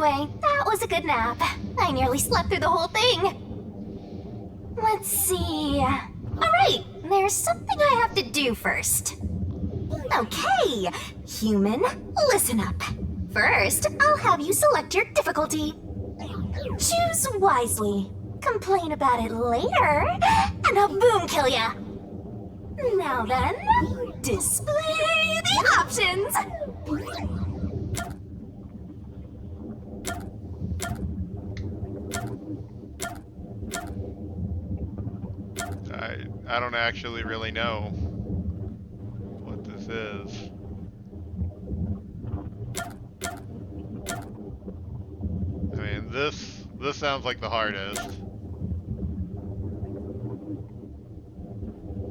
Anyway, that was a good nap. I nearly slept through the whole thing. Let's see. Alright, there's something I have to do first. Okay, human, listen up. First, I'll have you select your difficulty. Choose wisely. Complain about it later, and I'll boom kill ya. Now then, display the options. I don't actually really know what this is. I mean, this sounds like the hardest.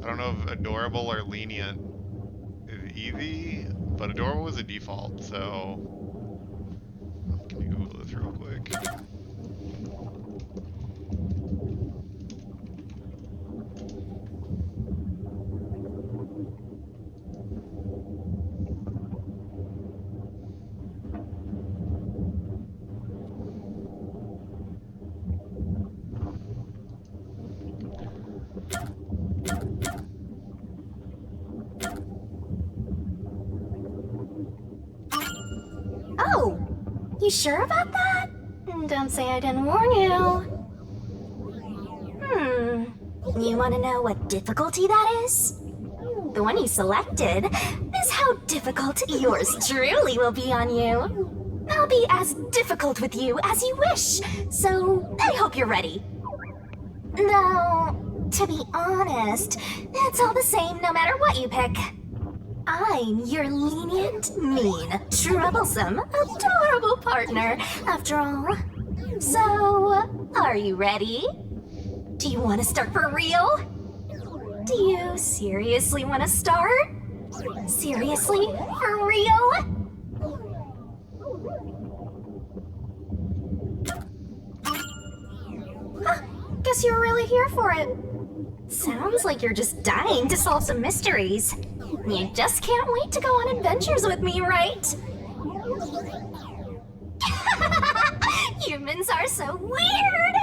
I don't know if adorable or lenient is easy, but adorable is a default, so I'm gonna Google this real quick. Oh, you sure about that? Don't say I didn't warn you. You want to know what difficulty that is? The one you selected is how difficult yours truly will be on you. I'll be as difficult with you as you wish, so I hope you're ready. Though, to be honest, it's all the same no matter what you pick. I'm your lenient, mean, troublesome, adorable partner, after all. So, are you ready? Do you want to start for real? Do you seriously want to start? Seriously? For real? Huh, guess you're really here for it. Sounds like you're just dying to solve some mysteries. You just can't wait to go on adventures with me, right? Humans are so weird!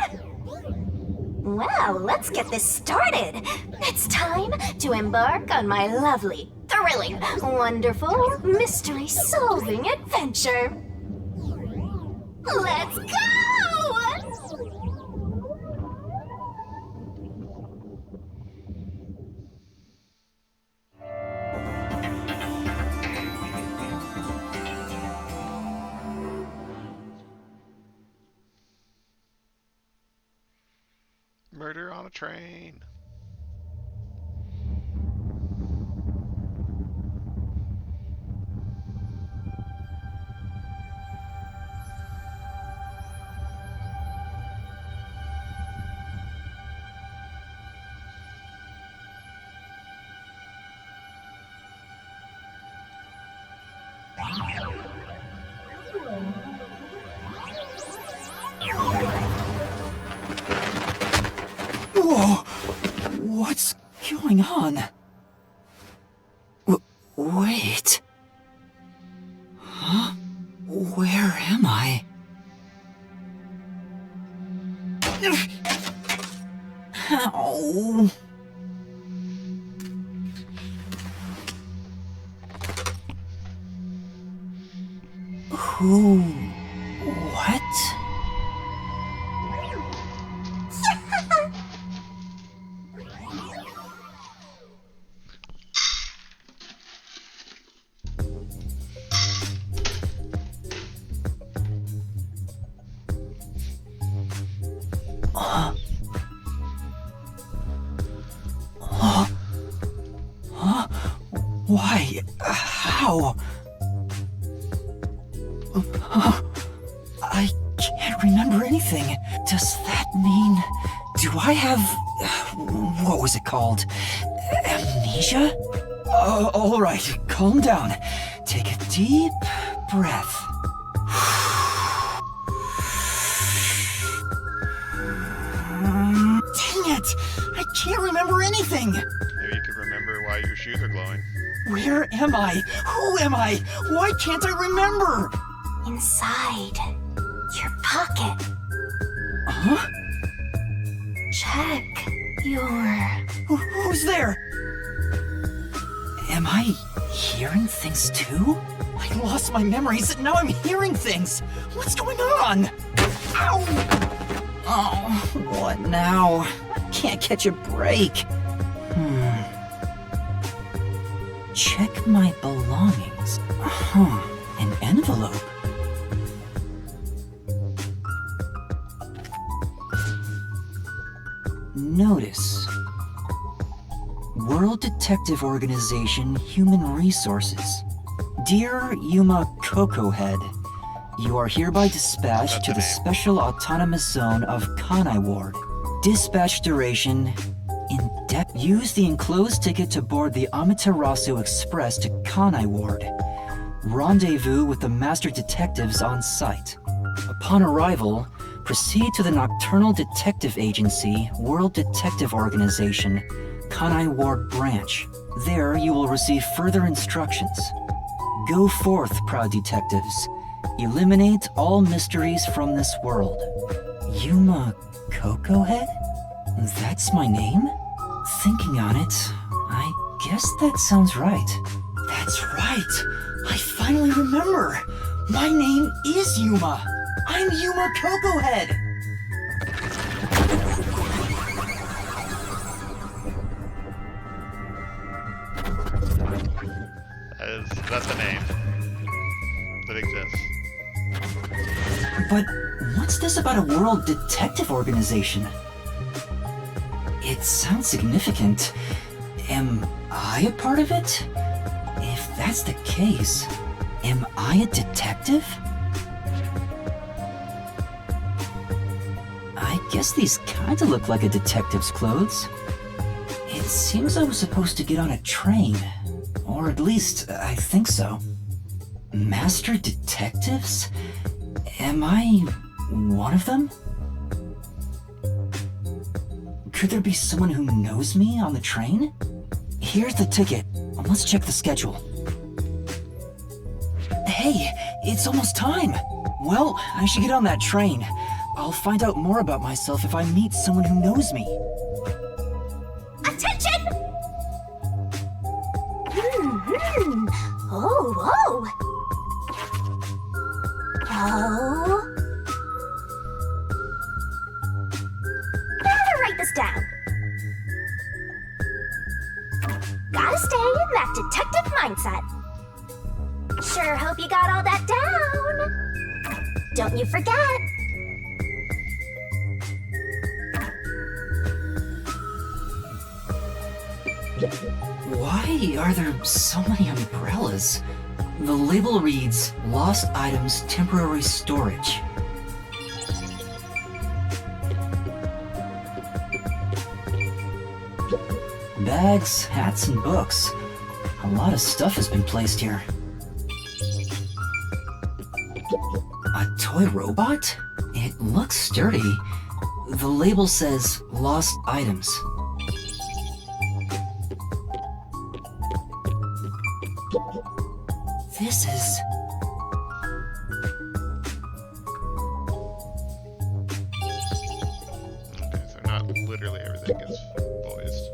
Well, let's get this started. It's time to embark on my lovely, thrilling, wonderful, mystery-solving adventure. Let's go! Murder on a train. Whoa! What's going on? Wait. Huh? Where am I? Ow. Who? What? Why? How? I can't remember anything. Does that mean... Do I have... What was it called? Amnesia? All right, calm down. Take a deep breath. Dang it! I can't remember anything! Maybe you could remember why your shoes are glowing. Where am I? Who am I? Why can't I remember? Inside. Your pocket. Huh? Check your... Who's there? Am I hearing things too? I lost my memories and now I'm hearing things. What's going on? Ow! Oh, what now? Can't catch a break. Check my belongings. Huh, an envelope. Notice. World Detective Organization Human Resources. Dear Yuma Cocohead, you are hereby dispatched to the Special Autonomous Zone of Kanai Ward. Dispatch duration in-depth. Use the enclosed ticket to board the Amaterasu Express to Kanai Ward. Rendezvous with the Master Detectives on site. Upon arrival, proceed to the Nocturnal Detective Agency, World Detective Organization, Kanai Ward Branch. There you will receive further instructions. Go forth, proud detectives. Eliminate all mysteries from this world. Yuma Cocohead? That's my name? Thinking on it, I guess that sounds right. That's right! I finally remember! My name is Yuma! I'm Yuma Cocohead! That's a name that exists. But what's this about a World Detective Organization? It sounds significant. Am I a part of it? If that's the case, am I a detective? I guess these kinda look like a detective's clothes. It seems I was supposed to get on a train. Or at least, I think so. Master detectives? Am I one of them? Could there be someone who knows me on the train? Here's the ticket. Let's check the schedule. Hey, it's almost time. Well, I should get on that train. I'll find out more about myself if I meet someone who knows me. Attention! Oh. Better write this down. Gotta stay in that detective mindset. Sure hope you got all that down. Don't you forget. Why are there so many umbrellas? The label reads, Lost Items Temporary Storage. Bags, hats, and books. A lot of stuff has been placed here. A toy robot? It looks sturdy. The label says, Lost Items. This is... Okay, so not literally everything is voiced.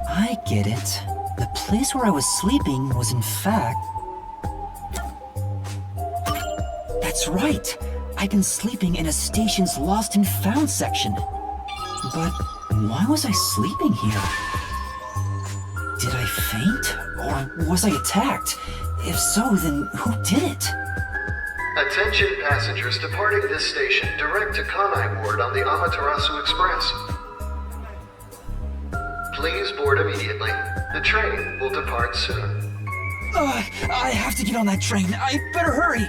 I get it. The place where I was sleeping was in fact... That's right! I've been sleeping in a station's Lost and Found section. But why was I sleeping here? Did I faint? Or was I attacked? If so, then who did it? Attention passengers departing this station direct to Kanai Ward on the Amaterasu Express. Please board immediately. The train will depart soon. I have to get on that train. I better hurry!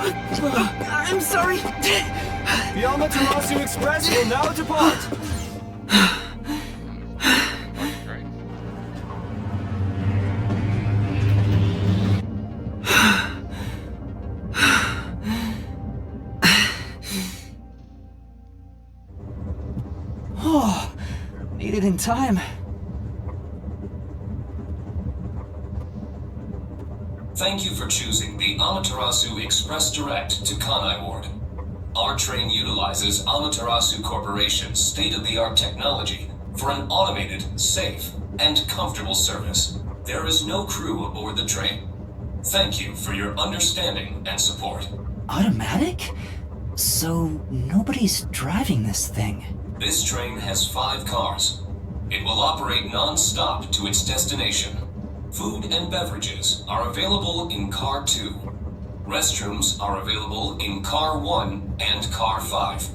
I'm sorry. The Amaterasu Express will now depart. Right. Oh, made it in time. Thank you for choosing the Amaterasu Express Direct to Kanai Ward. Our train utilizes Amaterasu Corporation's state-of-the-art technology for an automated, safe, and comfortable service. There is no crew aboard the train. Thank you for your understanding and support. Automatic? So nobody's driving this thing. This train has 5 cars. It will operate non-stop to its destination. Food and beverages are available in Car 2. Restrooms are available in Car 1 and Car 5.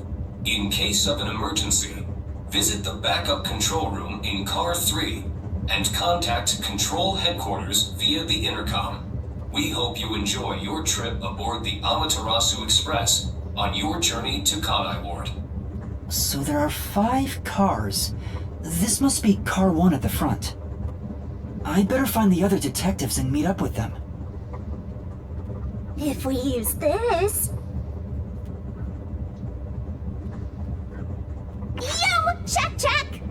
In case of an emergency, visit the backup control room in Car 3 and contact Control Headquarters via the intercom. We hope you enjoy your trip aboard the Amaterasu Express on your journey to Kanai Ward. So there are 5 cars. This must be Car 1 at the front. I'd better find the other detectives and meet up with them. If we use this... Yo! Check!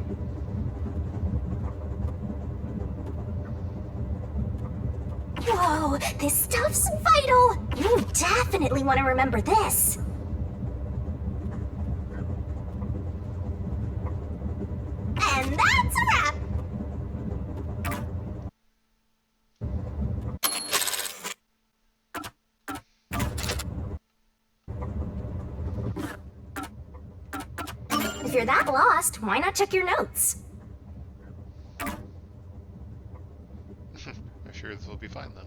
Whoa, this stuff's vital! You definitely want to remember this! And that's a wrap! If you're that lost, why not check your notes? I'm sure this will be fine then.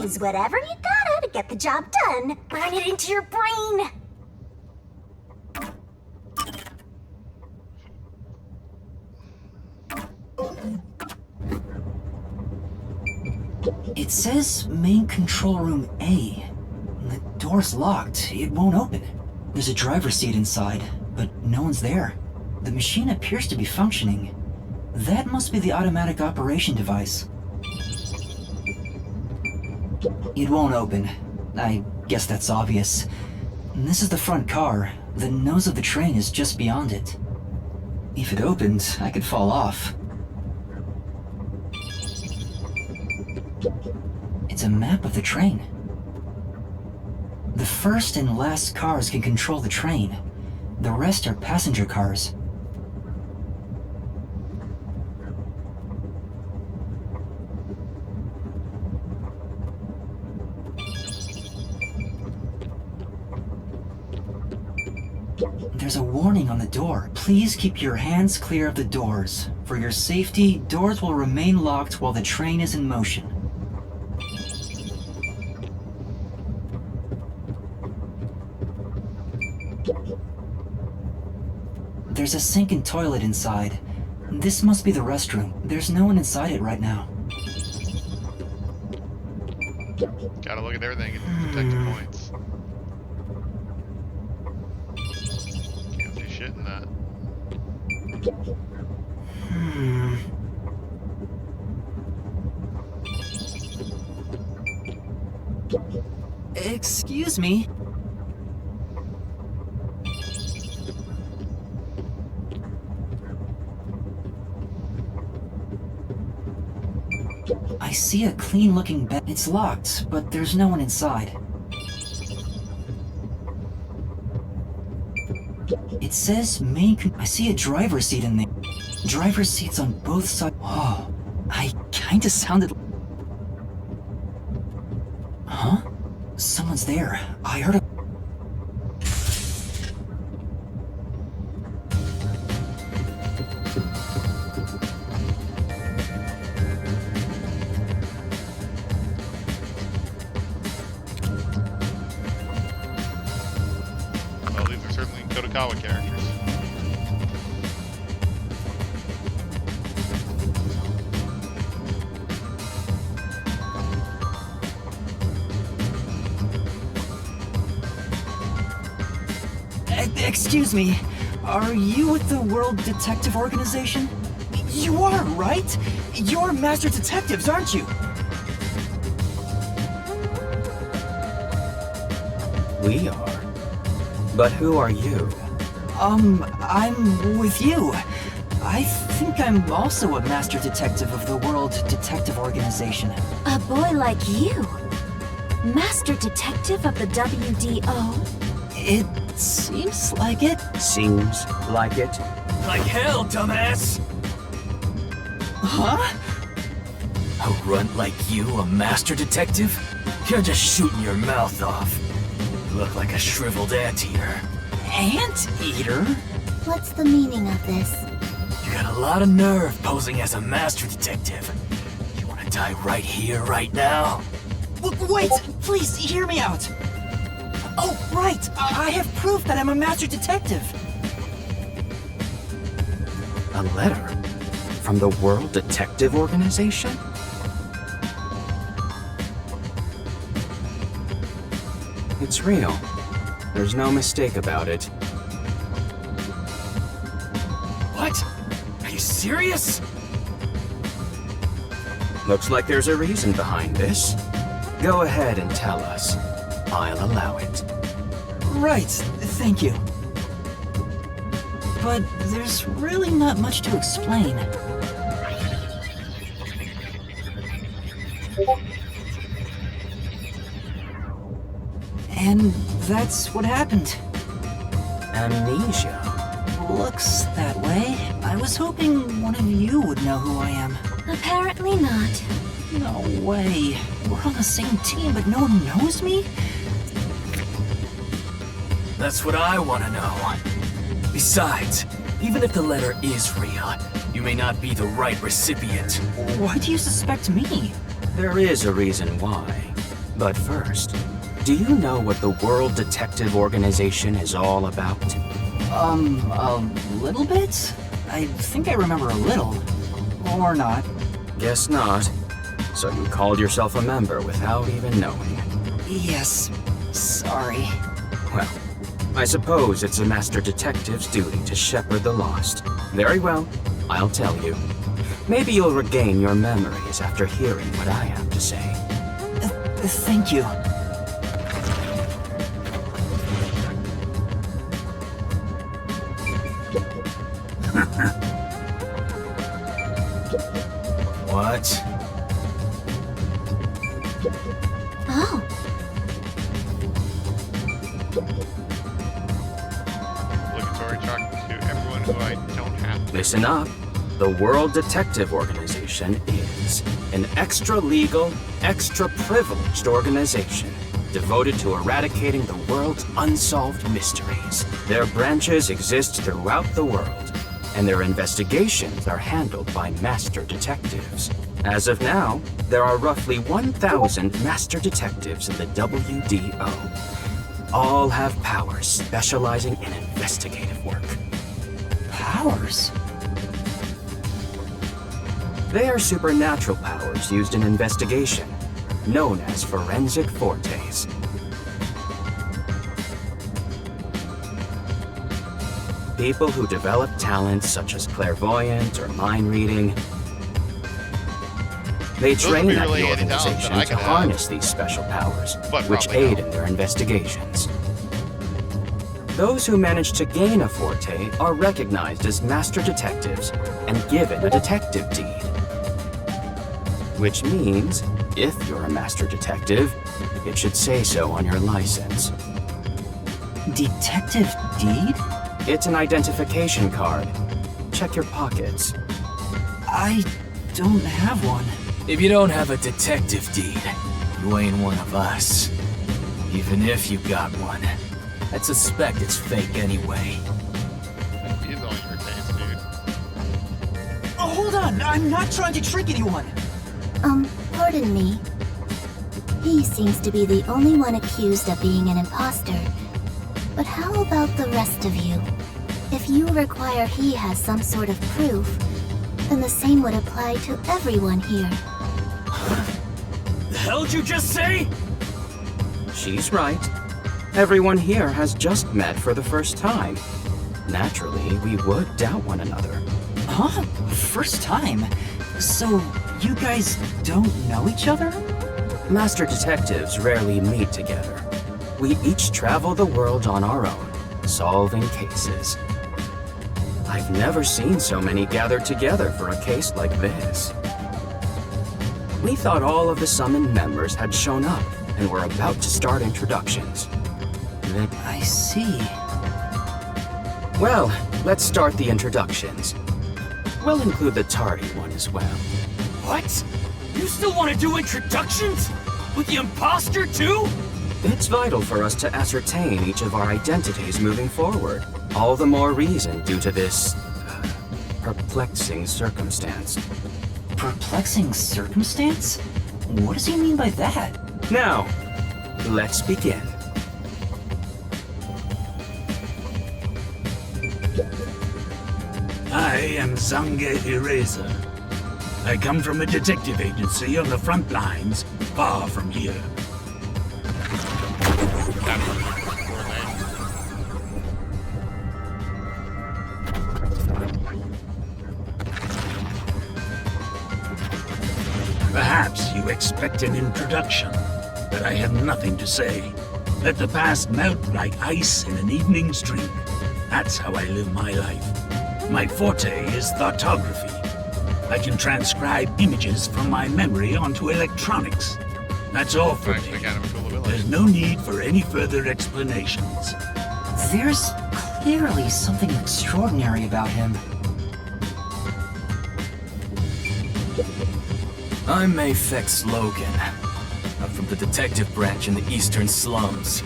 Use whatever you gotta to get the job done. Burn it into your brain. It says main control room A. The door's locked. It won't open. There's a driver's seat inside, but no one's there. The machine appears to be functioning. That must be the automatic operation device. It won't open. I guess that's obvious. This is the front car. The nose of the train is just beyond it. If it opened, I could fall off. It's a map of the train. The first and last cars can control the train. The rest are passenger cars. There's a warning on the door. Please keep your hands clear of the doors. For your safety, doors will remain locked while the train is in motion. There's a sink and toilet inside. This must be the restroom. There's no one inside it right now. Gotta look at everything and detective points. Can't see shit in that. Excuse me. I see a clean-looking bed. It's locked, but there's no one inside. It says I see a driver's seat in there. Driver's seats on both sides. Whoa, I kinda sounded... Huh? Someone's there. I heard a... Well, these are certainly Kodokawa characters. Excuse me, are you with the World Detective Organization? You are, right? You're master detectives, aren't you? We are. But who are you? I'm with you. I think I'm also a master detective of the World Detective Organization. A boy like you? Master detective of the WDO? It seems like it. Seems like it. Like hell, dumbass! Huh? A runt like you, a master detective? You're just shooting your mouth off. You look like a shriveled anteater. Anteater? What's the meaning of this? You got a lot of nerve posing as a master detective. You wanna die right here, right now? Wait, please hear me out. Oh, right. I have proof that I'm a master detective. A letter? From the World Detective Organization? It's real. There's no mistake about it. What? Are you serious? Looks like there's a reason behind this. Go ahead and tell us. I'll allow it. Right, thank you. But there's really not much to explain. And that's what happened. Amnesia. Looks that way. I was hoping one of you would know who I am. Apparently not. No way. We're on the same team, but no one knows me? That's what I wanna know. Besides, even if the letter is real, you may not be the right recipient. Why do you suspect me? There is a reason why. But first, do you know what the World Detective Organization is all about? A little bit? I think I remember a little. Or not. Guess not. So you called yourself a member without even knowing. Yes. Sorry. Well, I suppose it's a master detective's duty to shepherd the lost. Very well, I'll tell you. Maybe you'll regain your memories after hearing what I have to say. Thank you. What? Oh, Obligatory talk to everyone who I don't have to. Listen up. The World Detective Organization is an extra-legal, extra-privileged organization devoted to eradicating the world's unsolved mysteries. Their branches exist throughout the world, and their investigations are handled by master detectives. As of now, there are roughly 1,000 master detectives in the WDO. All have powers specializing in investigative work. Powers? They are supernatural powers used in investigation, known as forensic fortes. People who develop talents such as clairvoyant or mind reading. They Those would train be at really the handy talents that organization I to could have. harness these special powers, But which probably aid not. in their investigations. Those who manage to gain a forte are recognized as master detectives and given a detective deed. Which means, if you're a master detective, it should say so on your license. Detective deed? It's an identification card. Check your pockets. I don't have one. If you don't have a detective deed, you ain't one of us. Even if you got one, I'd suspect it's fake anyway. He's on your case, dude. Oh, hold on! I'm not trying to trick anyone! pardon me. He seems to be the only one accused of being an imposter. But how about the rest of you? If you require he has some sort of proof, then the same would apply to everyone here. The hell'd you just say? She's right. Everyone here has just met for the first time. Naturally, we would doubt one another. Huh? First time? So, you guys don't know each other? Master detectives rarely meet together. We each travel the world on our own, solving cases. I've never seen so many gathered together for a case like this. We thought all of the summoned members had shown up and were about to start introductions. Then, I see. well, let's start the introductions. We'll include the tardy one as well. What? You still want to do introductions? With the imposter too? It's vital for us to ascertain each of our identities moving forward. All the more reason due to this perplexing circumstance. Perplexing circumstance? What does he mean by that? Now, let's begin. I am Zange Eraser. I come from a detective agency on the front lines, far from here. Perhaps you expect an introduction, but I have nothing to say. Let the past melt like ice in an evening stream. That's how I live my life. My forte is thoughtography. I can transcribe images from my memory onto electronics. That's all for Actually, me. kind of a cool ability. There's no need for any further explanations. There's clearly something extraordinary about him. I'm Mayfex Logan. I'm from the detective branch in the eastern slums.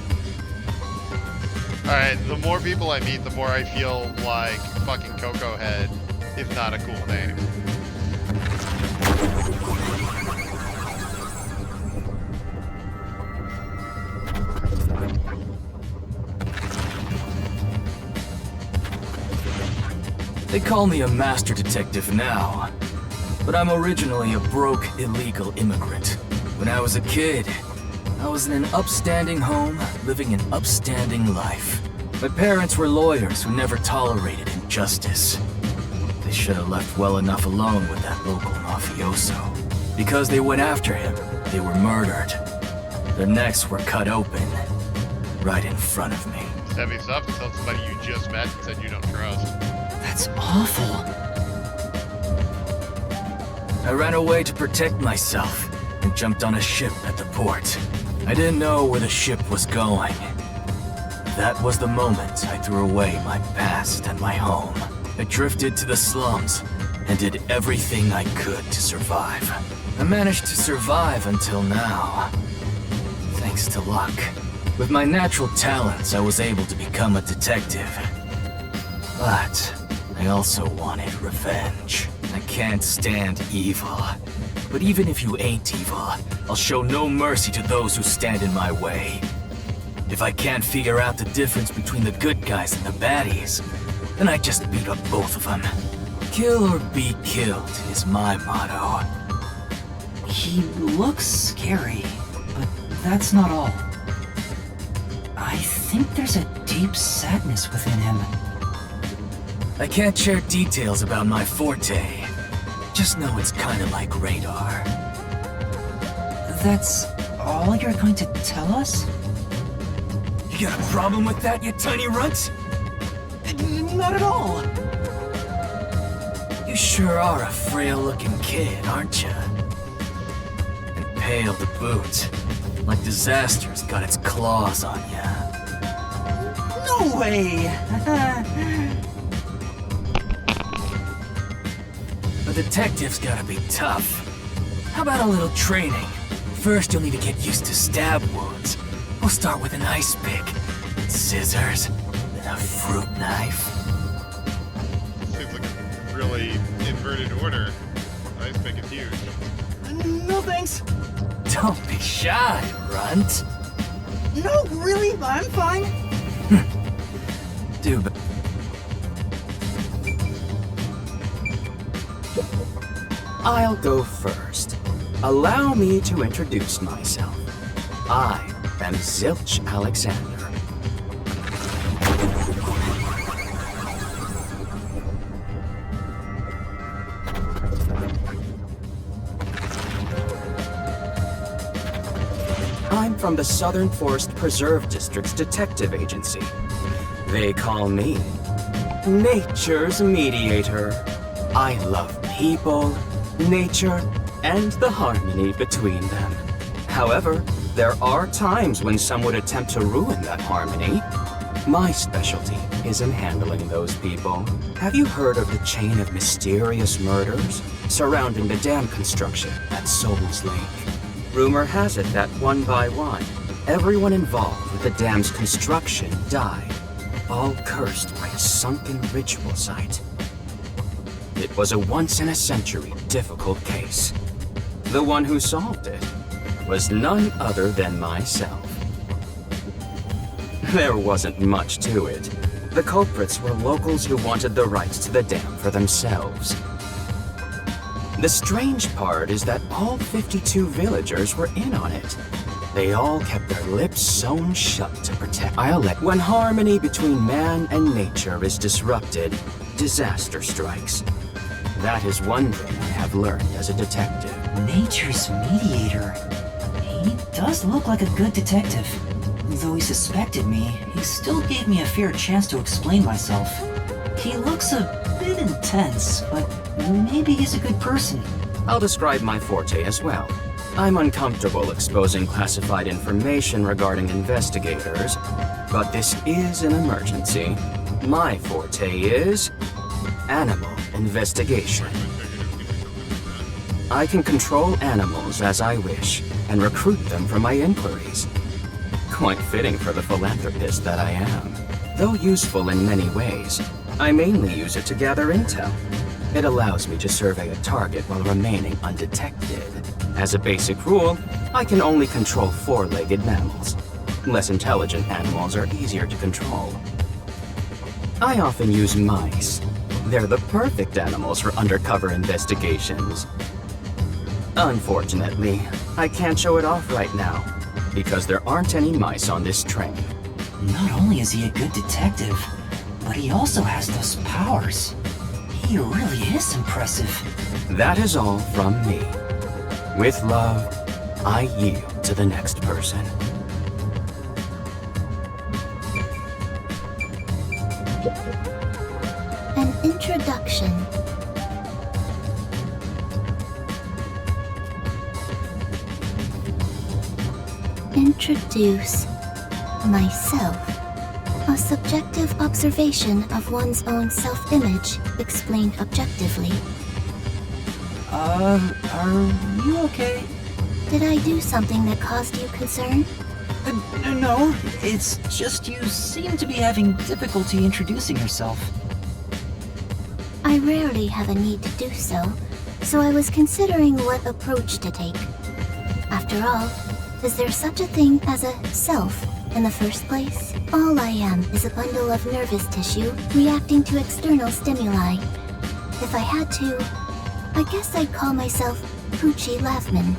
Alright, the more people I meet, the more I feel like fucking Coco Head is not a cool name. They call me a master detective now, but I'm originally a broke, illegal immigrant. When I was a kid, I was in an upstanding home, living an upstanding life. My parents were lawyers who never tolerated injustice. They should have left well enough alone with that local mafioso. Because they went after him, they were murdered. Their necks were cut open, right in front of me. It's heavy stuff to tell somebody you just met and said you don't trust. That's awful. I ran away to protect myself and jumped on a ship at the port. I didn't know where the ship was going. That was the moment I threw away my past and my home. I drifted to the slums and did everything I could to survive. I managed to survive until now, thanks to luck. With my natural talents, I was able to become a detective. But I also wanted revenge. I can't stand evil. But even if you ain't evil, I'll show no mercy to those who stand in my way. If I can't figure out the difference between the good guys and the baddies, then I just beat up both of them. Kill or be killed is my motto. He looks scary, but that's not all. I think there's a deep sadness within him. I can't share details about my forte. Just know it's kinda like radar. That's all you're going to tell us? You got a problem with that, you tiny runt? Not at all. You sure are a frail-looking kid, aren't you? And pale to boot. Like disaster's got its claws on ya. No way! A detective's gotta be tough. How about a little training? First, you'll need to get used to stab wounds. We'll start with an ice pick, scissors, then a fruit knife. Seems like a really inverted order. Ice pick is huge. No thanks. Don't be shy, runt. No, really, I'm fine. do, but... I'll go first. Allow me to introduce myself. I am Zilch Alexander. I'm from the Southern Forest Preserve District's detective agency. They call me Nature's Mediator. I love people, nature, and the harmony between them. However, there are times when some would attempt to ruin that harmony. My specialty is in handling those people. Have you heard of the chain of mysterious murders surrounding the dam construction at Souls Lake? Rumor has it that one by one, everyone involved with the dam's construction died, all cursed by a sunken ritual site. It was a once-in-a-century difficult case. The one who solved it was none other than myself. There wasn't much to it. The culprits were locals who wanted the rights to the dam for themselves. The strange part is that all 52 villagers were in on it. They all kept their lips sewn shut to protect Islet. When harmony between man and nature is disrupted, disaster strikes. That is one thing I have learned as a detective. Nature's Mediator. He does look like a good detective. Though he suspected me, he still gave me a fair chance to explain myself. He looks a bit intense, but maybe he's a good person. I'll describe my forte as well. I'm uncomfortable exposing classified information regarding investigators, but this is an emergency. My forte is animal investigation. I can control animals as I wish and recruit them for my inquiries. Quite fitting for the philanthropist that I am. Though useful in many ways, I mainly use it to gather intel. It allows me to survey a target while remaining undetected. As a basic rule, I can only control four-legged mammals. Less intelligent animals are easier to control. I often use mice. They're the perfect animals for undercover investigations. Unfortunately, I can't show it off right now, because there aren't any mice on this train. Not only is he a good detective, but he also has those powers. He really is impressive. That is all from me. With love, I yield to the next person. An introduction. Introduce myself. A subjective observation of one's own self-image, explained objectively. Are you okay? Did I do something that caused you concern? No, it's just you seem to be having difficulty introducing yourself. I rarely have a need to do so I was considering what approach to take. After all, is there such a thing as a self in the first place? All I am is a bundle of nervous tissue reacting to external stimuli. If I had to, I guess I'd call myself Poochie Laughman.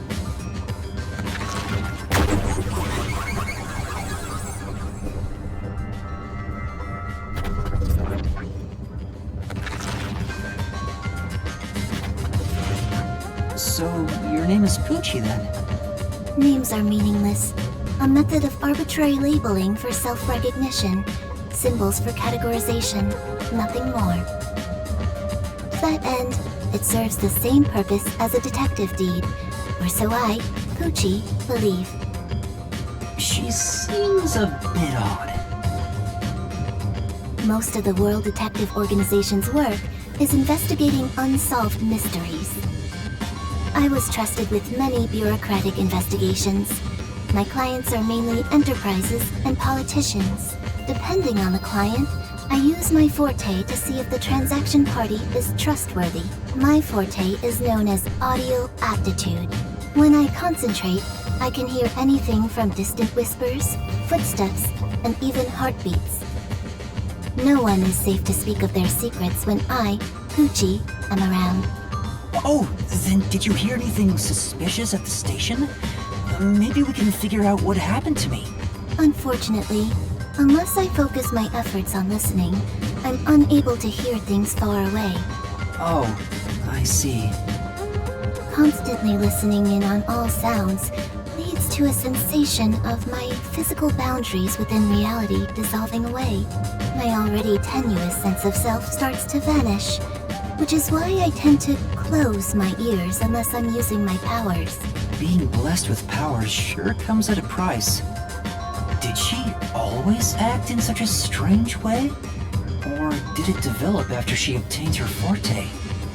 So, your name is Poochie then? Names are meaningless. A method of arbitrary labeling for self-recognition. Symbols for categorization. Nothing more. To that end, it serves the same purpose as a detective deed, or so I, Poochie, believe. She seems a bit odd. Most of the World Detective Organization's work is investigating unsolved mysteries. I was trusted with many bureaucratic investigations. My clients are mainly enterprises and politicians. Depending on the client, I use my forte to see if the transaction party is trustworthy. My forte is known as audio aptitude. When I concentrate, I can hear anything from distant whispers, footsteps, and even heartbeats. No one is safe to speak of their secrets when I, Poochie, am around. Oh, then did you hear anything suspicious at the station? Maybe we can figure out what happened to me. Unfortunately, unless I focus my efforts on listening, I'm unable to hear things far away. Oh, I see. Constantly listening in on all sounds leads to a sensation of my physical boundaries within reality dissolving away. My already tenuous sense of self starts to vanish, which is why I tend to close my ears unless I'm using my powers. Being blessed with powers sure comes at a price. Did she always act in such a strange way? Or did it develop after she obtained her forte?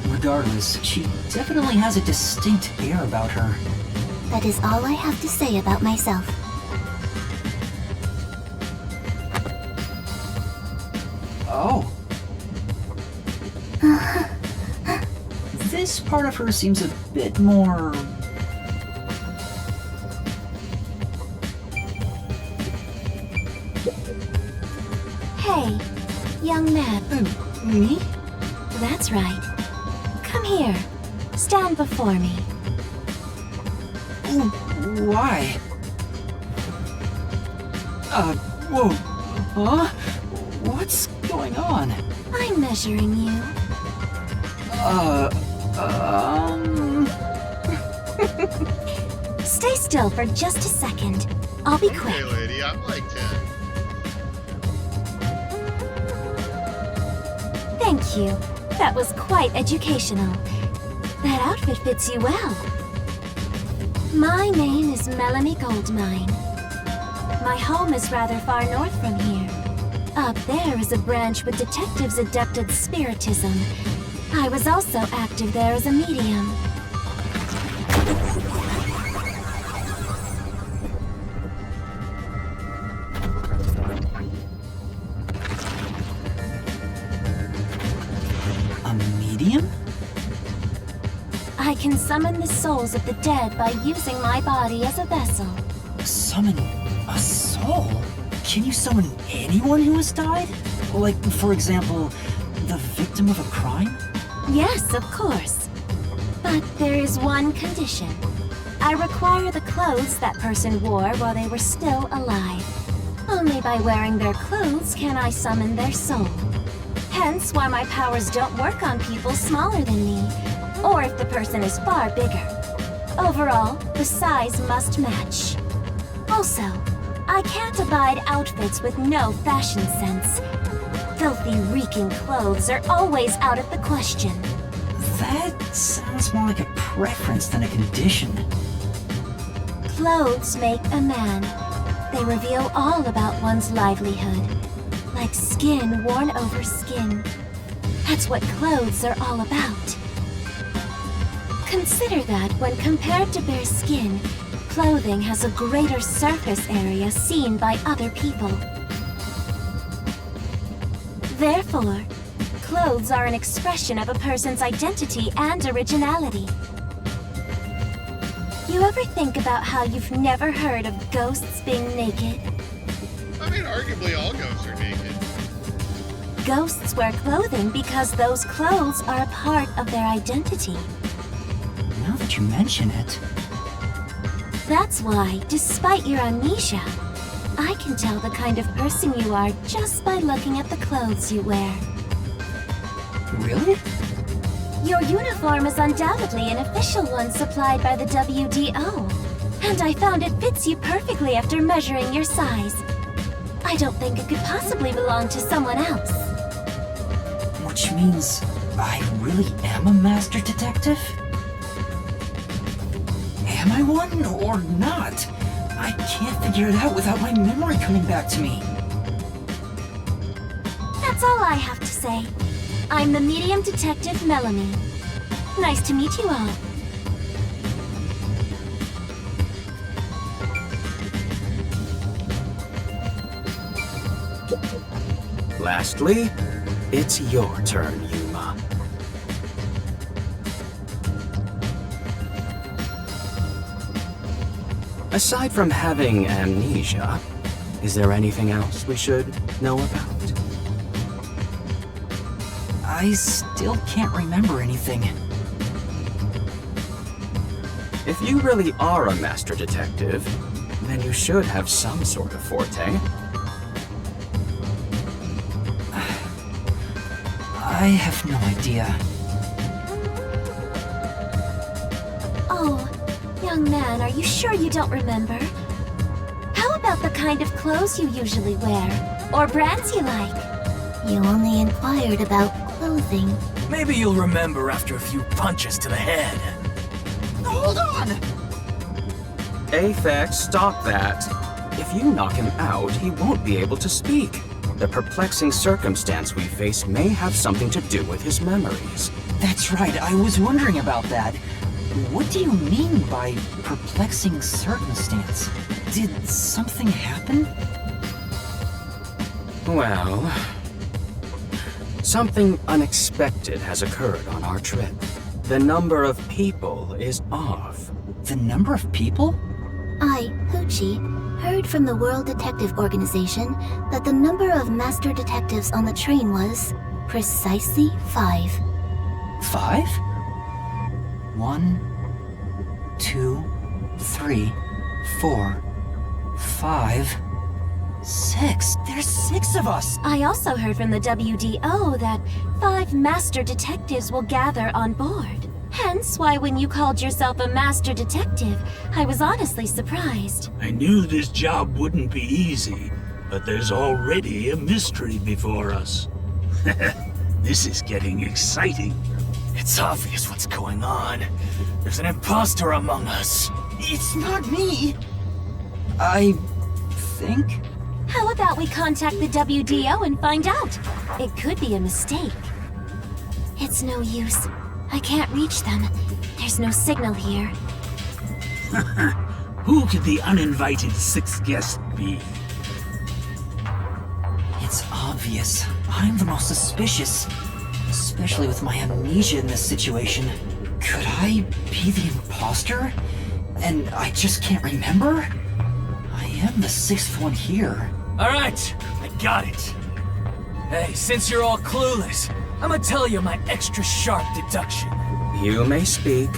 Regardless, she definitely has a distinct air about her. That is all I have to say about myself. Oh. This part of her seems a bit more... Hey, young man. Me? That's right. Come here. Stand before me. Why? Whoa. Huh? What's going on? I'm measuring you. Stay still for just a second. I'll be quick. Hey, lady, I'm like 10. Thank you. That was quite educational. That outfit fits you well. My name is Melanie Goldmine. My home is rather far north from here. Up there is a branch with detectives adept at spiritism. I was also active there as a medium. A medium? I can summon the souls of the dead by using my body as a vessel. Summon a soul? Can you summon anyone who has died? Like, for example, the victim of a crime? Yes, of course. But there is one condition. I require the clothes that person wore while they were still alive. Only by wearing their clothes can I summon their soul. Hence why my powers don't work on people smaller than me, or if the person is far bigger. Overall, the size must match. Also, I can't abide outfits with no fashion sense. Filthy, reeking clothes are always out of the question. That sounds more like a preference than a condition. Clothes make a man. They reveal all about one's livelihood. Like skin worn over skin. That's what clothes are all about. Consider that when compared to bare skin, clothing has a greater surface area seen by other people. Therefore, clothes are an expression of a person's identity and originality. You ever think about how you've never heard of ghosts being naked? I mean, arguably all ghosts are naked. Ghosts wear clothing because those clothes are a part of their identity. Now that you mention it... That's why, despite your amnesia, I can tell the kind of person you are just by looking at the clothes you wear. Really? Your uniform is undoubtedly an official one supplied by the WDO, and I found it fits you perfectly after measuring your size. I don't think it could possibly belong to someone else. Which means I really am a master detective? Am I one or not? I can't figure it out without my memory coming back to me. That's all I have to say. I'm the medium detective Melanie. Nice to meet you all. Lastly, it's your turn, Yuma. Aside from having amnesia, is there anything else we should know about? I still can't remember anything. If you really are a master detective, then you should have some sort of forte. I have no idea. Oh, young man, are you sure you don't remember? How about the kind of clothes you usually wear? Or brands you like? You only inquired about clothing. Maybe you'll remember after a few punches to the head. Hold on! Aphex, stop that. If you knock him out, he won't be able to speak. The perplexing circumstance we face may have something to do with his memories. That's right, I was wondering about that. What do you mean by perplexing circumstance? Did something happen? Well, something unexpected has occurred on our trip. The number of people is off. The number of people? I, Hoochie, heard from the World Detective Organization that the number of master detectives on the train was precisely 5. 5? 1, 2, 3, 4, 5, 6. There's 6 of us! I also heard from the WDO that 5 master detectives will gather on board. Hence why when you called yourself a master detective, I was honestly surprised. I knew this job wouldn't be easy, but there's already a mystery before us. This is getting exciting. It's obvious what's going on. There's an imposter among us. It's not me! I think? How about we contact the WDO and find out? It could be a mistake. It's no use. I can't reach them. There's no signal here. Who could the uninvited 6th guest be? It's obvious. I'm the most suspicious. Especially with my amnesia in this situation. Could I be the imposter? And I just can't remember? I am the 6th one here. Alright, I got it. Hey, since you're all clueless, I'm gonna tell you my extra sharp deduction. You may speak.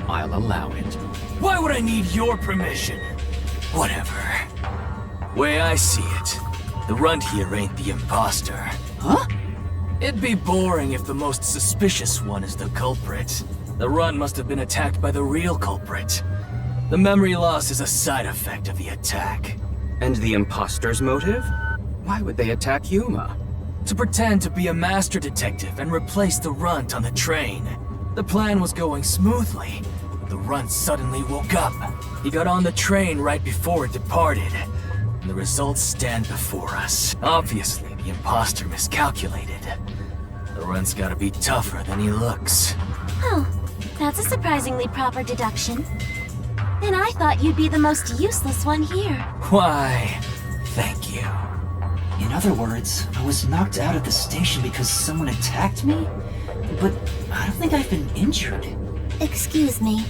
I'll allow it. Why would I need your permission? Whatever. Way I see it, the runt here ain't the imposter. Huh? It'd be boring if the most suspicious one is the culprit. The runt must have been attacked by the real culprit. The memory loss is a side effect of the attack. And the imposter's motive? Why would they attack Yuma? To pretend to be a master detective and replace the runt on the train. The plan was going smoothly, but the runt suddenly woke up. He got on the train right before it departed, and the results stand before us. Obviously, the imposter miscalculated. The runt's gotta be tougher than he looks. Oh, that's a surprisingly proper deduction. And I thought you'd be the most useless one here. Why, thank you. In other words, I was knocked out at the station because someone attacked me? But I don't think I've been injured. Excuse me.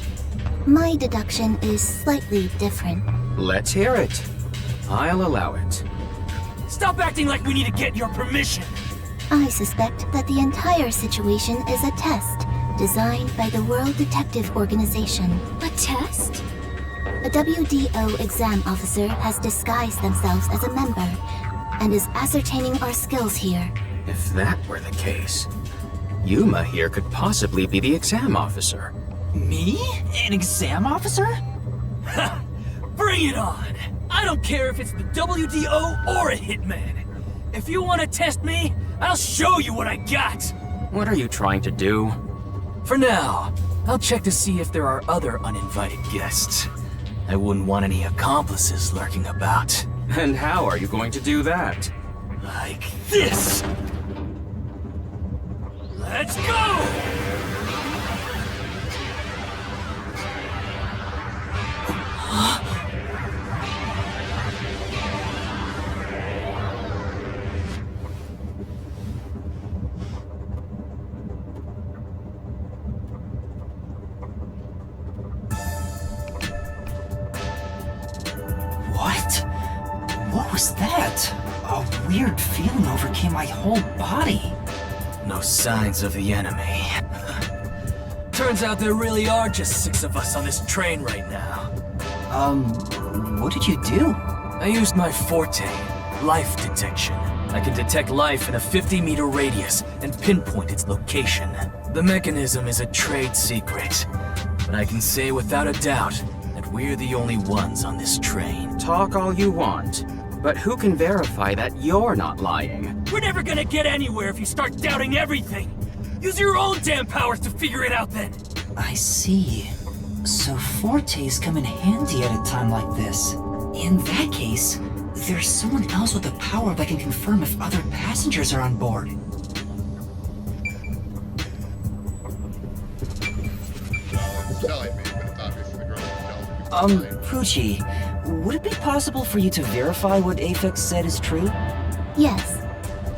My deduction is slightly different. Let's hear it. I'll allow it. Stop acting like we need to get your permission! I suspect that the entire situation is a test designed by the World Detective Organization. A test? A WDO exam officer has disguised themselves as a member and is ascertaining our skills here. If that were the case, Yuma here could possibly be the exam officer. Me? An exam officer? Ha! Bring it on! I don't care if it's the WDO or a hitman. If you want to test me, I'll show you what I got! What are you trying to do? For now, I'll check to see if there are other uninvited guests. I wouldn't want any accomplices lurking about. And how are you going to do that? Like this! Let's go! What was that? A weird feeling overcame my whole body. No signs of the enemy. Turns out there really are just 6 of us on this train right now. What did you do? I used my forte, life detection. I can detect life in a 50-meter radius and pinpoint its location. The mechanism is a trade secret, but I can say without a doubt that we're the only ones on this train. Talk all you want, but who can verify that you're not lying? We're never gonna get anywhere if you start doubting everything! Use your own damn powers to figure it out then! I see. So fortes come in handy at a time like this. In that case, there's someone else with the power that can confirm if other passengers are on board. It's telling me, but it's obviously the girl who tells me. Poochie, would it be possible for you to verify what Aphex said is true? Yes.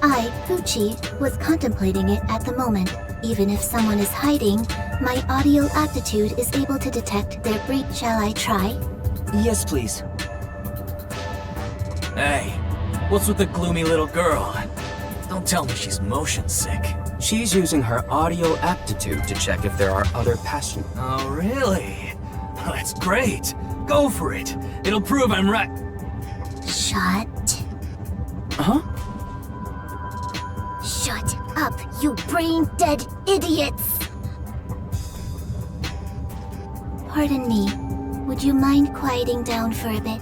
I, Poochie, was contemplating it at the moment. Even if someone is hiding, my audio aptitude is able to detect their breach. Shall I try? Yes, please. Hey, what's with the gloomy little girl? Don't tell me she's motion sick. She's using her audio aptitude to check if there are other passengers. Oh, really? Well, that's great. Go for it. It'll prove I'm right. Shut. Huh? Shut up, you brain-dead idiots! Pardon me. Would you mind quieting down for a bit?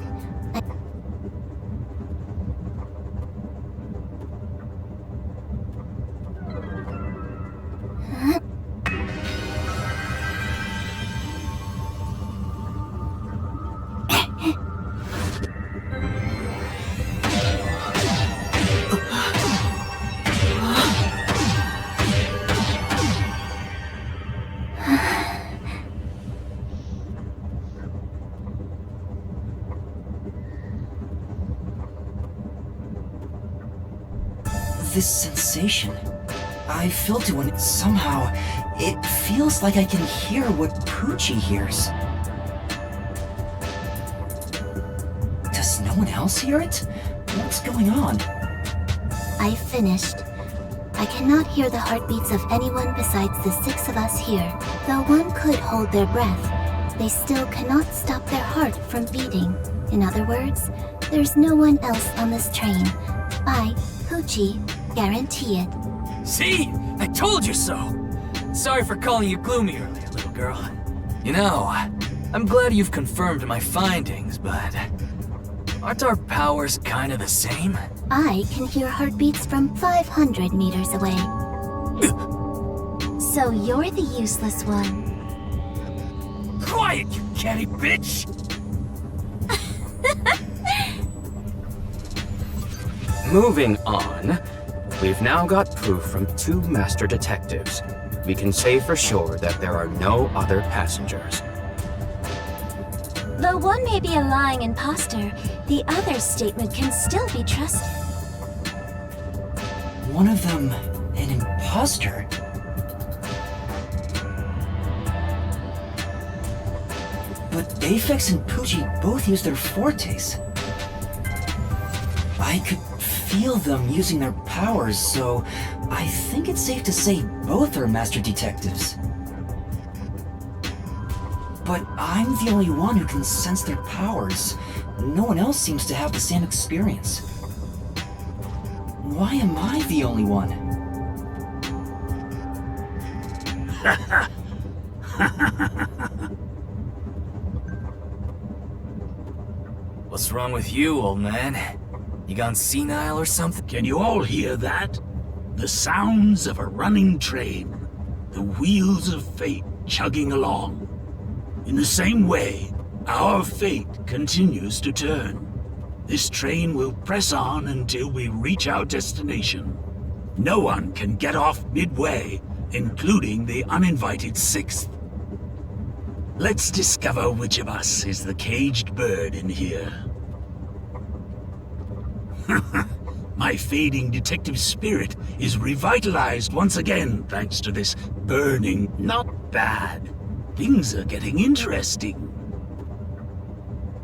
This sensation. I felt it when somehow it feels like I can hear what Poochie hears. Does no one else hear it? What's going on? I finished. I cannot hear the heartbeats of anyone besides the 6 of us here. Though one could hold their breath, they still cannot stop their heart from beating. In other words, there's no one else on this train. I, Poochie, guarantee it. See? I told you so! Sorry for calling you gloomy earlier, little girl. You know, I'm glad you've confirmed my findings, but aren't our powers kinda the same? I can hear heartbeats from 500 meters away. So you're the useless one. Quiet, you catty bitch! Moving on, we've now got proof from 2 master detectives. We can say for sure that there are no other passengers. Though one may be a lying imposter, the other's statement can still be trusted. One of them, an imposter? But Aphex and Poochie both use their fortes. I could feel them using their powers, so I think it's safe to say both are master detectives. But I'm the only one who can sense their powers. No one else seems to have the same experience. Why am I the only one? What's wrong with you, old man? You gone senile or something? Can you all hear that? The sounds of a running train. The wheels of fate chugging along. In the same way, our fate continues to turn. This train will press on until we reach our destination. No one can get off midway, including the uninvited 6th. Let's discover which of us is the caged bird in here. My fading detective spirit is revitalized once again thanks to this burning. Not bad. Things are getting interesting.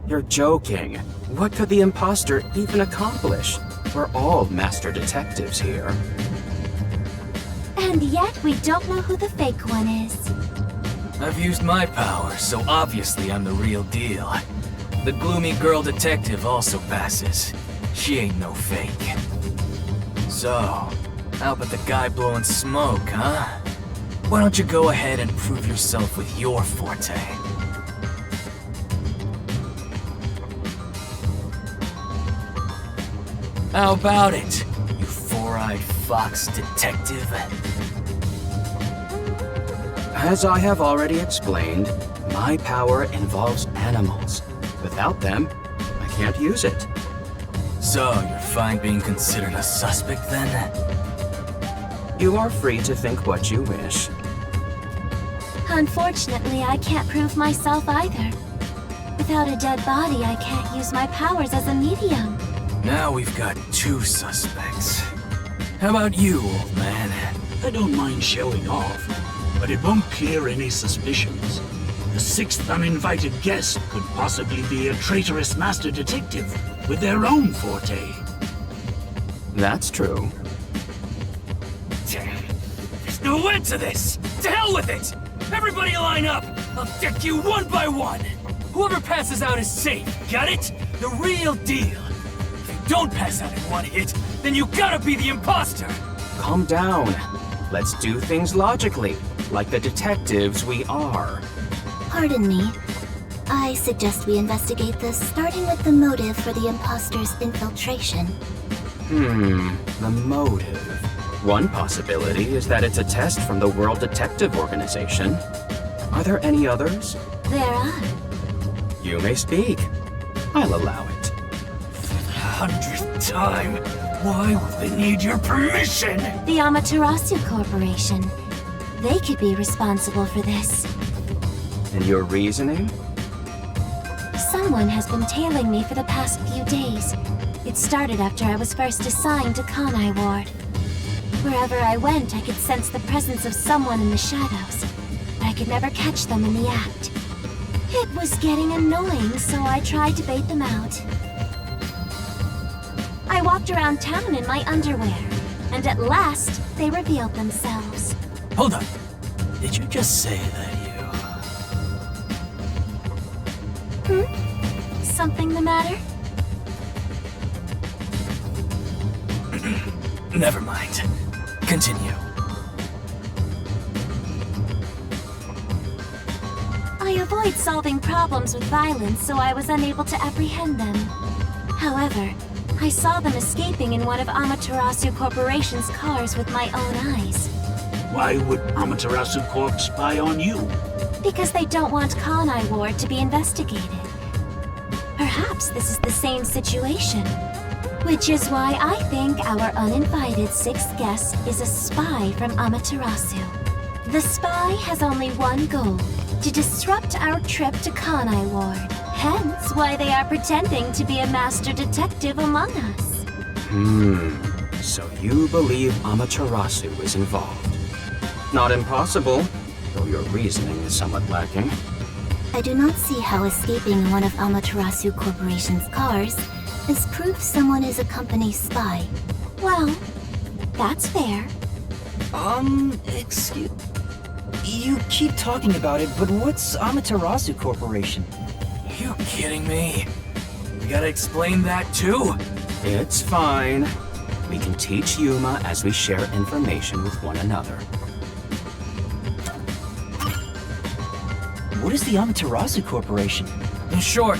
You're joking. What could the imposter even accomplish? We're all master detectives here. And yet we don't know who the fake one is. I've used my power, so obviously I'm the real deal. The gloomy girl detective also passes. She ain't no fake. So, how about the guy blowing smoke, huh? Why don't you go ahead and prove yourself with your forte? How about it, you four-eyed fox detective? As I have already explained, my power involves animals. Without them, I can't use it. So, you're fine being considered a suspect then? You are free to think what you wish. Unfortunately, I can't prove myself either. Without a dead body, I can't use my powers as a medium. Now we've got two suspects. How about you, old man? I don't mind showing off, but it won't clear any suspicions. The sixth uninvited guest could possibly be a traitorous master detective with their own forte. That's true. Damn. There's no end to this! To hell with it! Everybody line up! I'll deck you one by one! Whoever passes out is safe, got it? The real deal! If you don't pass out in one hit, then you gotta be the imposter! Calm down. Let's do things logically, like the detectives we are. Pardon me. I suggest we investigate this, starting with the motive for the imposter's infiltration. The motive. One possibility is that it's a test from the World Detective Organization. Are there any others? There are. You may speak. I'll allow it. For the 100th time, why will they need your permission? The Amaterasu Corporation. They could be responsible for this. And your reasoning? Someone has been tailing me for the past few days. It started after I was first assigned to Kanai Ward. Wherever I went, I could sense the presence of someone in the shadows, but I could never catch them in the act. It was getting annoying, so I tried to bait them out. I walked around town in my underwear, and at last, they revealed themselves. Hold on. Did you just say that Something the matter? Never mind. Continue. I avoid solving problems with violence, so I was unable to apprehend them. However, I saw them escaping in one of Amaterasu Corporation's cars with my own eyes. Why would Amaterasu Corp spy on you? Because they don't want Kanai Ward to be investigated. Perhaps this is the same situation. Which is why I think our uninvited sixth guest is a spy from Amaterasu. The spy has only one goal: to disrupt our trip to Kanai Ward. Hence why they are pretending to be a master detective among us. So you believe Amaterasu is involved. Not impossible, though your reasoning is somewhat lacking. I do not see how escaping one of Amaterasu Corporation's cars is proof someone is a company spy. Well, that's fair. Excuse... You keep talking about it, but what's Amaterasu Corporation? You kidding me? You gotta explain that too? It's fine. We can teach Yuma as we share information with one another. What is the Amaterasu Corporation? In short,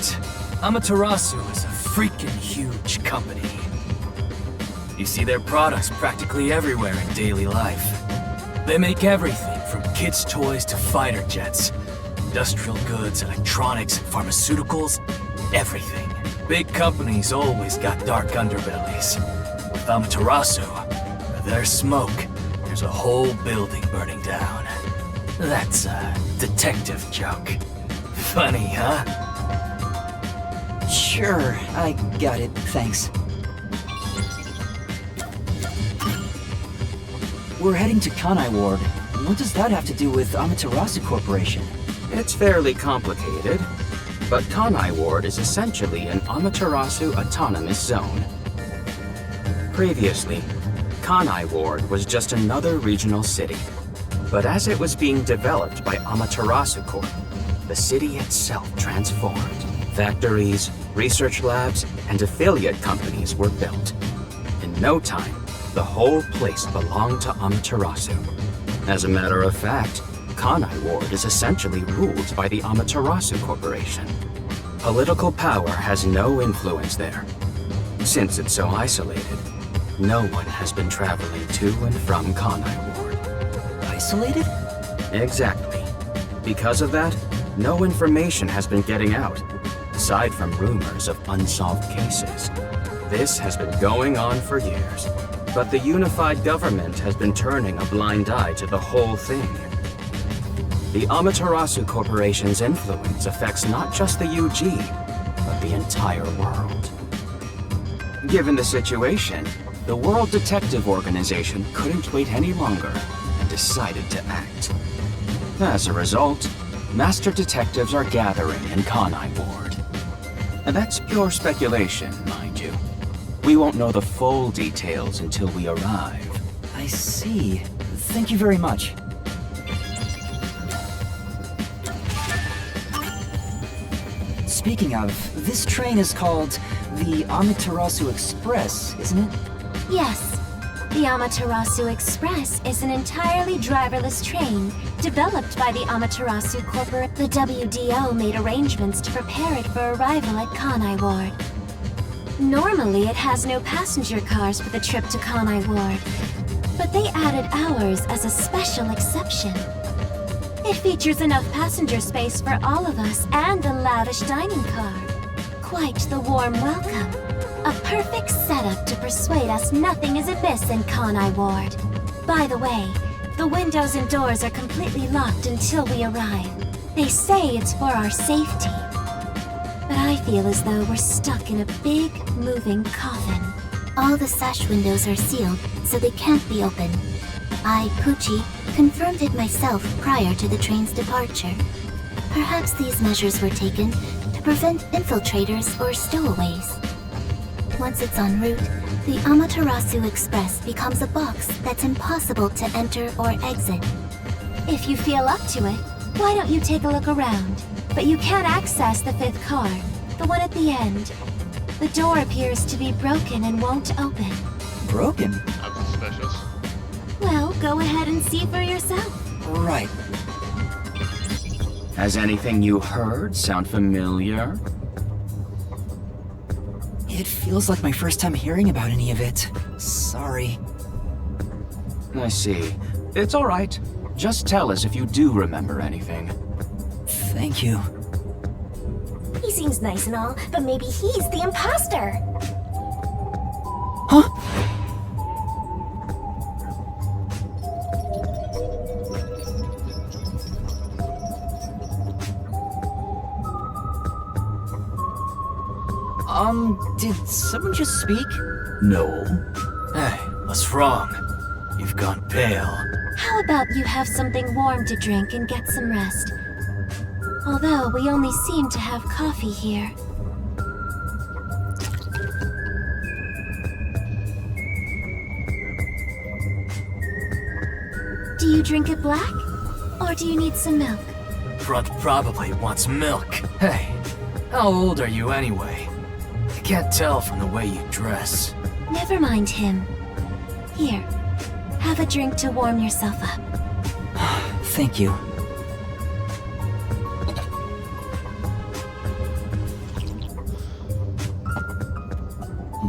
Amaterasu is a freaking huge company. You see their products practically everywhere in daily life. They make everything from kids' toys to fighter jets, industrial goods, electronics, pharmaceuticals, everything. Big companies always got dark underbellies. With Amaterasu, where there's smoke, there's a whole building burning down. That's a detective joke. Funny, huh? Sure, I got it, thanks. We're heading to Kanai Ward. What does that have to do with Amaterasu Corporation? It's fairly complicated, but Kanai Ward is essentially an Amaterasu autonomous zone. Previously, Kanai Ward was just another regional city. But as it was being developed by Amaterasu Corp, the city itself transformed. Factories, research labs, and affiliate companies were built. In no time, the whole place belonged to Amaterasu. As a matter of fact, Kanai Ward is essentially ruled by the Amaterasu Corporation. Political power has no influence there. Since it's so isolated, no one has been traveling to and from Kanai Ward. Isolated? Exactly. Because of that, no information has been getting out, aside from rumors of unsolved cases. This has been going on for years, but the unified government has been turning a blind eye to the whole thing. The Amaterasu Corporation's influence affects not just the UG, but the entire world. Given the situation, the World Detective Organization couldn't wait any longer and decided to act. As a result, master detectives are gathering in Kanai Ward. And that's pure speculation, mind you. We won't know the full details until we arrive. I see. Thank you very much. Speaking of, this train is called the Amaterasu Express, isn't it? Yes. The Amaterasu Express is an entirely driverless train developed by the Amaterasu Corporate. The WDO made arrangements to prepare it for arrival at Kanai Ward. Normally, it has no passenger cars for the trip to Kanai Ward, but they added ours as a special exception. It features enough passenger space for all of us and a lavish dining car. Quite the warm welcome. A perfect setup to persuade us nothing is amiss in Kanai Ward. By the way, the windows and doors are completely locked until we arrive. They say it's for our safety. But I feel as though we're stuck in a big, moving coffin. All the sash windows are sealed, so they can't be opened. I, Pucci, confirmed it myself prior to the train's departure. Perhaps these measures were taken to prevent infiltrators or stowaways. Once it's en route, the Amaterasu Express becomes a box that's impossible to enter or exit. If you feel up to it, why don't you take a look around? But you can't access the fifth car, the one at the end. The door appears to be broken and won't open. Broken? That's suspicious. Well, go ahead and see for yourself. Right. Has anything you heard sound familiar? It feels like my first time hearing about any of it. Sorry. I see. It's all right. Just tell us if you do remember anything. Thank you. He seems nice and all, but maybe he's the imposter. Huh? Did someone just speak? No. Hey, what's wrong? You've gone pale. How about you have something warm to drink and get some rest? Although we only seem to have coffee here. Do you drink it black? Or do you need some milk? Front probably wants milk. Hey, how old are you anyway? I can't tell from the way you dress. Never mind him. Here, have a drink to warm yourself up. Thank you.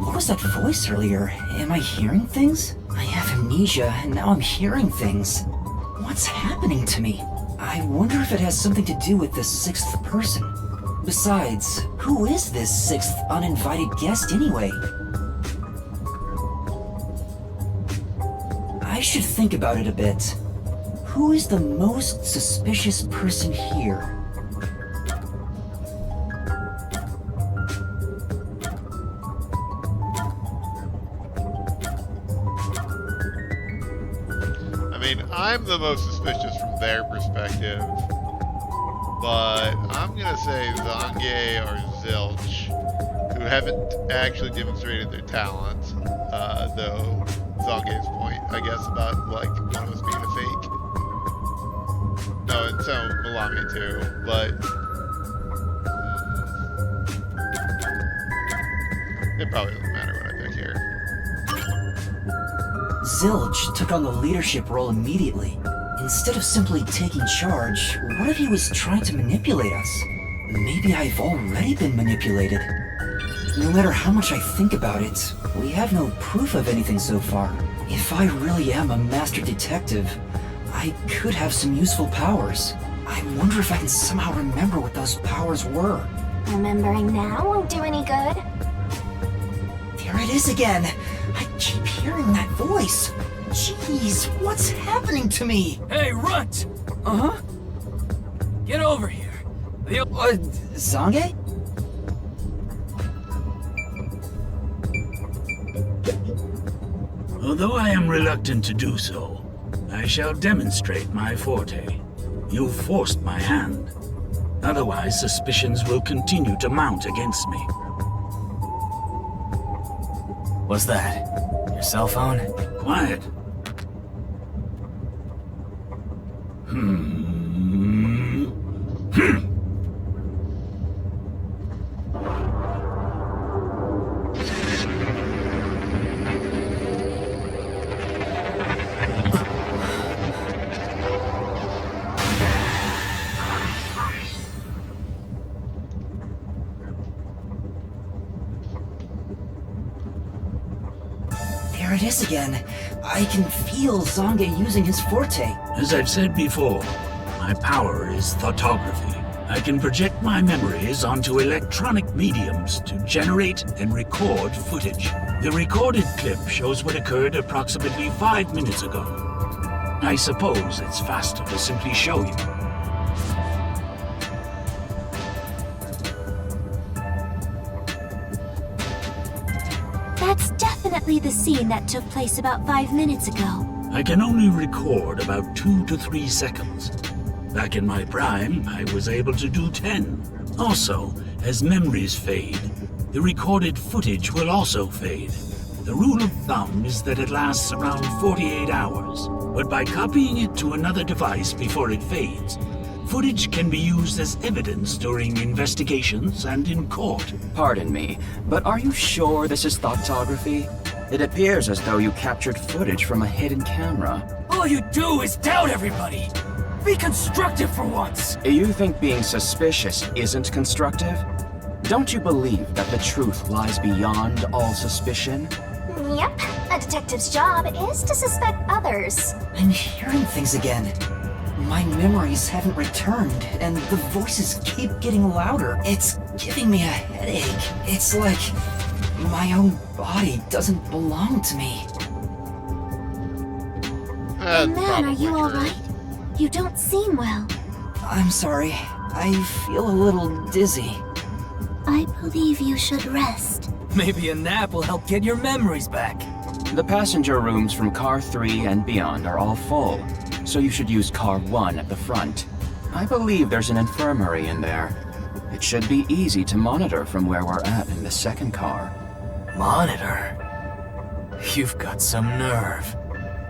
What was that voice earlier? Am I hearing things? I have amnesia, and now I'm hearing things. What's happening to me? I wonder if it has something to do with the sixth person. Besides, who is this sixth uninvited guest anyway? I should think about it a bit. Who is the most suspicious person here? I mean, I'm the most suspicious from their perspective, but I'm gonna say Zange or Zilch, who haven't actually demonstrated their talent, though Zange's point, I guess, about like one of us being a fake. No, and so Malami too, but it probably doesn't matter what I pick here. Zilch took on the leadership role immediately. Instead of simply taking charge, what if he was trying to manipulate us? Maybe I've already been manipulated. No matter how much I think about it, we have no proof of anything so far. If I really am a master detective, I could have some useful powers. I wonder if I can somehow remember what those powers were. Remembering now won't do any good. There it is again! I keep hearing that voice! Jeez, what's happening to me? Hey, Runt! Uh-huh? Get over here. Zange? Although I am reluctant to do so, I shall demonstrate my forte. You've forced my hand. Otherwise, suspicions will continue to mount against me. What's that? Your cell phone? Quiet. There it is again. I can feel Zange using his forte. As I've said before, my power is thoughtography. I can project my memories onto electronic mediums to generate and record footage. The recorded clip shows what occurred approximately 5 minutes ago. I suppose it's faster to simply show you. That's definitely the scene that took place about 5 minutes ago. I can only record about 2 to 3 seconds. Back in my prime, I was able to do 10. Also, as memories fade, the recorded footage will also fade. The rule of thumb is that it lasts around 48 hours, but by copying it to another device before it fades, footage can be used as evidence during investigations and in court. Pardon me, but are you sure this is thoughtography? It appears as though you captured footage from a hidden camera. All you do is doubt everybody. Be constructive for once. You think being suspicious isn't constructive? Don't you believe that the truth lies beyond all suspicion? Yep, a detective's job is to suspect others. I'm hearing things again. My memories haven't returned, and the voices keep getting louder. It's giving me a headache. It's like my own body doesn't belong to me. That's Man, are you probably all true. right? You don't seem well. I'm sorry. I feel a little dizzy. I believe you should rest. Maybe a nap will help get your memories back. The passenger rooms from Car 3 and beyond are all full, so you should use Car 1 at the front. I believe there's an infirmary in there. It should be easy to monitor from where we're at in the second car. Monitor? You've got some nerve.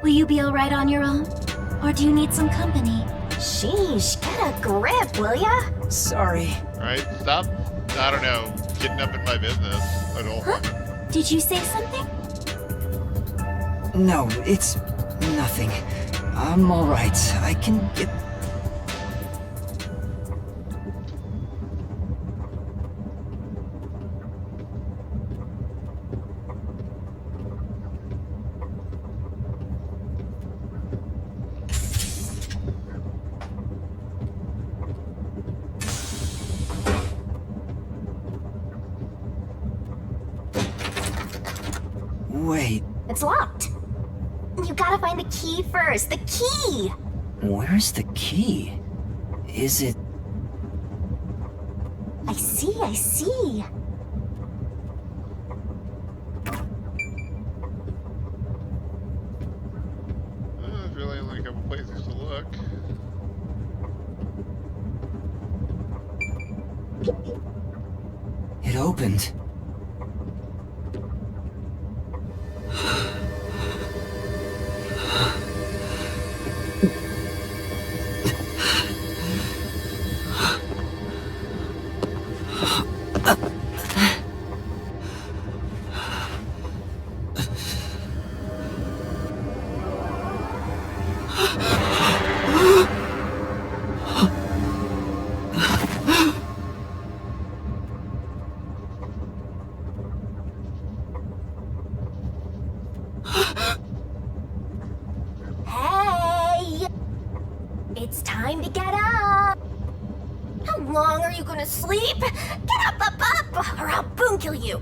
Will you be alright on your own? Or do you need some company? Sheesh, get a grip, will ya? Sorry. Alright, stop, I don't know, getting up in my business at all. Huh? Did you say something? No, it's nothing. I'm alright. I can get... Wait, It's locked. You gotta find the key first. The key! where's the key? Is it... I see. There's really only a couple places to look. It opened. It's time to get up. How long are you gonna sleep? Get up, or I'll boom kill you.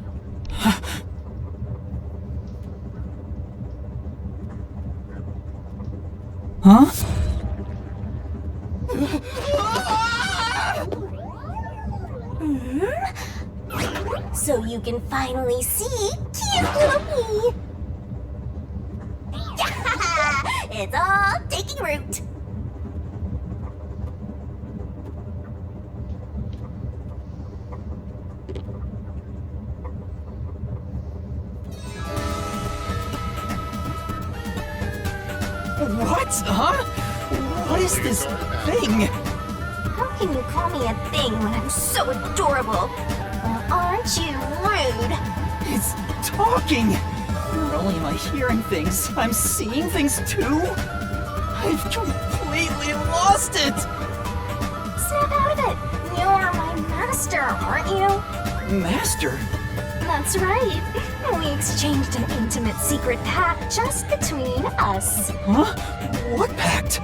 Huh? So you can finally see cute little me. It's all taking root. What? Huh? What is this thing? How can you call me a thing when I'm so adorable? Well, aren't you rude? It's talking! Not only am I hearing things, I'm seeing things too? I've completely lost it! Snap out of it. You're my master, aren't you? Master? That's right. We exchanged an intimate secret pact just between us. Huh? What pact?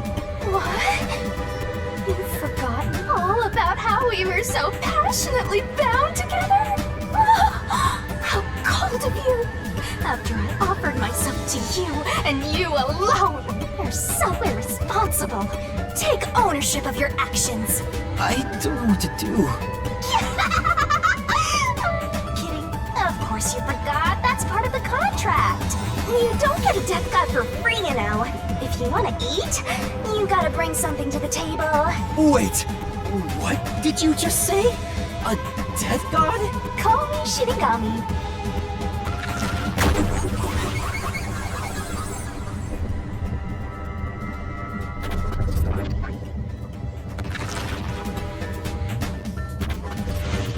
What? You've forgotten all about how we were so passionately bound together? How cold of you! After I offered myself to you, and you alone! You're so irresponsible! Take ownership of your actions! I don't know what to do. Kidding. Of course you forgot. That's part of the contract. You don't get a death god for free, you know. If you want to eat, you gotta bring something to the table. Wait! What did you just say? A death god? Call me Shinigami.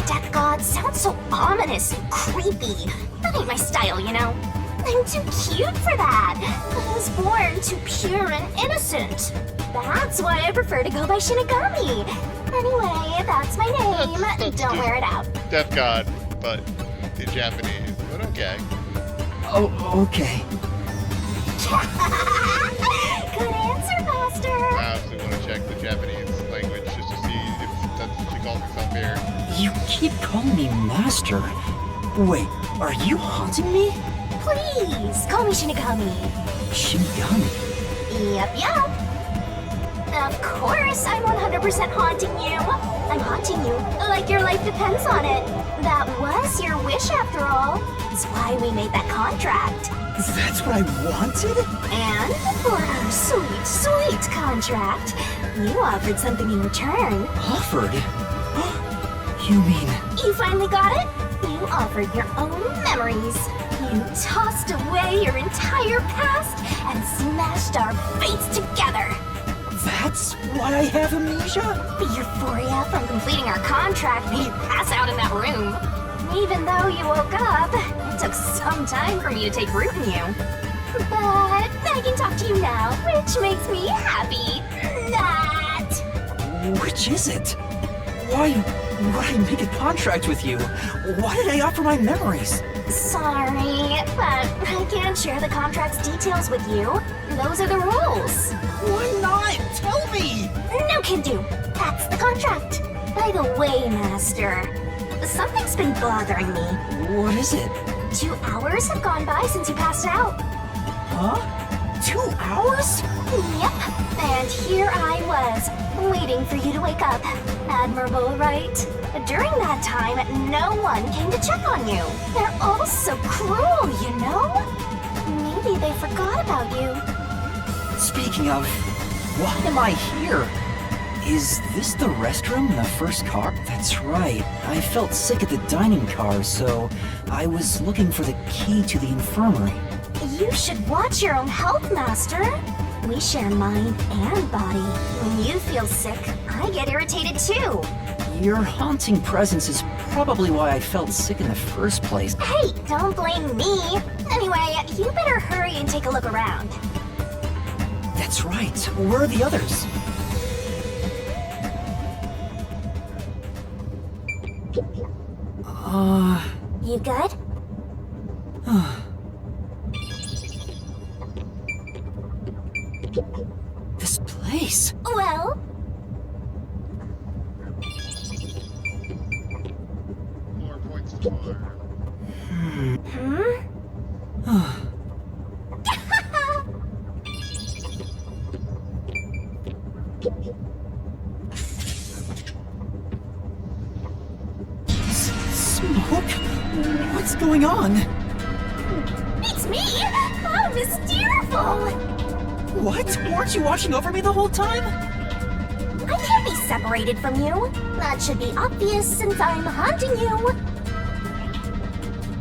Death god sounds so ominous and creepy. That ain't my style, you know. I'm too cute for that. I was born too pure and innocent. That's why I prefer to go by Shinigami. Anyway, that's my name. That's Don't wear it out. Death God, but in Japanese. But okay. Oh, okay. Good answer, Master. I actually want to check the Japanese language just to see if that's what she calls herself here. You keep calling me master. Wait, are you haunting me? Please, call me Shinigami. Shinigami? Yep. Of course, I'm 100% haunting you. I'm haunting you like your life depends on it. That was your wish after all. That's why we made that contract. That's what I wanted? And for our sweet, sweet contract, you offered something in return. Offered? You mean... You finally got it? You offered your own memories. You tossed away your entire past and smashed our fates together. That's why I have amnesia? The euphoria from completing our contract made you pass out in that room. Even though you woke up, it took some time for me to take root in you. But I can talk to you now, which makes me happy. That... Which is it? Why would I make a contract with you? Why did I offer my memories? Sorry, but I can't share the contract's details with you. Those are the rules. Why not? Tell me! No can do. That's the contract. By the way, Master, something's been bothering me. What is it? 2 hours have gone by since you passed out. Huh? 2 hours? Yep. And here I was, waiting for you to wake up. Admirable, right? During that time, no one came to check on you. They're all so cruel, you know? Maybe they forgot about you. Speaking of, why am I here? Is this the restroom in the first car? That's right. I felt sick at the dining car, so I was looking for the key to the infirmary. You should watch your own health, Master. We share mind and body. When you feel sick, I get irritated too. Your haunting presence is probably why I felt sick in the first place. Hey, don't blame me. Anyway, you better hurry and take a look around. That's right. Where are the others? You good? this place? Well, 4 points of harm. Smoke? What's going on? it's me! Oh, Mysterful! What? Weren't you watching over me the whole time? I can't be separated from you. That should be obvious since I'm haunting you.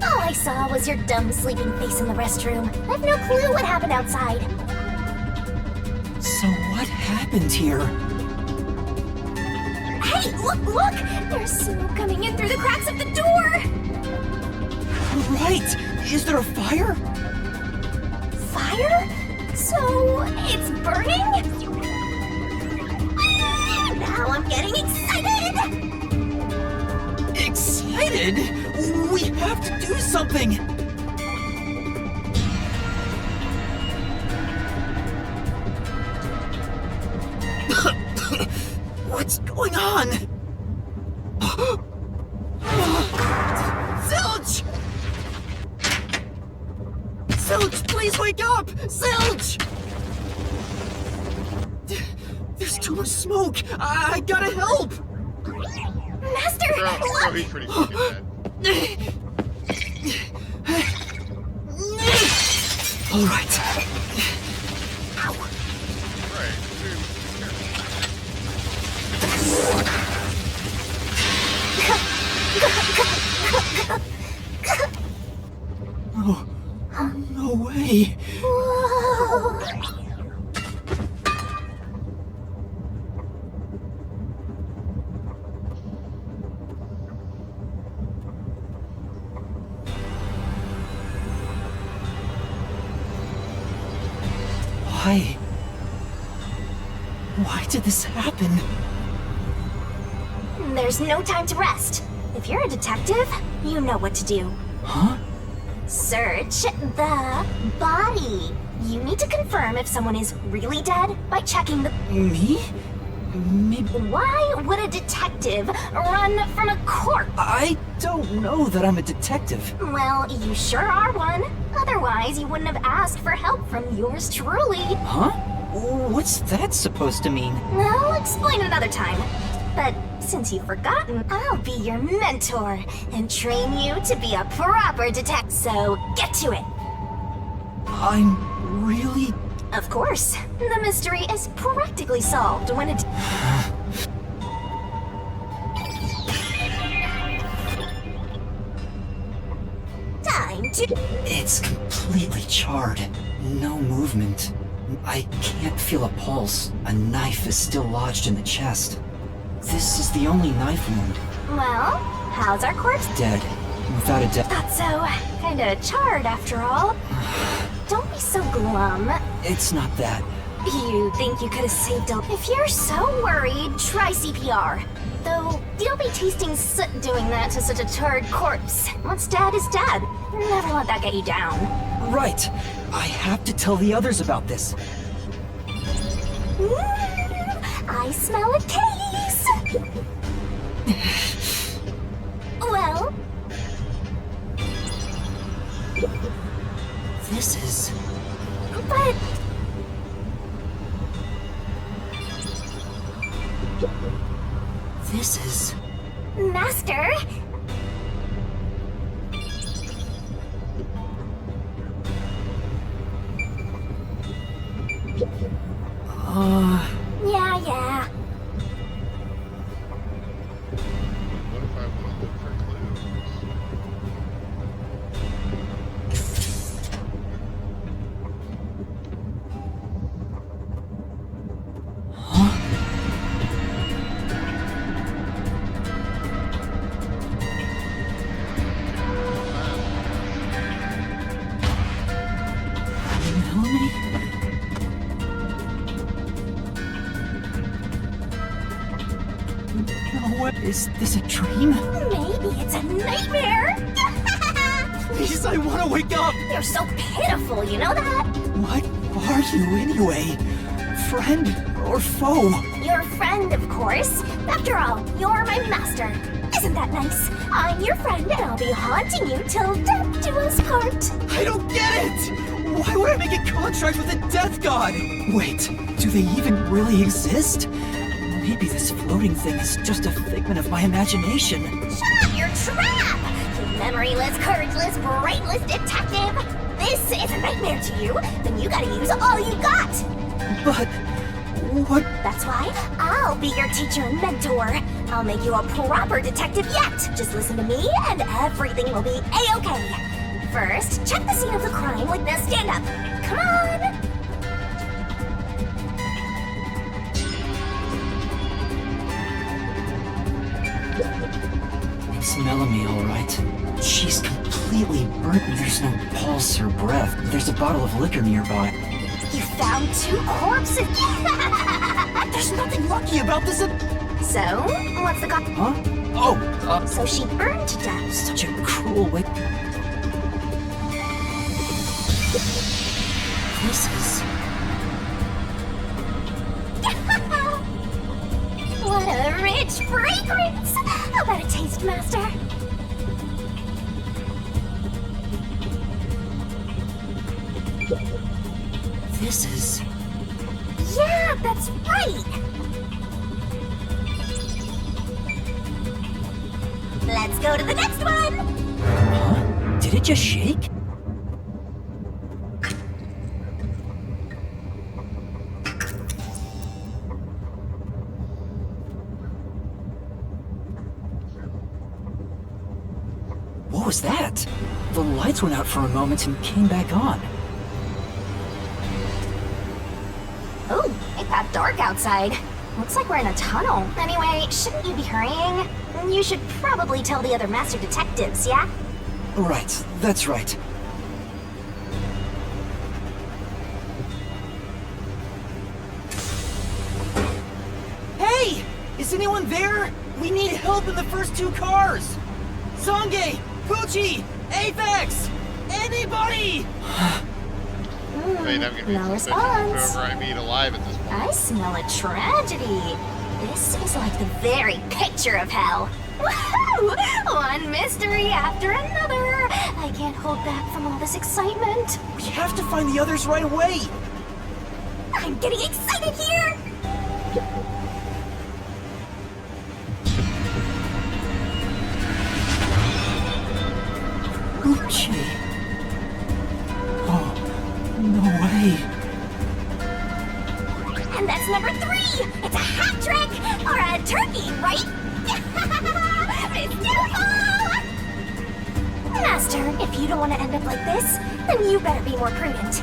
All I saw was your dumb sleeping face in the restroom. I've no clue what happened outside. So what happened here? Hey, look! There's smoke coming in through the cracks of the door! Right! Is there a fire? Fire? So, it's burning? Now I'm getting excited! Excited? We have to do something! What's going on? Zilch! Zilch, please wake up! Zilch! There's too much smoke! I gotta help! Master, look! He's pretty fucking dead. All right. Right, dude. Oh, no way. Whoa. Why did this happen? There's no time to rest. If you're a detective, you know what to do. Huh? Search the body. You need to confirm if someone is really dead by checking the... Me? Maybe... Why would a detective run from a corpse? I don't know that I'm a detective. Well, you sure are one. Otherwise, you wouldn't have asked for help from yours truly. Huh? What's that supposed to mean? I'll explain another time. But since you've forgotten, I'll be your mentor and train you to be a proper detective. So get to it. I'm really... Of course. The mystery is practically solved when it... Time to... It's completely charred. No movement. I can't feel a pulse. A knife is still lodged in the chest. This is the only knife wound. Well, how's our corpse? Dead. Without a doubt. Thought so. Kinda charred after all. Don't be so glum. It's not that. You think you could have saved a... If you're so worried, try CPR. Though, you'll be tasting soot doing that to such a charred corpse. What's dead is dead. Never let that get you down. Right. I have to tell the others about this. I smell a case! Well... This is... But... This is... Master... Yeah. What if I want to look for clues? Melanie? No way. Is this a dream? Maybe it's a nightmare! Please, I want to wake up! You're so pitiful, you know that? What are you anyway? friend or foe? Your friend, of course. After all, you're my master. Isn't that nice? I'm your friend and I'll be haunting you till death do us part. I don't get it! Why would I make a contract with a death god? Wait, do they even really exist? Maybe this floating thing is just a figment of my imagination. Shut up, you're trapped! You memoryless, courageless, brainless detective! This is a nightmare to you, then you gotta use all you got! But what? That's why I'll be your teacher and mentor. I'll make you a proper detective yet. Just listen to me and everything will be A-okay. First, check the scene of the crime. Like, now stand up. Come on! It's Melanie, all right. She's completely burnt and there's no pulse or breath. There's a bottle of liquor nearby. You found 2 corpses. There's nothing lucky about this So, what's the Huh? Oh, So she burned to death. such a cruel way. This is... What a rich fragrance! How about a taste, Master? This is... Yeah, that's right! Let's go to the next one! Huh? Did it just shake? What was that? The lights went out for a moment and came back on. Oh, it got dark outside. Looks like we're in a tunnel. Anyway, shouldn't you be hurrying? You should probably tell the other master detectives, yeah? Right, that's right. Hey! Is anyone there? We need help in the first 2 cars! Zange! Pucci! Apex! Anybody! Wait, I'm gonna be No suspicious of response. whoever I meet alive at this point. I smell a tragedy. This is like the very picture of hell. Woohoo! One mystery after another. I can't hold back from all this excitement. We have to find the others right away! I'm getting excited here! Pucci! Oh, no way! And that's number 3! It's a hat trick! Or a turkey, right? It's beautiful! Master, if you don't want to end up like this, then you better be more prudent.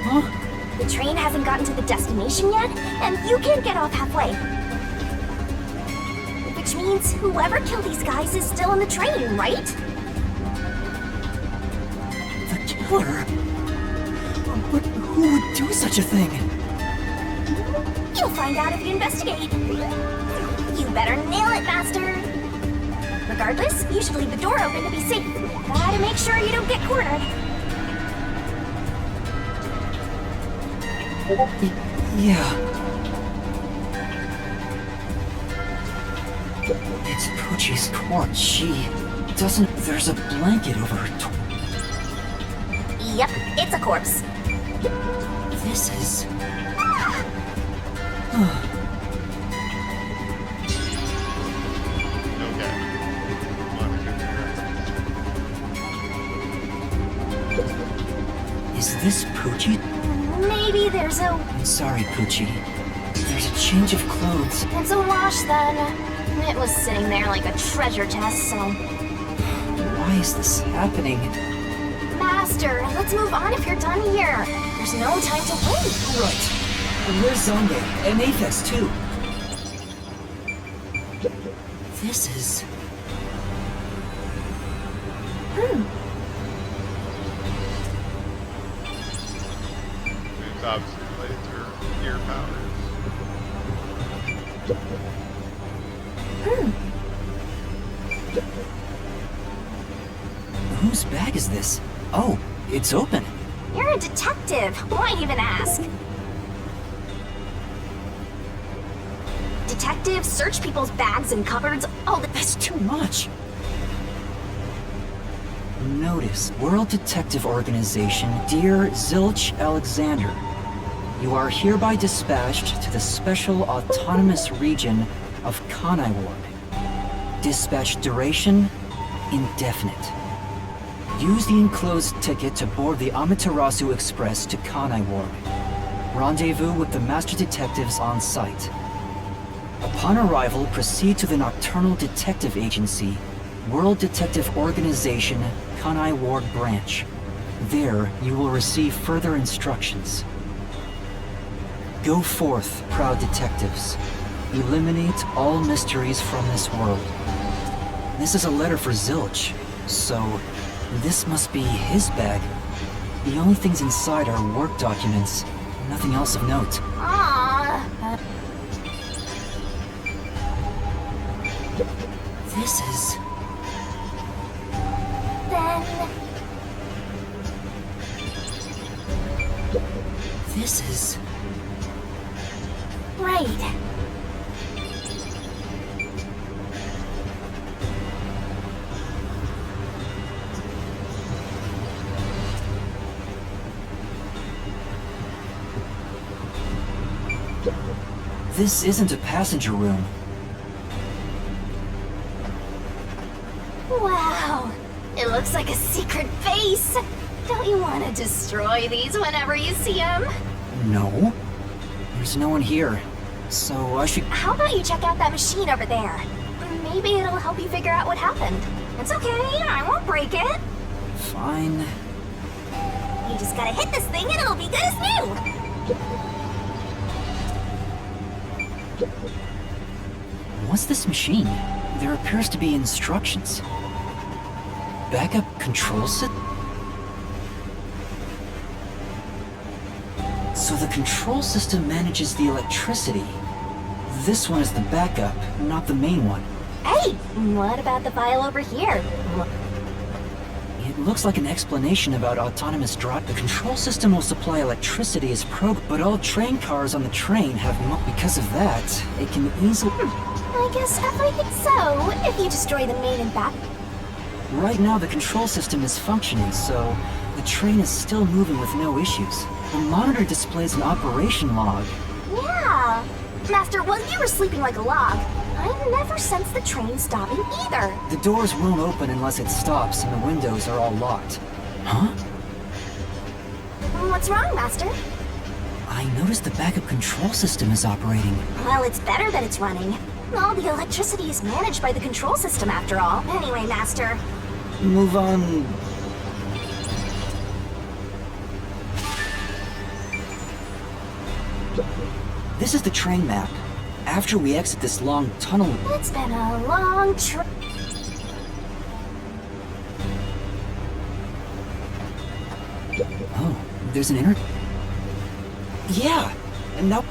Huh? The train hasn't gotten to the destination yet, and you can't get off halfway. Which means whoever killed these guys is still on the train, right? The killer? But who would do such a thing? You'll find out if you investigate. You better nail it, Master. Regardless, you should leave the door open to be safe. Gotta make sure you don't get cornered. Yeah. It's Pucci's corpse. She doesn't... There's a blanket over her Yep, it's a corpse. This is... Okay. Is this Pucci? Maybe there's a... I'm sorry, Pucci. There's a change of clothes. It's a wash, then. It was sitting there like a treasure chest, so... Why is this happening? Master, let's move on if you're done here. There's no time to wait. Right. And where's Zange? And Apex, too. This is... It's obviously related to her ear powers. Whose bag is this? Oh, it's open. You're a detective. Why even ask? detectives, search people's bags and cupboards, all the... That's too much. Notice, World Detective Organization, dear Zilch Alexander. You are hereby dispatched to the Special Autonomous Region of Kanai Ward. Dispatch duration, indefinite. Use the enclosed ticket to board the Amaterasu Express to Kanai Ward. Rendezvous with the Master Detectives on site. Upon arrival, proceed to the Nocturnal Detective Agency, World Detective Organization, Kanai Ward Branch. There, you will receive further instructions. Go forth, proud detectives. Eliminate all mysteries from this world. This is a letter for Zilch, so this must be his bag. The only things inside are work documents, nothing else of note. Aww. This is... Then... This is... Right. This isn't a passenger room. Wow. It looks like a secret base. Don't you want to destroy these whenever you see them? No. There's no one here. So I should... How about you check out that machine over there? Maybe it'll help you figure out what happened. It's okay, I won't break it. Fine. You just gotta hit this thing and it'll be good as new. What's this machine? There appears to be instructions. Backup control set? So the control system manages the electricity. This one is the backup, not the main one. Hey, what about the file over here? It looks like an explanation about autonomous drive. The control system will supply electricity as but all train cars on the train have because of that, it can easily... I guess everything's so, if you destroy the main and back. Right now the control system is functioning, so the train is still moving with no issues. The monitor displays an operation log. Yeah. Master, while you were sleeping like a log, I never sensed the train stopping either. The doors won't open unless it stops and the windows are all locked. Huh? What's wrong, Master? I noticed the backup control system is operating. Well, it's better that it's running. All the electricity is managed by the control system after all. Anyway, Master. Move on. This is the train map. After we exit this long tunnel... It's been a long trip. Oh, there's an inner... Yeah, and now...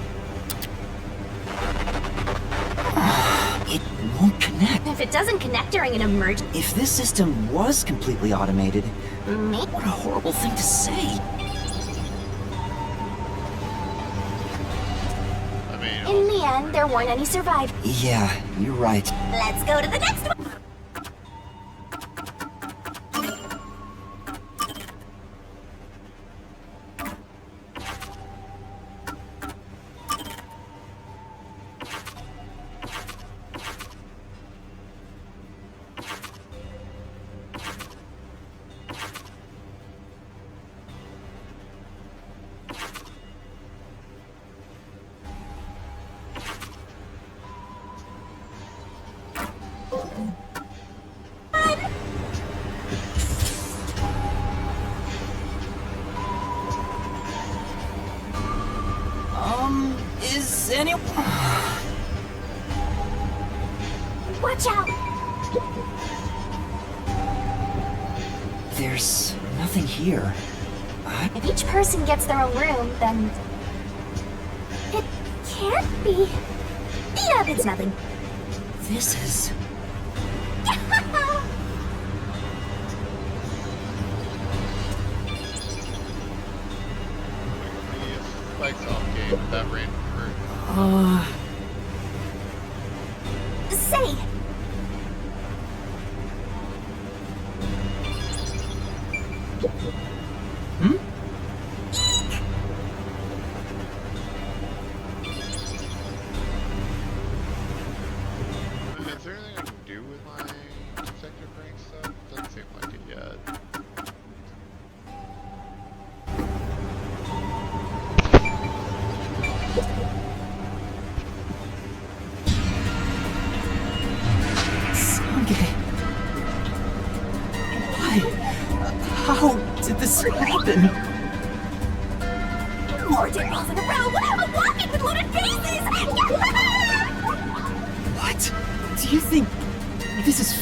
It won't connect. If it doesn't connect during an emergency... If this system was completely automated... Me? What a horrible thing to say. In the end, there weren't any survivors. Yeah, you're right. Let's go to the next one. Is anyone... Watch out! There's nothing here. If each person gets their own room, then... It can't be... Yep, it's nothing. This is... Spike's off game, that ran through.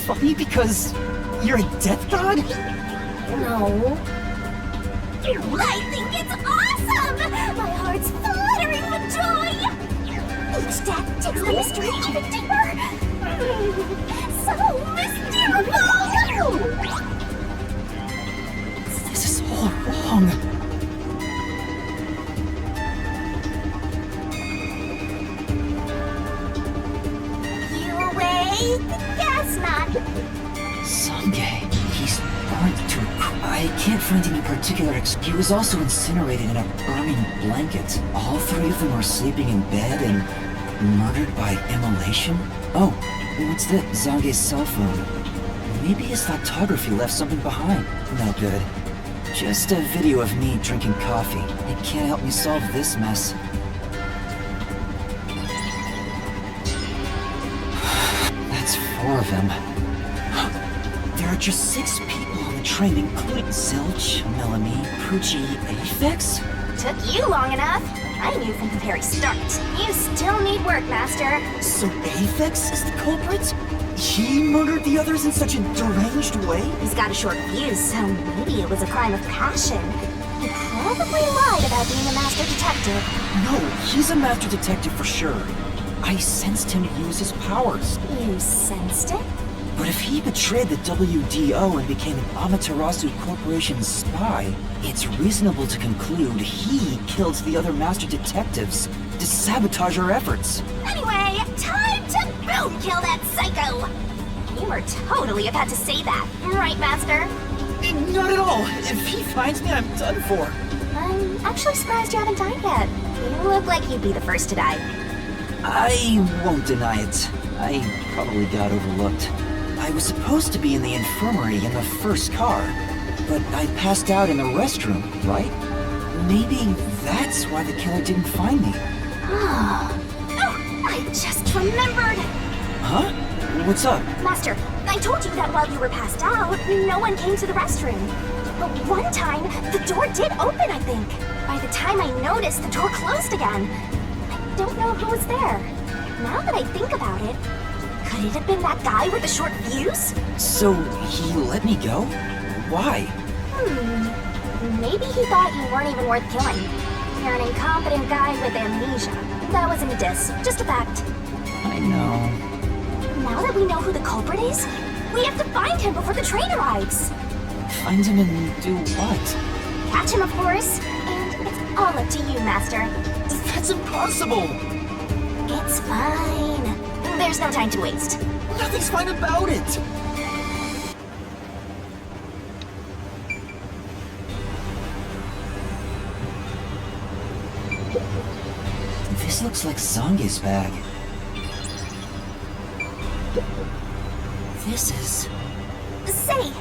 funny because you're a death god? No. I think it's awesome! My heart's fluttering with joy! Each death takes the mystery even deeper! So mystical! This is all wrong. You awake? Guess not. Sange, he's burnt to a I can't find any particular excuse. He was also incinerated in a burning blanket. All three of them were sleeping in bed and murdered by immolation? Oh, what's that? Zange's cell phone. Maybe his photography left something behind. No good. Just a video of me drinking coffee. It can't help me solve this mess. That's 4 of them. There are just 6 people on the train, including Zilch, Melanie, Poochie, Aphex? Took you long enough. I knew from the very start. You still need work, Master. So Aphex is the culprit? He murdered the others in such a deranged way? He's got a short fuse, so maybe it was a crime of passion. He probably lied about being a master detective. No, he's a master detective for sure. I sensed him use his powers. You sensed it? But if he betrayed the WDO and became an Amaterasu Corporation spy, it's reasonable to conclude he killed the other master detectives to sabotage our efforts. Anyway, time to boom kill that psycho! You were totally about to say that, right, Master? Not at all. If he finds me, I'm done for. I'm actually surprised you haven't died yet. You look like you'd be the first to die. I won't deny it. I probably got overlooked. I was supposed to be in the infirmary in the first car, but I passed out in the restroom, right? Maybe that's why the killer didn't find me. Oh, I just remembered! Huh? What's up? Master, I told you that while you were passed out, no one came to the restroom. But one time, the door did open, I think. By the time I noticed, the door closed again. I don't know who was there. Now that I think about it, could it have been that guy with the short fuse? So, he let me go? Why? Maybe he thought you weren't even worth killing. You're an incompetent guy with amnesia. That wasn't a diss, just a fact. I know. Now that we know who the culprit is, we have to find him before the train arrives. Find him and do what? Catch him, of course. And it's all up to you, Master. That's impossible! It's fine. There's no time to waste. Nothing's fine about it! This looks like Zange's bag. This is... Say!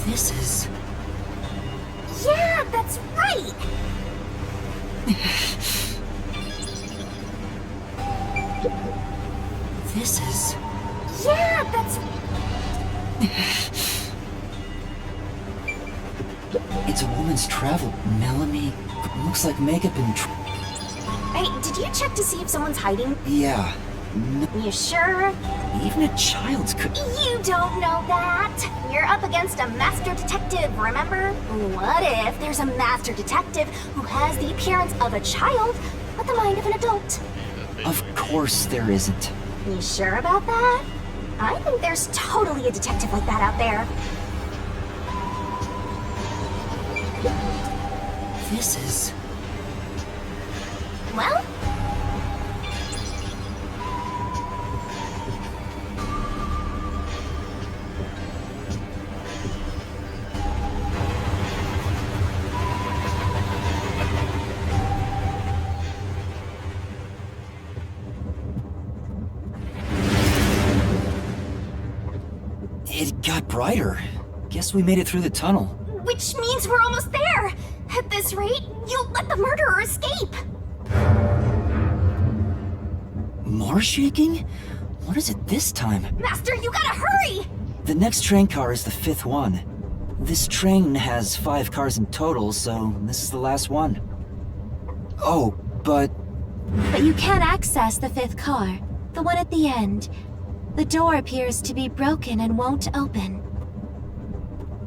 This is... Yeah, that's right! This is... Yeah, that's... It's a woman's travel. Melanie... Looks like makeup and... Hey, did you check to see if someone's hiding? Yeah. You sure? Even a child could... You don't know that! You're up against a master detective, remember? What if there's a master detective who has the appearance of a child, but the mind of an adult? Of course there isn't. You sure about that? I think there's totally a detective like that out there. This is... Well? It got brighter. Guess we made it through the tunnel. Which means we're almost there! At this rate, you'll let the murderer escape! More shaking? What is it this time? Master, you gotta hurry! The next train car is the 5th one. This train has 5 cars in total, so this is the last one. Oh, but But you can't access the 5th car, the one at the end. The door appears to be broken and won't open.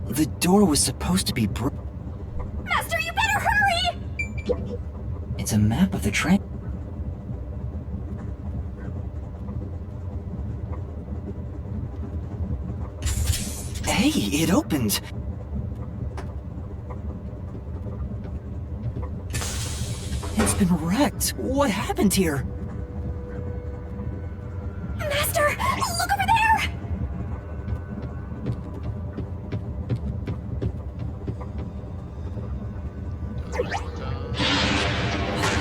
the door was supposed to be Master, you better hurry! It's a map of the train. Hey, it opened! It's been wrecked. What happened here? Master, look over there!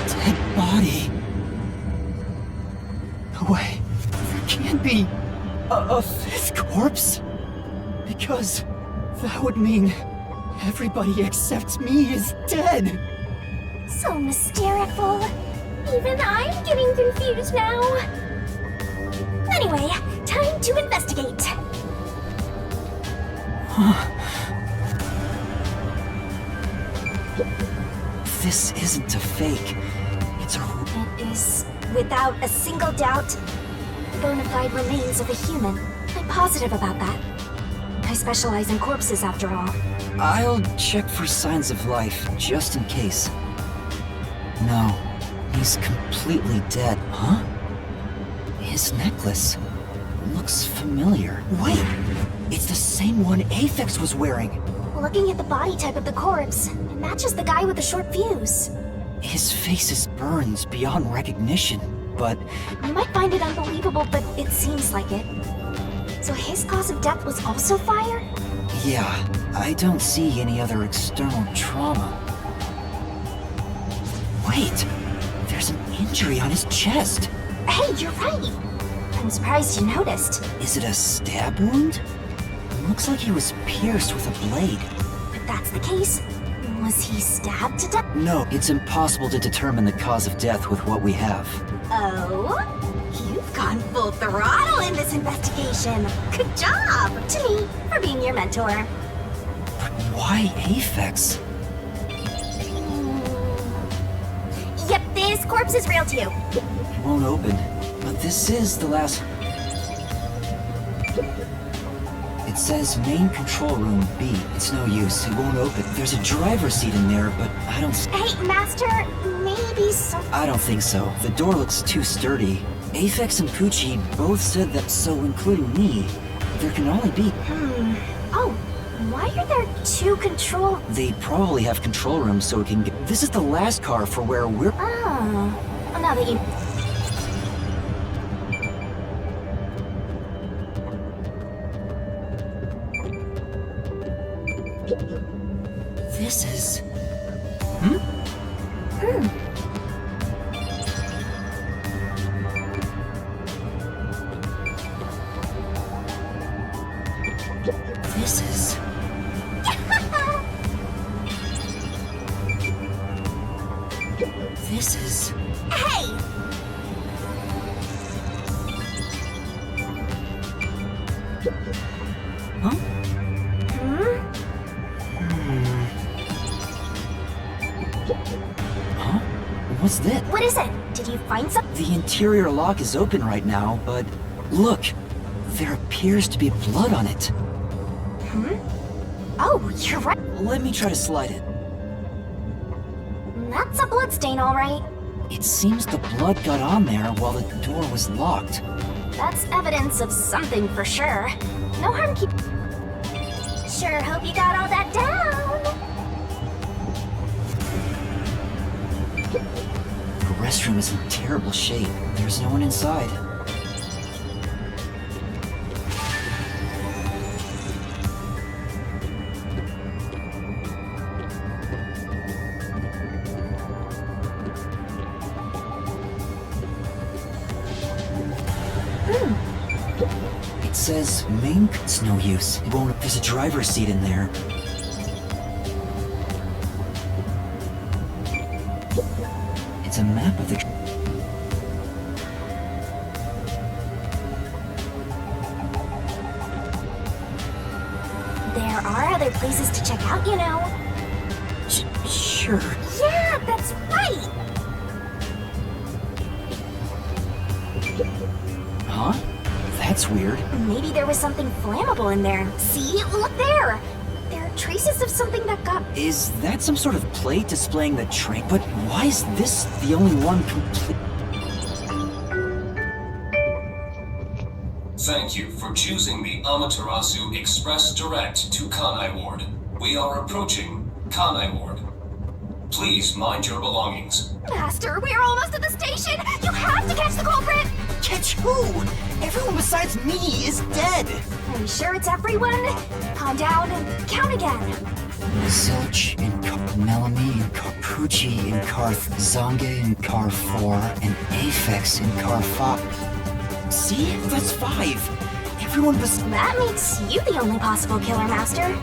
Dead body. No way. There can't be a 5th corpse. Because that would mean everybody except me is dead. So mysterious. Even I'm getting confused now. Anyway, time to investigate. This isn't a fake. It's a... It is, without a single doubt, bona fide remains of a human. I'm positive about that. I specialize in corpses, after all. I'll check for signs of life, just in case. No, he's completely dead. Huh? His necklace looks familiar. Wait, it's the same one Aphex was wearing. Looking at the body type of the corpse, it matches the guy with the short fuse. His face is burned beyond recognition, but You might find it unbelievable, but it seems like it. So his cause of death was also fire? yeah, I don't see any other external trauma. Wait, there's an injury on his chest. Hey, you're right! I'm surprised you noticed. Is it a stab wound? Looks like he was pierced with a blade. If that's the case, was he stabbed to death? No, it's impossible to determine the cause of death with what we have. Oh? You've gone full throttle in this investigation. Good job! To me, for being your mentor. But why Aphex? Yep, this corpse is real too. It won't open. But this is the last... It says main control room B. It's no use. It won't open. There's a driver's seat in there, but I don't... Hey, Master, maybe some... I don't think so. The door looks too sturdy. Aphex and Pucci both said that, so including me, there can only be... Oh, why are there 2 control... They probably have control rooms so it can get... This is the last car for where we're... Oh, now that you... This is... This is... This is... Hey! Huh? Huh? What's this? What is it? Did you find something? The interior lock is open right now, but... Look! There appears to be blood on it. Oh, you're right. Let me try to slide it. That's a bloodstain, all right. It seems the blood got on there while the door was locked. That's evidence of something for sure. No harm keep... Sure hope you got all that down. The restroom is in terrible shape. There's no one inside. It says main... It's no use. It won't... There's a driver's seat in there. It's a map of the... there are other places to check out, you know. Sure. Yeah, that's right! Huh? That's weird. Maybe there was something flammable in there. See? Look there! There are traces of something that got... Is that some sort of plate displaying the train? But why is this the only one complete? Thank you for choosing the Amaterasu Express Direct to Kanai Ward. We are approaching Kanai Ward. Please mind your belongings. Master, we are almost at the station! You have to catch the culprit! Catch who? Everyone besides me is dead! Are you sure it's everyone? Calm down and count again. Zilch in Melanie in Carpucci in Karth, Zange in Car 4, and Aphex in Car 5. See? That's 5. Everyone That makes you the only possible killer, Master.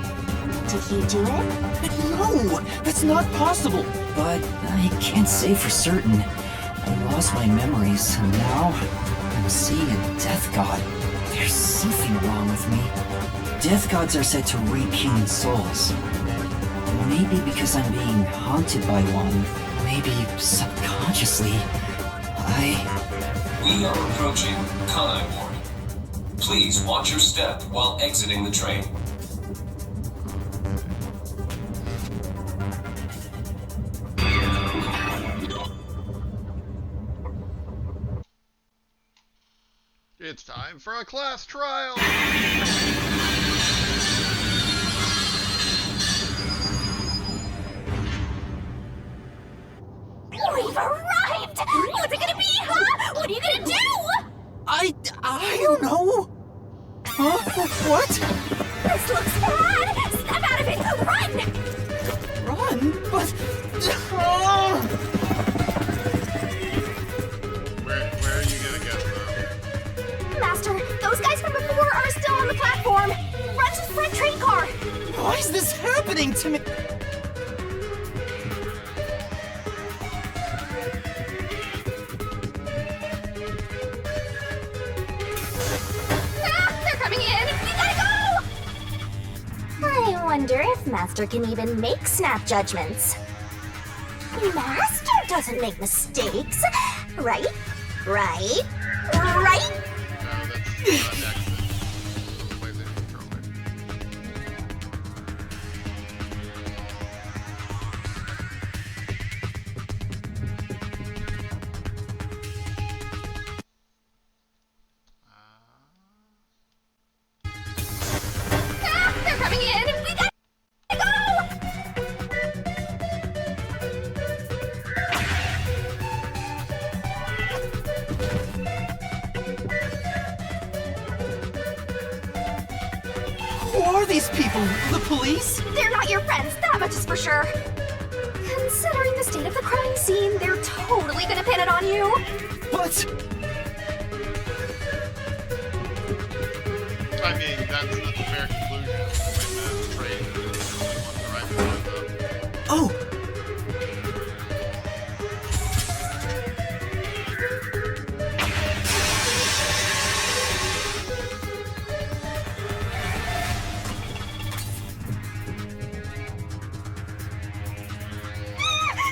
Did you do it? No! That's not possible! But I can't say for certain. I lost my memories, and now I'm seeing a Death God. There's something wrong with me. Death Gods are said to reap human souls. Maybe because I'm being haunted by one. Maybe subconsciously. We are approaching Kanai Ward. Please watch your step while exiting the train. It's time for a class trial! We've arrived! What's it gonna be, huh? What are you gonna do? I don't know! Huh? What? This looks bad! Step out of it! Run! Run? But... Where are you gonna get them? Master, those guys from before are still on the platform! Run to the front train car! Why is this happening to me? They're coming in! We gotta go! I wonder if Master can even make snap judgments. Master doesn't make mistakes, right? Right? Right? No, that's not exit. PlayStation controller. They're coming in! We gotta go! Who are these people? The police? They're not your friends, that much is for sure. Considering the state of the crime scene, they're totally gonna pin it on you. But... I mean, that's a fair conclusion. The train is the only one right behind them. Oh!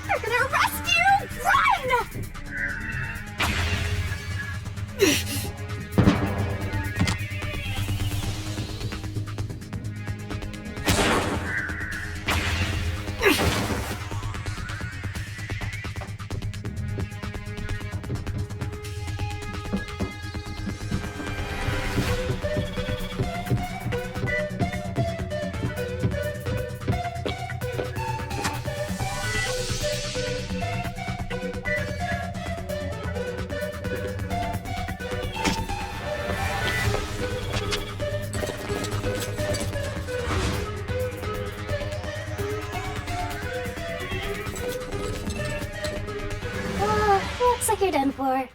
They're gonna arrest you! Run! Looks like you're done for.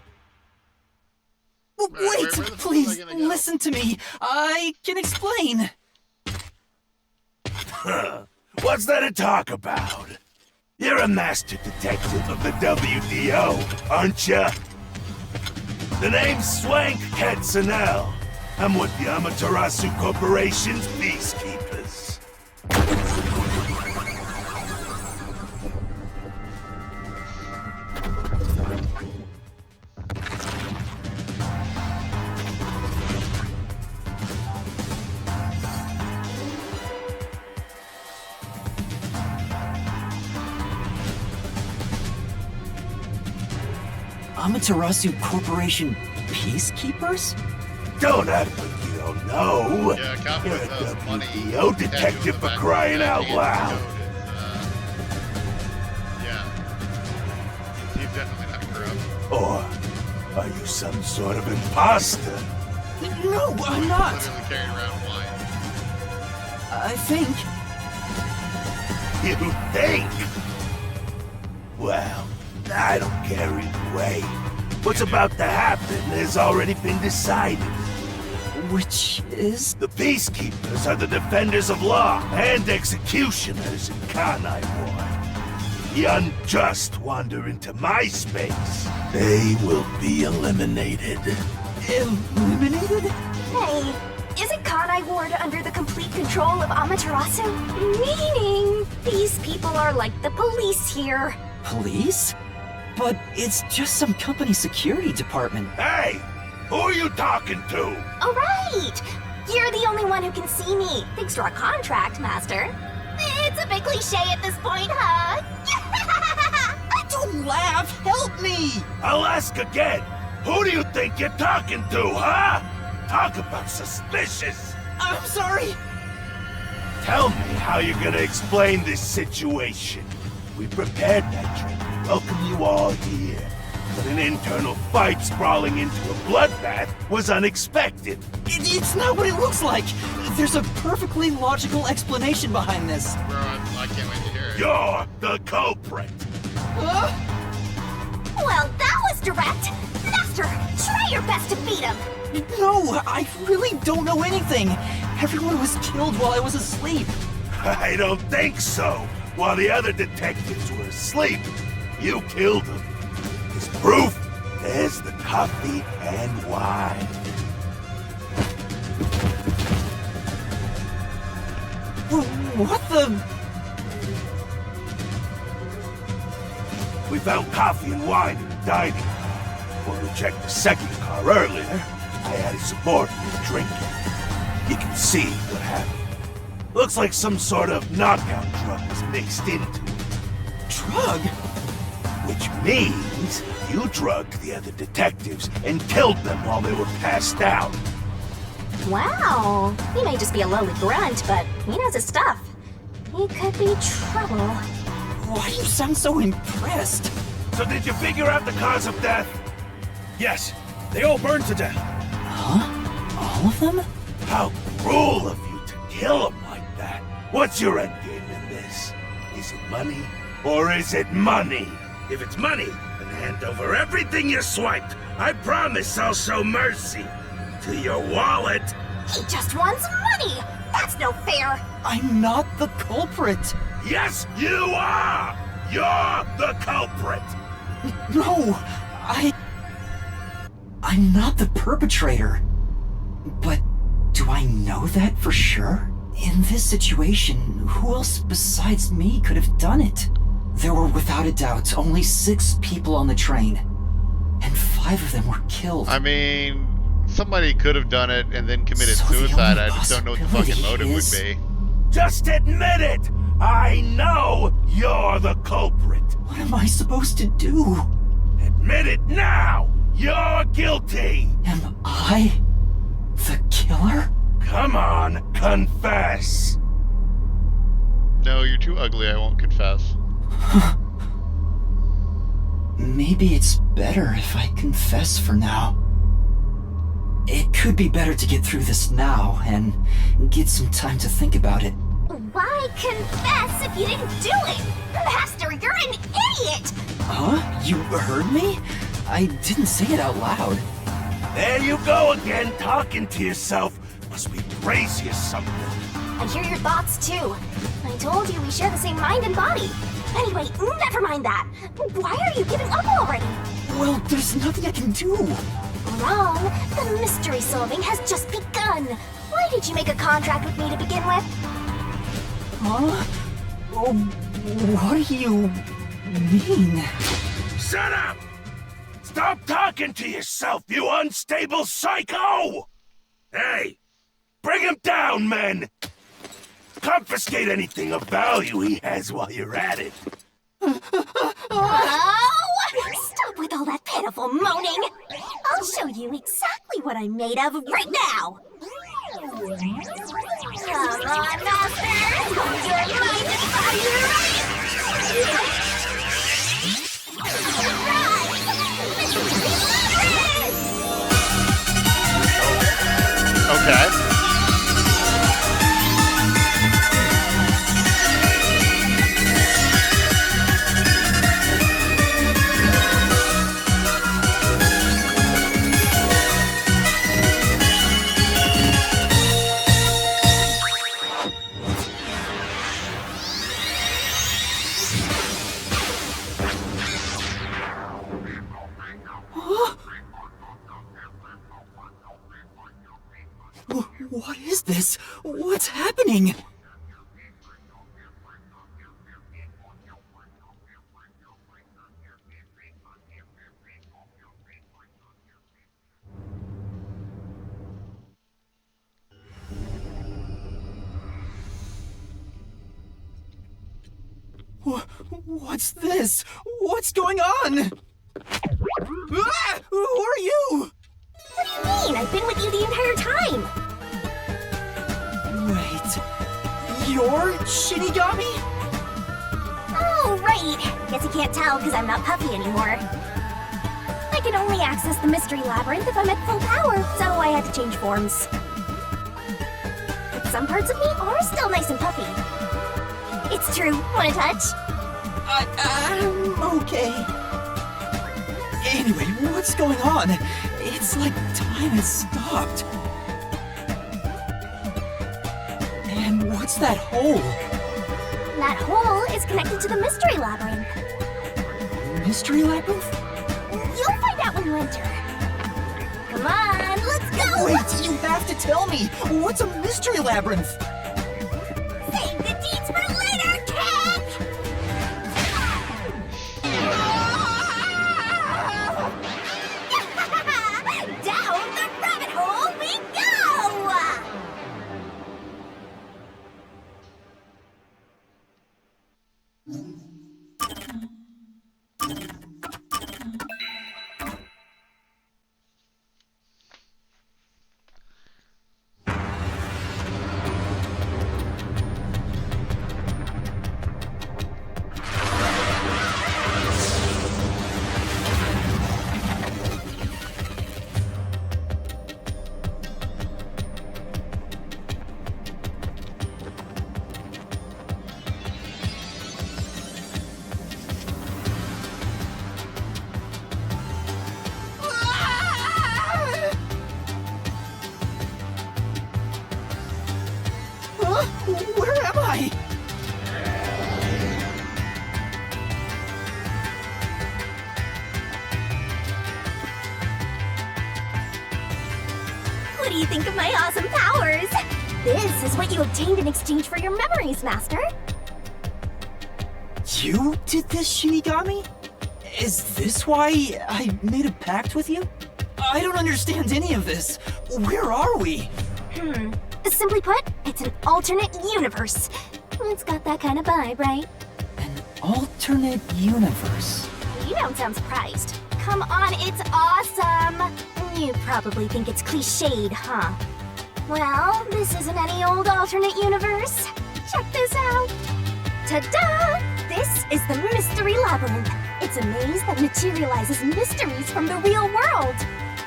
Wait, where the fuck was I please, gonna go? listen to me. I can explain. What's there to talk about? You're a master detective of the WDO, aren't ya? The name's Swank Katzenel. I'm with the Amaterasu Corporation's Peacekeepers. Amaterasu Corporation peacekeepers? Don't act like you don't know. Yeah, a copy You're of a the money WBO detective for crying out loud. Yeah. He's definitely not corrupt. Or are you some sort of imposter? No, I'm not. Literally carrying around wine. I think. You think? Well, I don't care either way. What's about to happen has already been decided. Which is? The Peacekeepers are the defenders of law and executioners in Kanai Ward. The unjust wander into my space. They will be eliminated. Eliminated? Hey, isn't Kanai Ward under the complete control of Amaterasu? Meaning, these people are like the police here. Police? But it's just some company security department. Hey! Who are you talking to? All right! You're the only one who can see me, thanks to our contract, Master. It's a bit cliche at this point, huh? Don't laugh! Help me! I'll ask again. Who do you think you're talking to, huh? Talk about suspicious. I'm sorry! Tell me how you're gonna explain this situation. We prepared that trip to welcome you all here. But an internal fight sprawling into a bloodbath was unexpected. It's not what it looks like! There's a perfectly logical explanation behind this. Bro, I can't wait to hear it. You're the culprit. Huh? Well, that was direct. Master, try your best to beat him. No, I really don't know anything. Everyone was killed while I was asleep. I don't think so. While the other detectives were asleep, you killed them. As proof, there's the coffee and wine. What the? We found coffee and wine in the dining room. When we checked the second car earlier, I had a subordinate drinking. You can see what happened. Looks like some sort of knockout drug was mixed into it. Drug? Which means you drugged the other detectives and killed them while they were passed out. Wow. He may just be a lowly grunt, but he knows his stuff. He could be trouble. Why do you sound so impressed? So did you figure out the cause of death? Yes, they all burned to death. Huh? All of them? How cruel of you to kill them like that. What's your endgame in this? Is it money or is it money? If it's money, then hand over everything you swiped. I promise I'll show mercy. To your wallet. He just wants money. That's no fair. I'm not the culprit. Yes, you are! You're the culprit! No, I'm not the perpetrator. But do I know that for sure? In this situation, who else besides me could have done it? There were without a doubt only 6 people on the train, and 5 of them were killed. I mean, somebody could have done it and then committed So the suicide. only I just don't know what the fucking motive possibility would is- be. Just admit it! I know you're the culprit! What am I supposed to do? Admit it now! You're guilty! Am I the killer? Come on, confess! No, you're too ugly. I won't confess. Maybe it's better if I confess for now. It could be better to get through this now and get some time to think about it. Why confess if you didn't do it? Master, you're an idiot! Huh? You heard me? I didn't say it out loud. There you go again, talking to yourself. Must be crazy or something. I hear your thoughts too. I told you we share the same mind and body. Anyway, never mind that. Why are you giving up already? Well, there's nothing I can do. Wrong. The mystery solving has just begun. Why did you make a contract with me to begin with? Huh? Oh, what do you mean? Shut up! Stop talking to yourself, you unstable psycho! Hey, bring him down, men! Confiscate anything of value he has while you're at it. Oh! Stop with with all that pitiful moaning. I'll show you exactly what I'm made of right now. Come on, Masters! Hold your mind and body right! Okay. What is this? What's happening? What's this? What's going on? Ah! Who are you? What do you mean? I've been with you the entire time. Wait, you're Shinigami? Oh, right. Guess you can't tell because I'm not Puffy anymore. I can only access the Mystery Labyrinth if I'm at full power, so I had to change forms. But some parts of me are still nice and puffy. It's true. Want a touch? Okay. Anyway, what's going on? It's like time has stopped. And what's that hole? That hole is connected to the Mystery Labyrinth. Mystery Labyrinth? You'll find out when you enter. Come on, let's go! Wait, you have to tell me! What's a Mystery Labyrinth? Save the deeds for later, kid! Down the rabbit hole we go! Where am I? What do you think of my awesome powers? This is what you obtained in exchange for your memories, Master. You did this, Shinigami? Is this why I made a pact with you? I don't understand any of this. Where are we? Simply put, it's an alternate universe. It's got that kind of vibe, right? An alternate universe. You don't sound surprised. Come on, it's awesome! You probably think it's cliched, huh? Well, this isn't any old alternate universe. Check this out. Ta-da! This is the Mystery Labyrinth. It's a maze that materializes mysteries from the real world.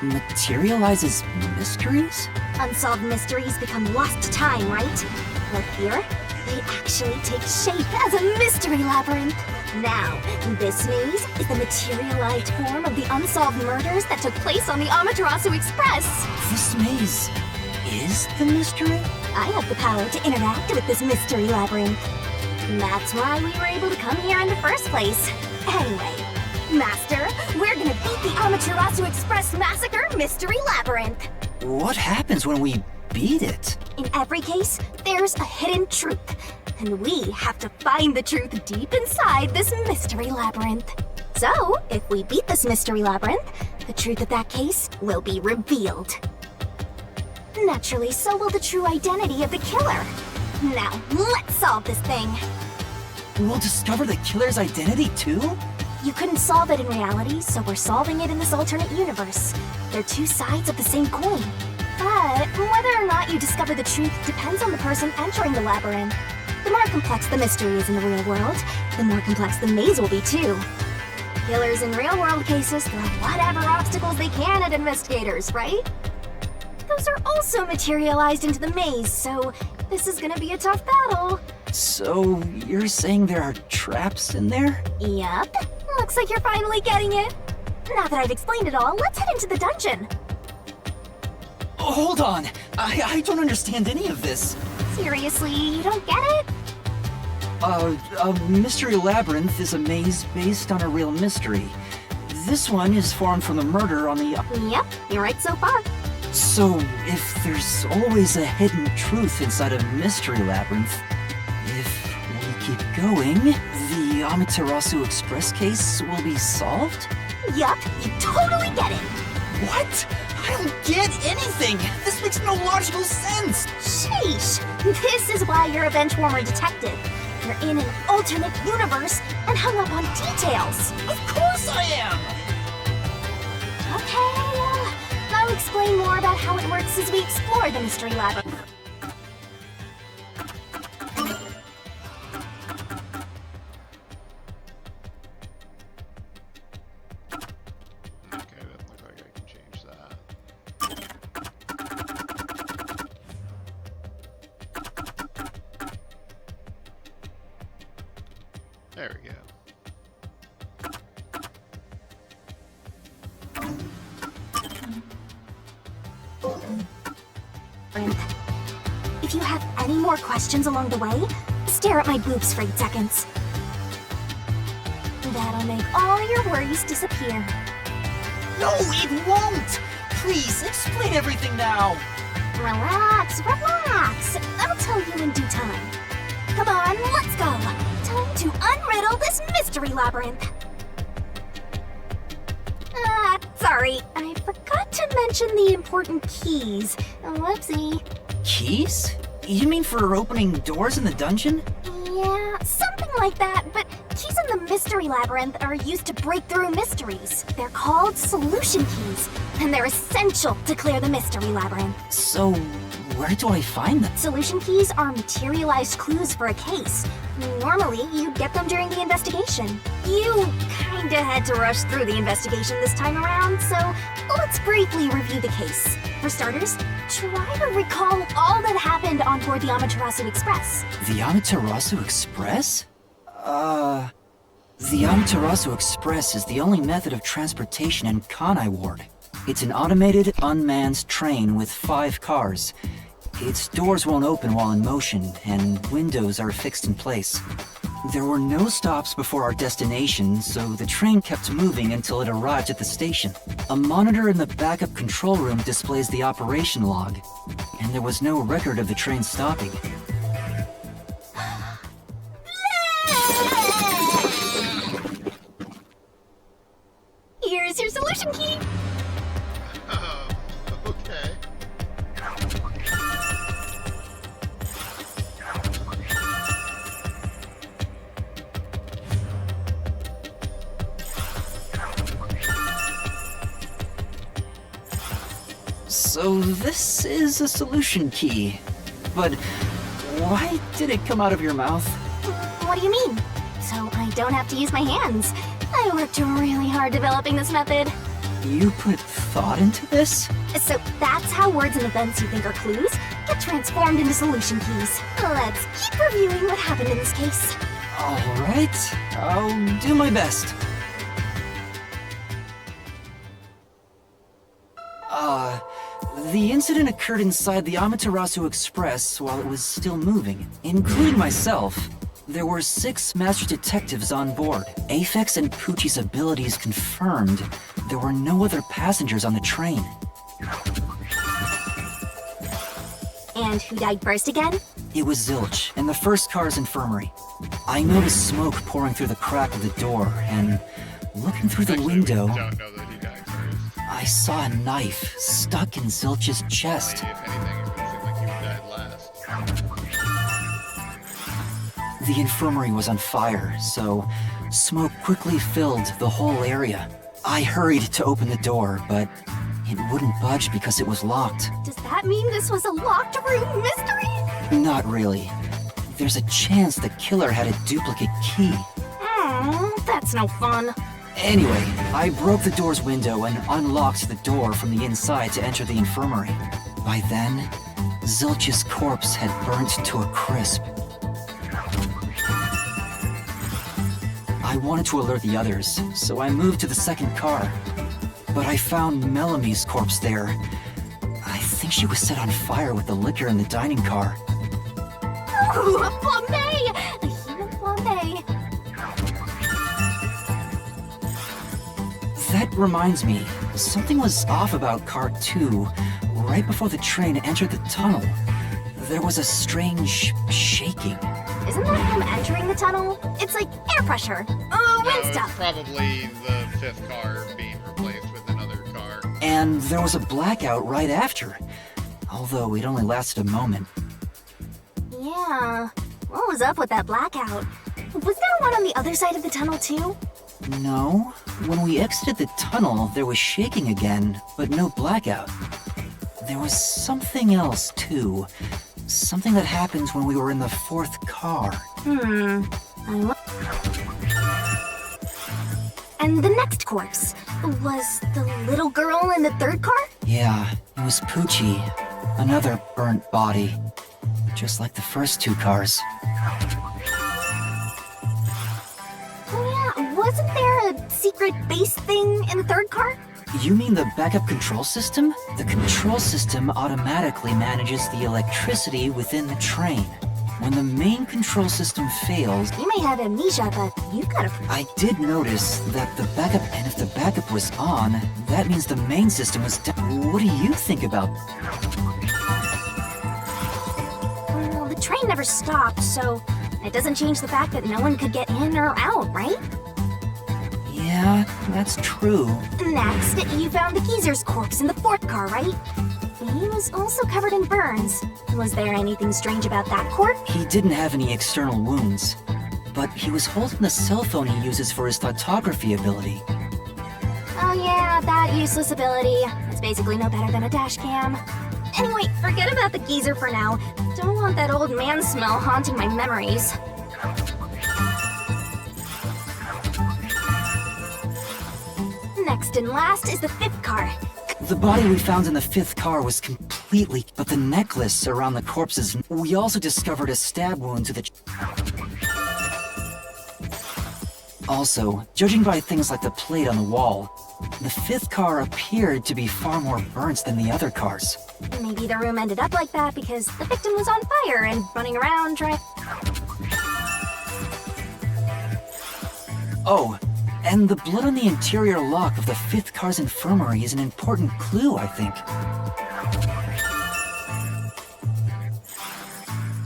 Materializes mysteries? Unsolved mysteries become lost time, right? Well, here, they actually take shape as a mystery labyrinth. Now, this maze is the materialized form of the unsolved murders that took place on the Amaterasu Express. This maze is the mystery? I have the power to interact with this mystery labyrinth. That's why we were able to come here in the first place. Anyway, Master, we're gonna beat the Amaterasu Express Massacre Mystery Labyrinth. What happens when we beat it? In every case, there's a hidden truth, and we have to find the truth deep inside this mystery labyrinth. So, if we beat this mystery labyrinth, the truth of that case will be revealed. Naturally, so will the true identity of the killer. Now, let's solve this thing. We'll discover the killer's identity too? You couldn't solve it in reality, so we're solving it in this alternate universe. They're two sides of the same coin. But whether or not you discover the truth depends on the person entering the labyrinth. The more complex the mystery is in the real world, the more complex the maze will be too. Killers in real-world cases throw whatever obstacles they can at investigators, right? Those are also materialized into the maze, so this is gonna be a tough battle. So, you're saying there are traps in there? Yup. Looks like you're finally getting it. Now that I've explained it all, let's head into the dungeon. Oh, hold on! I don't understand any of this. Seriously, you don't get it? A mystery labyrinth is a maze based on a real mystery. This one is formed from the murder on the... Yep, you're right so far. So, if there's always a hidden truth inside a mystery labyrinth, if we keep going, the Amaterasu Express case will be solved? Yup, you totally get it. What? I don't get anything! This makes no logical sense! Sheesh! This is why you're a benchwarmer detective. You're in an alternate universe and hung up on details. Of course I am! Okay, I'll explain more about how it works as we explore the mystery labyrinth. Okay, doesn't look like I can change that. There we go. If you have any more questions along the way, stare at my boobs for 8 seconds. That'll make all your worries disappear. No, it won't! Please, explain everything now! Relax, relax. I'll tell you in due time. Come on, let's go. Time to unriddle this mystery labyrinth. Sorry, I forgot to mention the important keys. Whoopsie. Keys? You mean for opening doors in the dungeon? Yeah, something like that, but keys in the mystery labyrinth are used to break through mysteries. They're called solution keys, and they're essential to clear the mystery labyrinth. So, where do I find them? Solution keys are materialized clues for a case. Normally, you'd get them during the investigation. You kinda had to rush through the investigation this time around, so let's briefly review the case. For starters, try to recall all that happened on board the Amaterasu Express. The Amaterasu Express? The Amaterasu Express is the only method of transportation in Kanai Ward. It's an automated, unmanned train with 5 cars. Its doors won't open while in motion, and windows are fixed in place. There were no stops before our destination, so the train kept moving until it arrived at the station. A monitor in the backup control room displays the operation log, and there was no record of the train stopping. Here's your solution key. Oh, okay. So this is a solution key. But why did it come out of your mouth? What do you mean? So I don't have to use my hands. I worked really hard developing this method. You put thought into this? So that's how words and events you think are clues get transformed into solution keys. Let's keep reviewing what happened in this case. Alright, I'll do my best. The incident occurred inside the Amaterasu Express while it was still moving. Including myself, there were 6 master detectives on board. Aphex and Poochie's abilities confirmed there were no other passengers on the train. And who died first again? It was Zilch, in the first car's infirmary. I noticed smoke pouring through the crack of the door, and looking through the window, Don't know that he died first. I saw a knife stuck in Zilch's chest. If anything, it seemed like he died last. The infirmary was on fire, so Smoke quickly filled the whole area. I hurried to open the door, but it wouldn't budge because it was locked. Does that mean this was a locked room mystery? Not really. There's a chance the killer had a duplicate key. That's no fun. Anyway, I broke the door's window and unlocked the door from the inside to enter the infirmary. By then, Zilch's corpse had burnt to a crisp. I wanted to alert the others, so I moved to the second car. But I found Melamie's corpse there. I think she was set on fire with the liquor in the dining car. Ooh, a flambe! A human flambe. That reminds me, something was off about Car 2. Right before the train entered the tunnel, there was a strange shaking. Isn't that him entering the tunnel? It's like air pressure. Wind it's stuff. probably the 5th car being replaced with another car. And there was a blackout right after. Although it only lasted a moment. Yeah. What was up with that blackout? Was there one on the other side of the tunnel too? No. When we exited the tunnel, there was shaking again, but no blackout. There was something else too. Something that happened when we were in the 4th car. And the next corpse? Was the little girl in the 3rd car? Yeah, it was Poochie. Another burnt body. Just like the first 2 cars. Oh yeah, wasn't there a secret base thing in the 3rd car? You mean the backup control system? The control system automatically manages the electricity within the train. When the main control system fails... You may have amnesia, but you've got a... I did notice that the backup... And if the backup was on, that means the main system was down. What do you think about... Well, the train never stopped, so... It doesn't change the fact that no one could get in or out, right? Yeah, that's true. Next, you found the geezer's corpse in the 4th car, right? He was also covered in burns. Was there anything strange about that corpse? He didn't have any external wounds, but he was holding the cell phone he uses for his photography ability. Oh yeah, that useless ability. It's basically no better than a dash cam. Anyway, forget about the geezer for now. Don't want that old man smell haunting my memories. Next and last is the 5th car. The body we found in the 5th car was completely... But the necklace around the corpses... We also discovered a stab wound to the... Also, judging by things like the plate on the wall, the 5th car appeared to be far more burnt than the other cars. Maybe the room ended up like that because the victim was on fire and running around trying... Oh, and the blood on the interior lock of the 5th car's infirmary is an important clue, I think.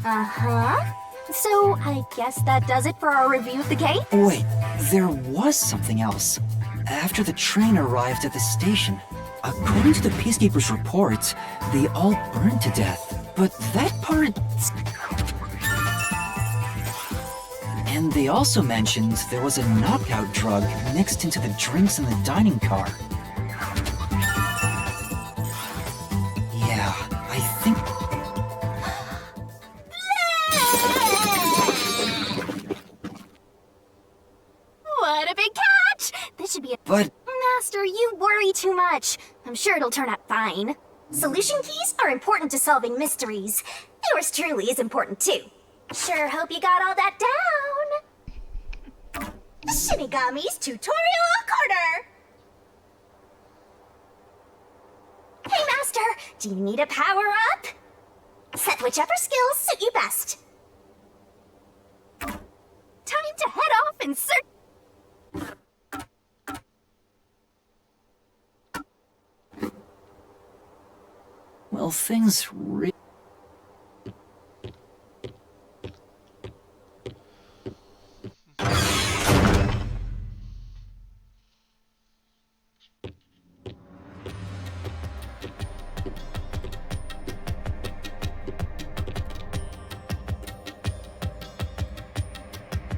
Uh-huh. So, I guess that does it for our review of the case? Wait, there was something else. After the train arrived at the station, according to the Peacekeeper's report, they all burned to death. But that part... And they also mentioned there was a knockout drug mixed into the drinks in the dining car. Yeah, I think... What a big catch! This should be a... But... Master, you worry too much. I'm sure it'll turn out fine. Solution keys are important to solving mysteries. Yours truly is important too. Sure hope you got all that down. Shinigami's Tutorial Corner! Hey Master, do you need a power-up? Set whichever skills suit you best. Time to head off and search... Well, things really...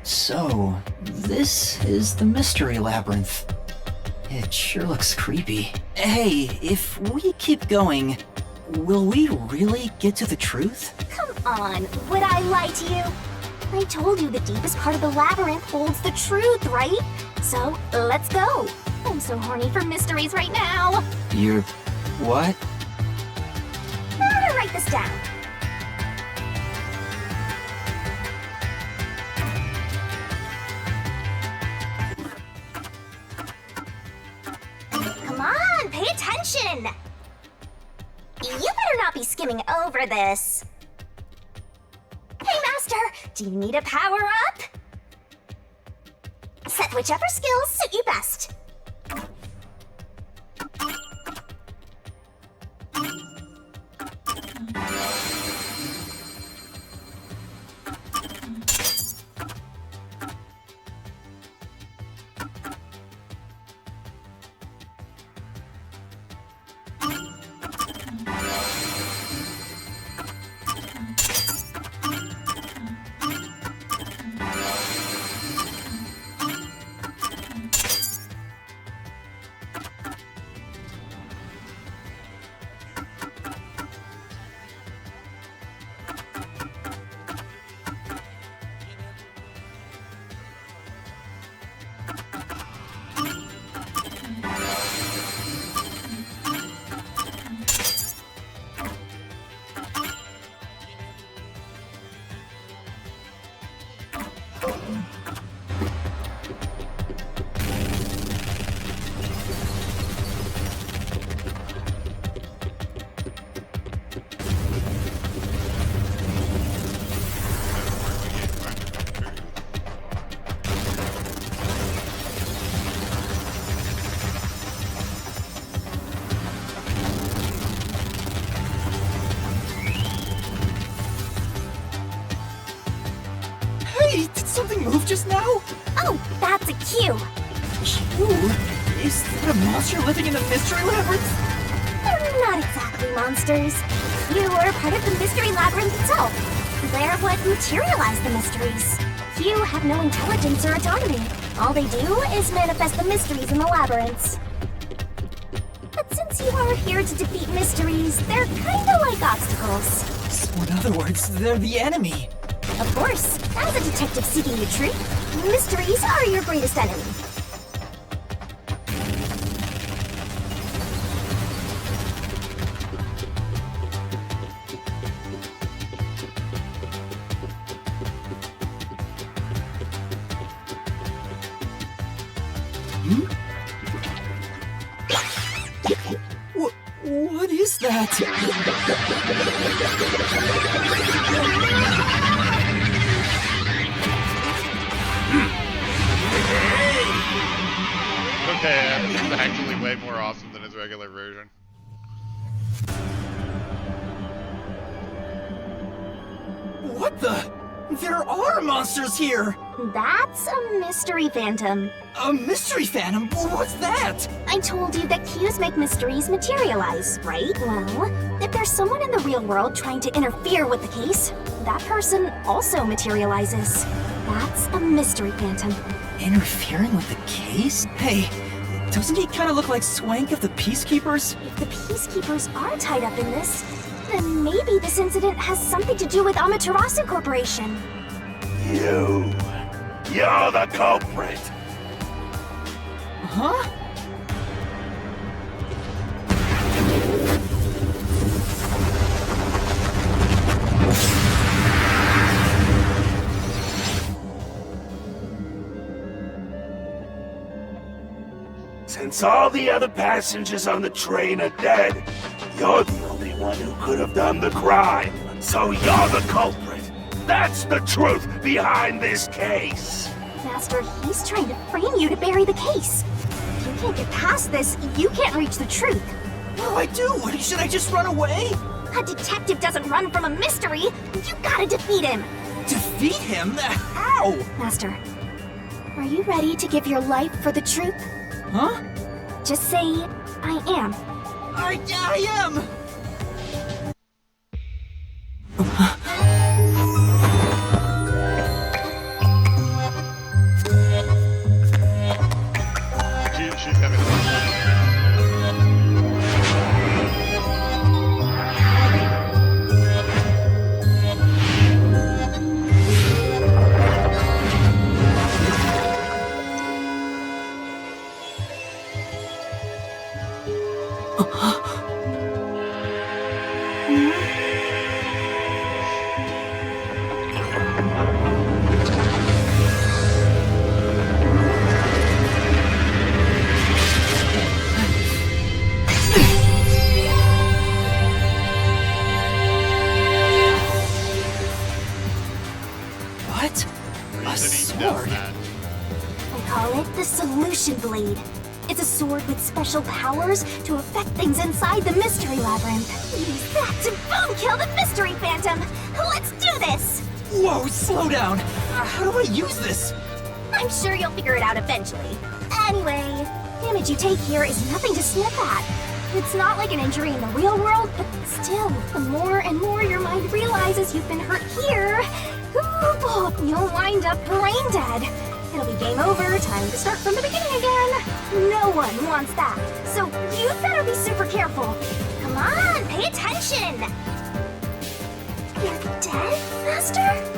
So, this is the Mystery Labyrinth. It sure looks creepy. Hey, if we keep going, will we really get to the truth? Come on, would I lie to you? I told you the deepest part of the labyrinth holds the truth, right? So, let's go. I'm so horny for mysteries right now. You're... what? I'm gonna write this down. Come on, pay attention! You better not be skimming over this. Hey, Master, do you need a power-up? Set whichever skills suit you best. Hey, did something move just now? Oh, that's a cue. Q? Is that a monster living in the Mystery Labyrinth? They're not exactly monsters. You are part of the Mystery Labyrinth itself. They're what materialize the mysteries. You have no intelligence or autonomy. All they do is manifest the mysteries in the labyrinths. But since you are here to defeat mysteries, they're kinda like obstacles. So in other words, they're the enemy. Of course, as a detective seeking the truth, mysteries are your greatest enemy. What is that? Okay, this is actually way more awesome than his regular version. What the? There are monsters here! That's a mystery phantom. A mystery phantom? What's that? I told you that cues make mysteries materialize, right? Well, if there's someone in the real world trying to interfere with the case, that person also materializes. That's a mystery phantom. Interfering with the case? Hey, doesn't he kind of look like Swank of the Peacekeepers? If the Peacekeepers are tied up in this, then maybe this incident has something to do with Amaterasu Corporation. You're the culprit. Huh? Since all the other passengers on the train are dead, you're the only one who could have done the crime. So you're the culprit. That's the truth behind this case. Master, he's trying to frame you to bury the case. If you can't get past this, you can't reach the truth. What do I do? Should I just run away? A detective doesn't run from a mystery. You gotta defeat him. Defeat him? How? Master, are you ready to give your life for the truth? Huh? Just say, I am. I am! Ocean Blade. It's a sword with special powers to affect things inside the Mystery Labyrinth. Use that to boom kill the Mystery Phantom! Let's do this! Whoa, slow down! How do I use this? I'm sure you'll figure it out eventually. Anyway, damage you take here is nothing to sniff at. It's not like an injury in the real world, but still, the more and more your mind realizes you've been hurt here, you'll wind up brain dead. It'll be game over, time to start from the beginning again. No one wants that, so you better be super careful. Come on, pay attention! You're dead, Master?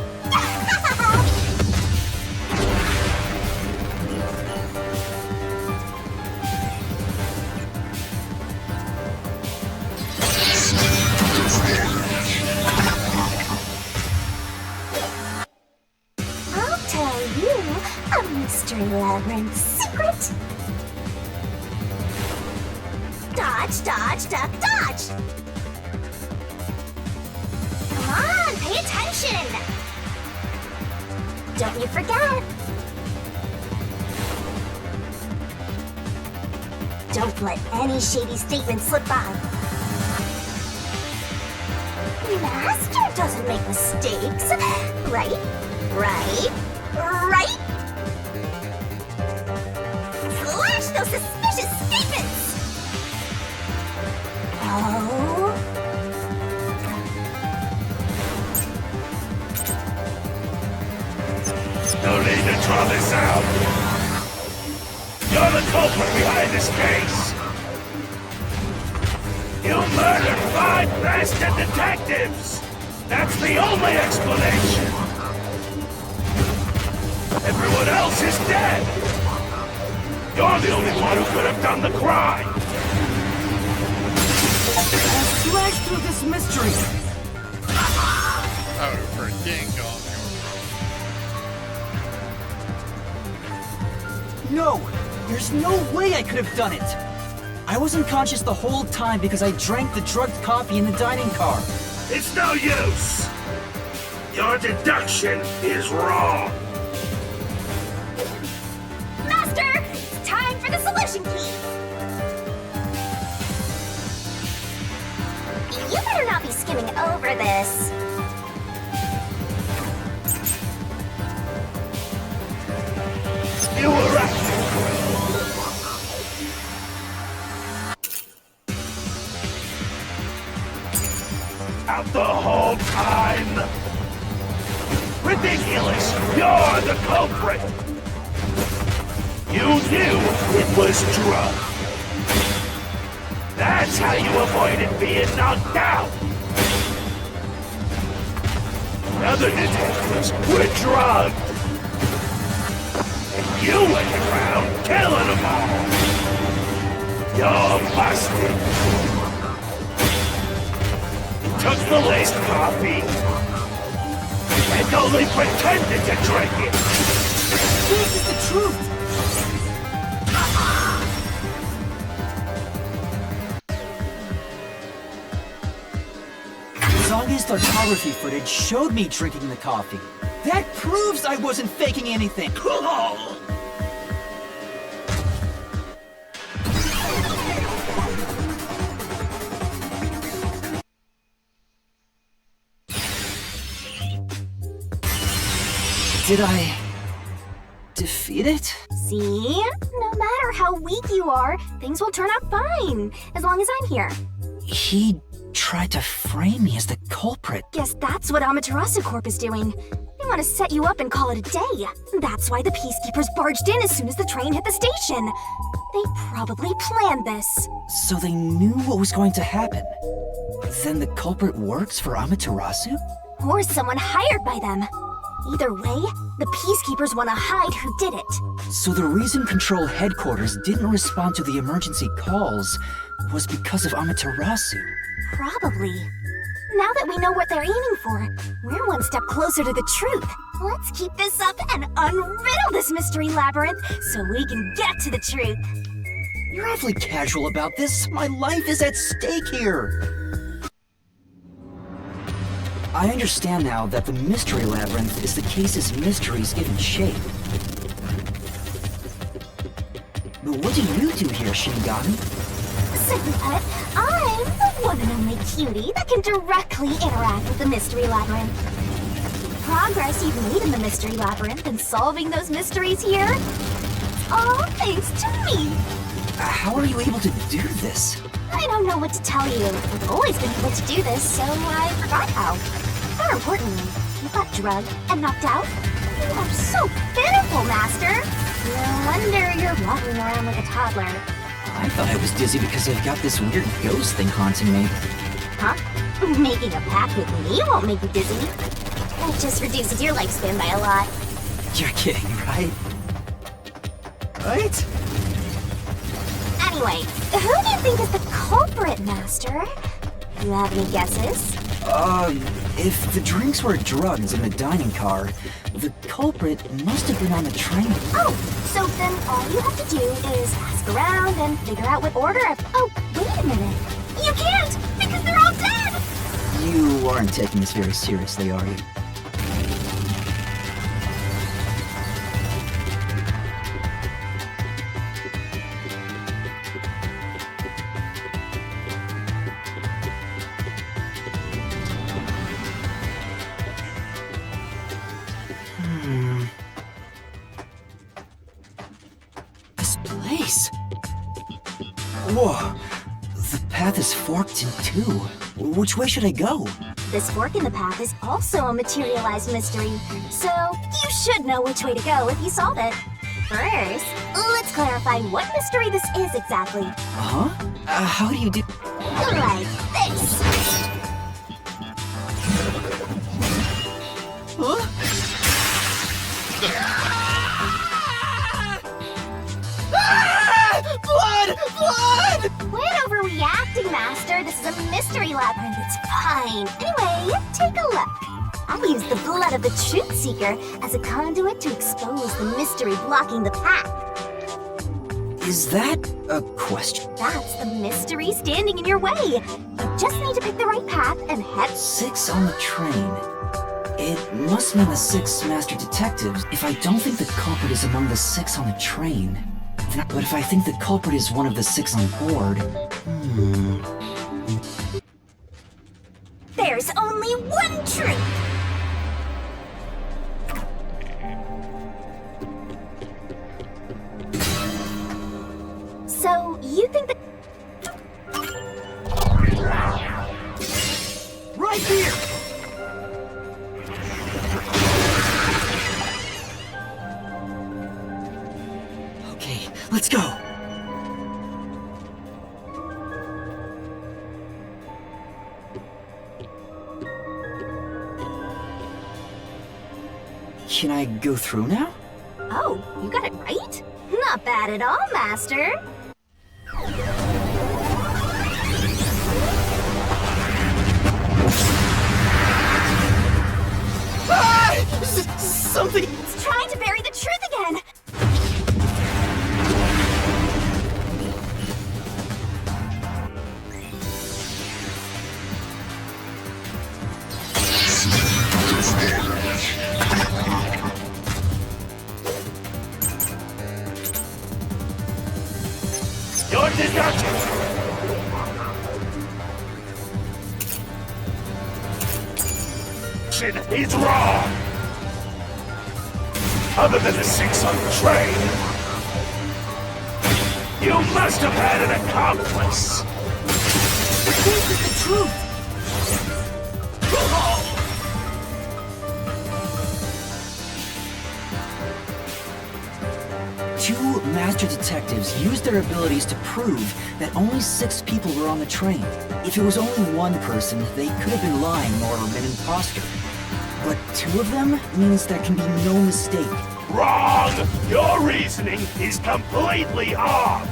I'll tell you a Mystery Labyrinth secret. Dodge, dodge, duck, dodge. Come on, pay attention. Don't you forget. Don't let any shady statement slip by. Master doesn't make mistakes, right? Right? Right? Flash those suspicious statements! Oh? No need to draw this out. You're the culprit behind this case. You murdered 5 bastard detectives! That's the only explanation! Everyone else is dead! You're the only one who could have done the crime! Slash through this mystery! Oh, for dang on. No! There's no way I could have done it! I was unconscious the whole time because I drank the drugged coffee in the dining car. It's no use! Your deduction is wrong! Master! It's time for the solution key! You better not be skimming over this. You were right! Out the whole time! Ridiculous! You're the culprit! You knew it was drugged! That's how you avoided being knocked out! Other detectives were drugged! And you went around killing them all! You're busted! Took the laced coffee and only pretended to drink it! This is the truth! Zange's photography footage showed me drinking the coffee. That proves I wasn't faking anything! Did I defeat it? See? No matter how weak you are, things will turn out fine, as long as I'm here. He tried to frame me as the culprit. Guess that's what Amaterasu Corp is doing. They want to set you up and call it a day. That's why the Peacekeepers barged in as soon as the train hit the station. They probably planned this. So they knew what was going to happen. Then the culprit works for Amaterasu? Or someone hired by them. Either way, the Peacekeepers want to hide who did it. So the reason Control Headquarters didn't respond to the emergency calls was because of Amaterasu. Probably. Now that we know what they're aiming for, we're one step closer to the truth. Let's keep this up and unriddle this mystery labyrinth so we can get to the truth. You're awfully casual about this. My life is at stake here. I understand now that the Mystery Labyrinth is the case's mysteries given shape. What do you do here, Shinigami? Simply put, I'm the one and only cutie that can directly interact with the Mystery Labyrinth. The progress you've made in the Mystery Labyrinth and solving those mysteries here, it's all thanks to me. How are you able to do this? I don't know what to tell you. I've always been able to do this, so I forgot how. More importantly, you got drugged and knocked out. You are so pitiful, Master. No wonder you're waddling around like a toddler. I thought I was dizzy because I've got this weird ghost thing haunting me. Huh? Making a pact with me won't make you dizzy. It just reduces your lifespan by a lot. You're kidding, right? Right? Anyway, who do you think is the culprit, Master? You have any guesses? If the drinks were drugs in the dining car, the culprit must have been on the train. Oh, so then all you have to do is ask around and figure out what order of... Oh, wait a minute. You can't, because they're all dead! You aren't taking this very seriously, are you? This place... Whoa! The path is forked in two. Which way should I go? This fork in the path is also a materialized mystery, so you should know which way to go if you solve it. First, let's clarify what mystery this is exactly. Uh-huh? How do you do... Like this. Huh? Blood! Blood! Quit overreacting, Master. This is a mystery labyrinth. It's fine. Anyway, take a look. I'll use the blood of the Truth Seeker as a conduit to expose the mystery blocking the path. Is that a question? That's the mystery standing in your way. You just need to pick the right path and head... 6 on the train. It must mean the 6 master detectives if I don't think the culprit is among the 6 on the train. But if I think the culprit is one of the 6 on board... There's only one truth! So, you think that... Right here! Okay, let's go! Can I go through now? Oh, you got it right? Not bad at all, Master. Something... It's trying to bury the truth again! Your deduction is wrong. Other than the 6 on the train, you must have had an accomplice. This is the truth! 2 master detectives used their abilities to prove that only 6 people were on the train. If it was only one person, they could have been lying or an imposter. But 2 of them means there can be no mistake. Wrong! Your reasoning is completely off!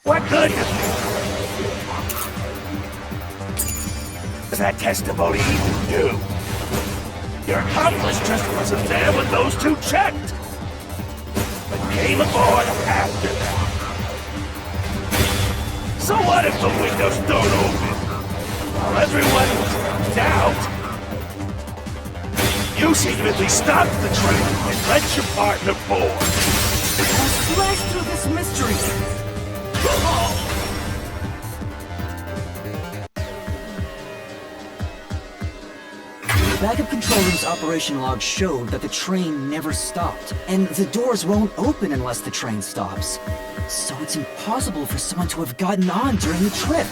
What good does that testimony even do? Your accomplice just wasn't there when those 2 checked, but came aboard after that. So what if the windows don't open? While everyone was knocked out, You secretly stopped the train and let your partner board. Let's blast through this mystery! The backup control room's operation log showed that the train never stopped, and the doors won't open unless the train stops. So it's impossible for someone to have gotten on during the trip.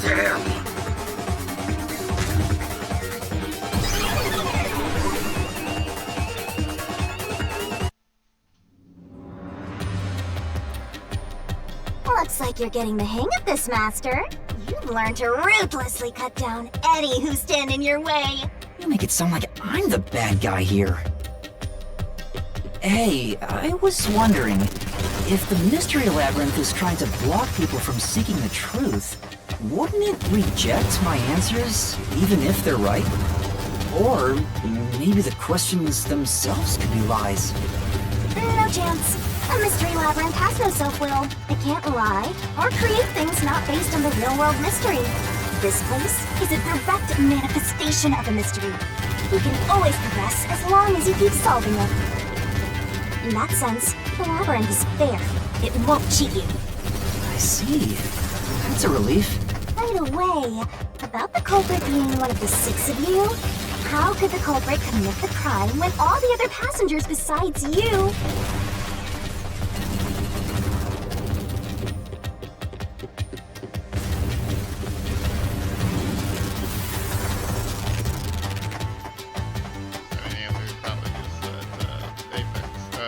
Damn. Looks like you're getting the hang of this, Master. You've learned to ruthlessly cut down any who stand in your way. You make it sound like I'm the bad guy here. Hey, I was wondering, if the Mystery Labyrinth is trying to block people from seeking the truth, wouldn't it reject my answers, even if they're right? Or maybe the questions themselves could be lies. No chance. A Mystery Labyrinth has no self-will. It can't lie or create things not based on the real-world mystery. This place is a direct manifestation of a mystery. You can always progress as long as you keep solving it. In that sense, the labyrinth is fair. It won't cheat you. I see. That's a relief. By the way, about the culprit being one of the 6 of you, how could the culprit commit the crime when all the other passengers besides you...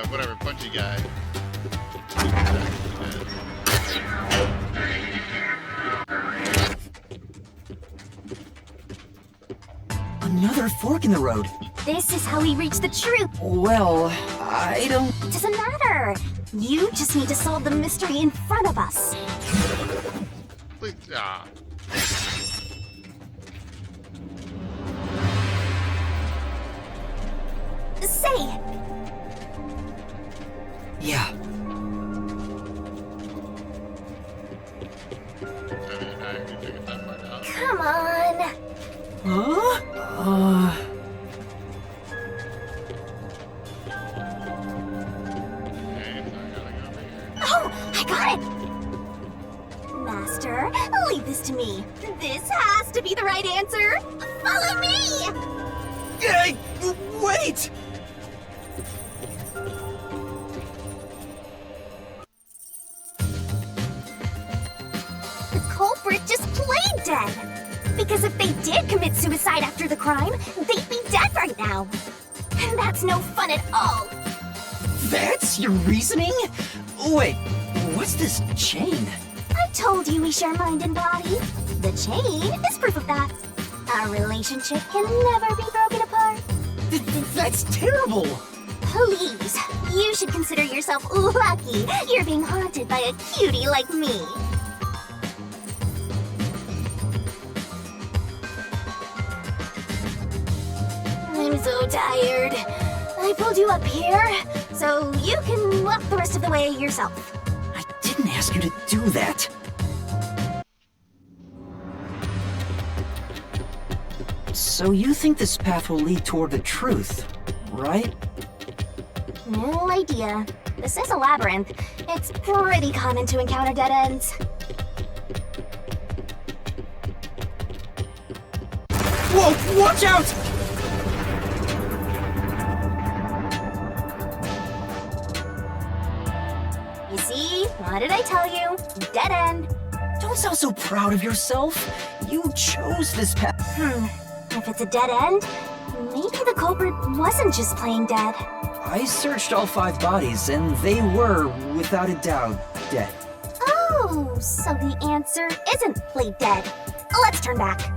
Whatever, punchy guy. Another fork in the road. This is how we reach the truth. Well, I don't... It doesn't matter. You just need to solve the mystery in front of us. Please, Say it. Yeah. I figured that part out. Come on. Huh? Okay, so I gotta go over here. Oh, I got it. Master, leave this to me. This has to be the right answer. Follow me. Hey, wait! The culprit just played dead. Because if they did commit suicide after the crime, they'd be dead right now. And that's no fun at all. That's your reasoning? Wait, what's this chain? I told you we share mind and body. The chain is proof of that. Our relationship can never be broken apart. That's terrible! Please, you should consider yourself lucky you're being haunted by a cutie like me. I'm so tired. I pulled you up here, so you can walk the rest of the way yourself. I didn't ask you to do that. So you think this path will lead toward the truth, right? No idea. This is a labyrinth. It's pretty common to encounter dead ends. Whoa, watch out! You see? What did I tell you? Dead end. Don't sound so proud of yourself. You chose this path. If it's a dead end, maybe the culprit wasn't just plain dead. I searched all 5 bodies, and they were, without a doubt, dead. Oh, so the answer isn't play dead. Let's turn back.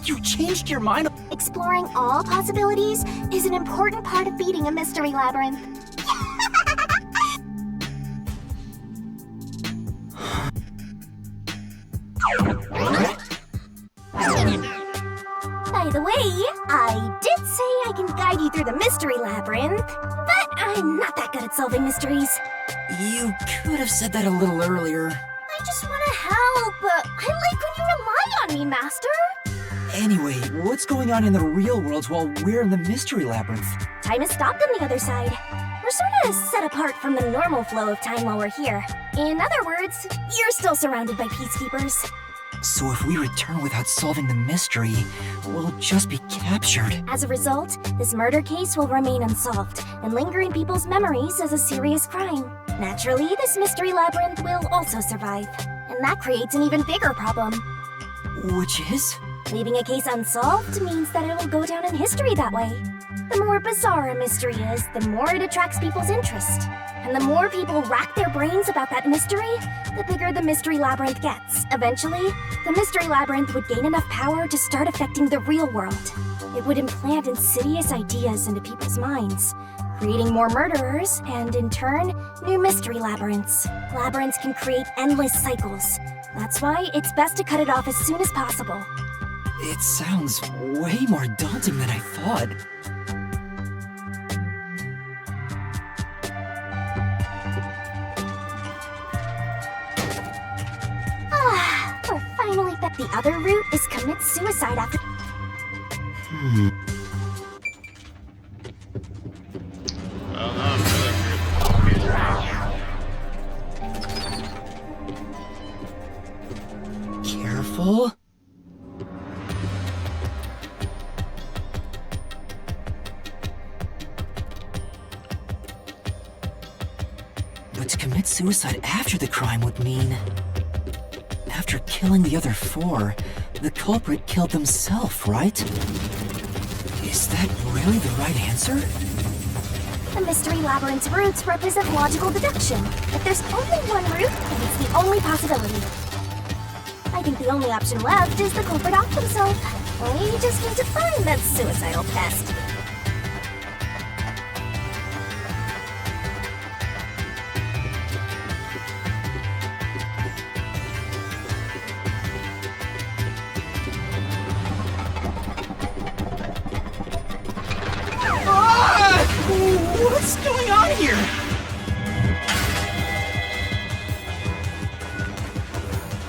You changed your mind? Exploring all possibilities is an important part of beating a mystery labyrinth. By the way, I did say I can guide you through the mystery labyrinth, but I'm not that good at solving mysteries. You could have said that a little earlier. I just want to help. I like when you rely on me, Master. Anyway, what's going on in the real world while we're in the Mystery Labyrinth? Time has stopped on the other side. We're sort of set apart from the normal flow of time while we're here. In other words, you're still surrounded by peacekeepers. So if we return without solving the mystery, we'll just be captured. As a result, this murder case will remain unsolved and linger in people's memories as a serious crime. Naturally, this mystery labyrinth will also survive. And that creates an even bigger problem. Which is? Leaving a case unsolved means that it will go down in history that way. The more bizarre a mystery is, the more it attracts people's interest. And the more people rack their brains about that mystery, the bigger the mystery labyrinth gets. Eventually, the mystery labyrinth would gain enough power to start affecting the real world. It would implant insidious ideas into people's minds, creating more murderers, and in turn, new mystery labyrinths. Labyrinths can create endless cycles. That's why it's best to cut it off as soon as possible. It sounds way more daunting than I thought. We're finally bet the other route is commit suicide after. Well, now I'm really curious. Careful. But to commit suicide after the crime would mean... After killing the other 4, the culprit killed himself, right? Is that really the right answer? The mystery labyrinth's roots represent logical deduction. If there's only one route, then it's the only possibility. I think the only option left is the culprit off himself. We just need to find that suicidal pest. What's going on here?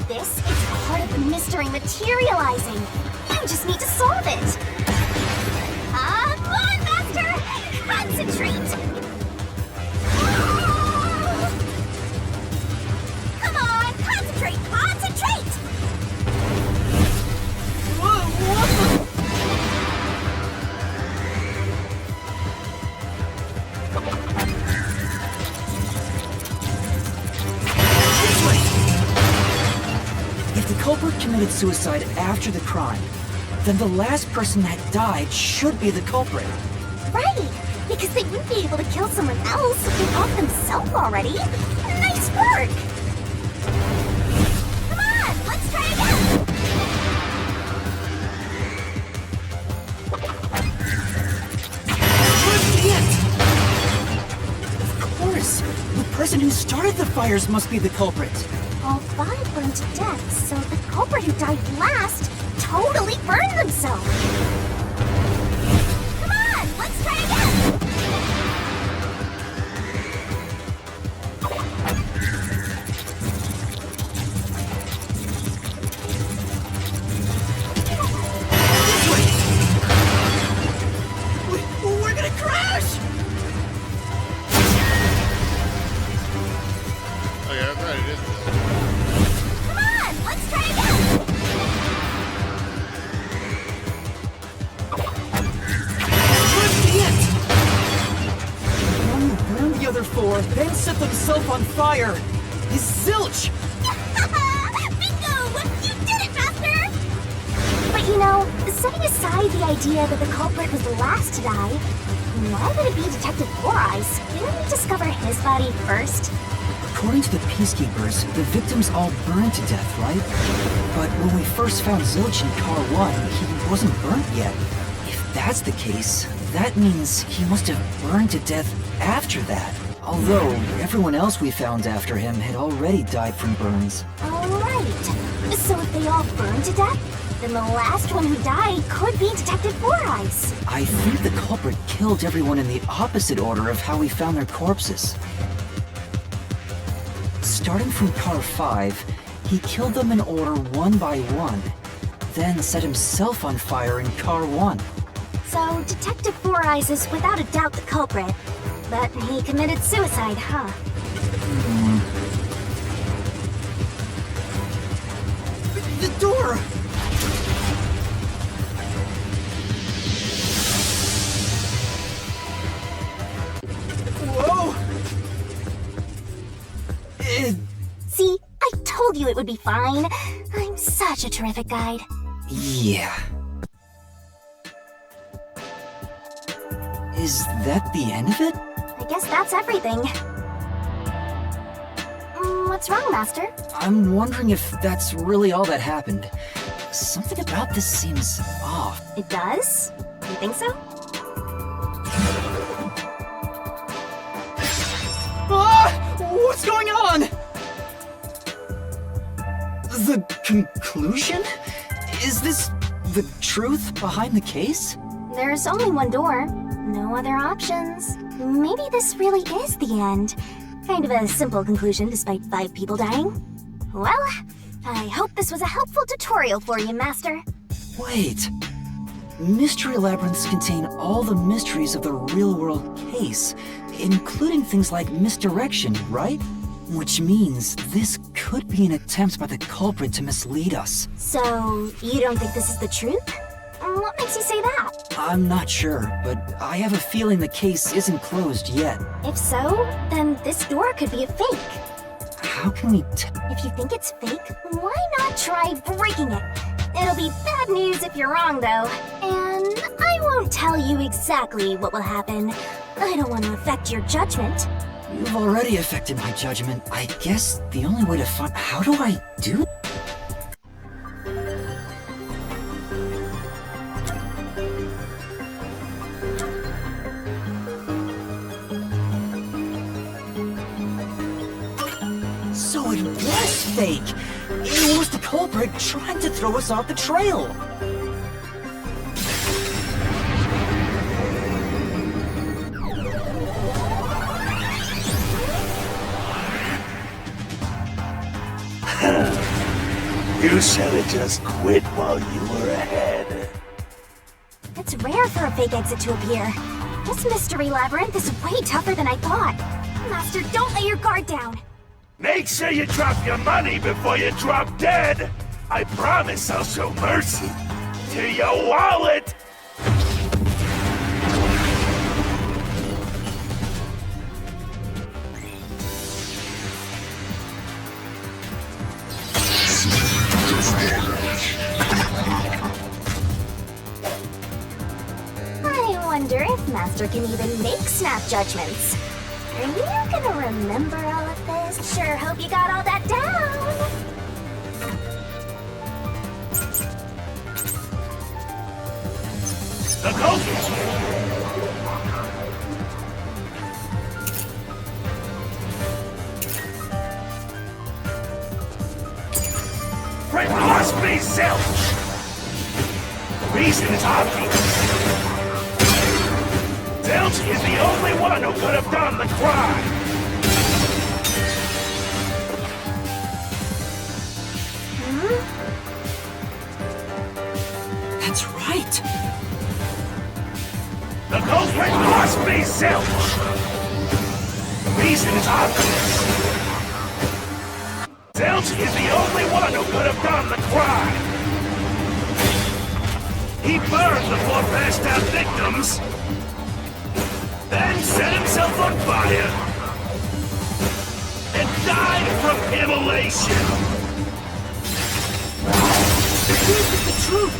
This is part of the mystery materializing. You just need to solve it. Come on, Master! Concentrate! Come on, concentrate! Concentrate! What the... If the culprit committed suicide after the crime, then the last person that died should be the culprit. Right! Because they wouldn't be able to kill someone else if they off themselves already. Nice work! Come on, let's try again! Of course! The person who started the fires must be the culprit. All 5 burned to death, so the culprit who died last totally burned themselves. Come on, let's try again! We're gonna crash! Oh yeah, that's right, it is this. Come on, let's try again! One who burned the other 4, then set themselves on fire is Zilch! Bingo! You did it, Master! But you know, setting aside the idea that the culprit was the last to die, why would it be Detective Four Eyes? Didn't we discover his body first? According to the Peacekeepers, the victims all burned to death, right? But when we first found Zilch in Car 1, he wasn't burnt yet. If that's the case, that means he must have burned to death after that. Although, everyone else we found after him had already died from burns. Alright. So if they all burned to death, then the last one who died could be Detective Four Eyes. I think the culprit killed everyone in the opposite order of how we found their corpses. Starting from Car 5, he killed them in order one by one. then set himself on fire in Car 1. So, Detective Four Eyes is without a doubt the culprit. But he committed suicide, huh? The door! Whoa! See, I told you it would be fine. I'm such a terrific guide. Yeah. Is that the end of it? I guess that's everything. What's wrong, Master? I'm wondering if that's really all that happened. Something about this seems off. It does? You think so? Ah! What's going on? The conclusion? Is this the truth behind the case? There's only one door. No other options. Maybe this really is the end. Kind of a simple conclusion despite 5 people dying. Well, I hope this was a helpful tutorial for you, Master. Wait. Mystery labyrinths contain all the mysteries of the real-world case, including things like misdirection, right? Which means this could be an attempt by the culprit to mislead us. So, you don't think this is the truth? What makes you say that? I'm not sure, but I have a feeling the case isn't closed yet. If so, then this door could be a fake. How can we If you think it's fake, why not try breaking it? It'll be bad news if you're wrong, though. And I won't tell you exactly what will happen. I don't want to affect your judgment. You've already affected my judgment. I guess the only way to find... How do I do... So it was fake! It was the culprit trying to throw us off the trail! You said it just quit while you were ahead. It's rare for a fake exit to appear. This mystery labyrinth is way tougher than I thought. Master, don't lay your guard down. Make sure you drop your money before you drop dead. I promise I'll show mercy to your wallet. I wonder if Master can even make snap judgments. Are you gonna remember all of this? Sure hope you got all that down. The culprit! It must be Zilch! The reason is obvious. Zilch is the only one who could have done the crime! That's right! The culprit must be Zilch! The reason is obvious. Zilch is the only one who could have done the crime! He burned the 4 passed out victims, then set himself on fire, and died from immolation! This is the truth!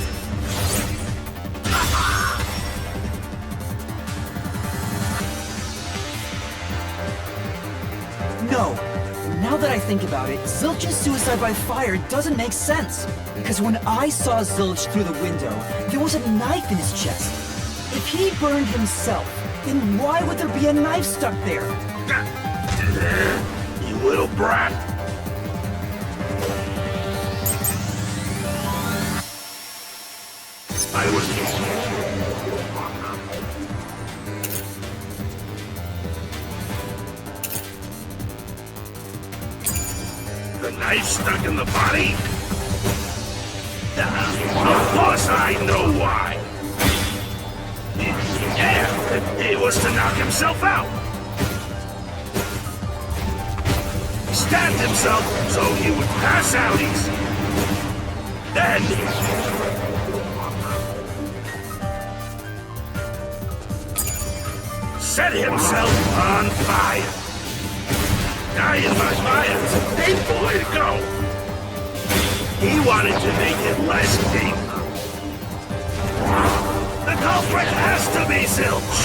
No. Now that I think about it, Zilch's suicide by fire doesn't make sense. Because when I saw Zilch through the window, there was a knife in his chest. If he burned himself, then why would there be a knife stuck there? You little brat! I was... The knife stuck in the body? Of course I know why. Yeah, it was to knock himself out. He stabbed himself so he would pass out easy. Then... set himself on fire. Dying by fire is a painful way to go. He wanted to make it less painful. The culprit has to be Zilch.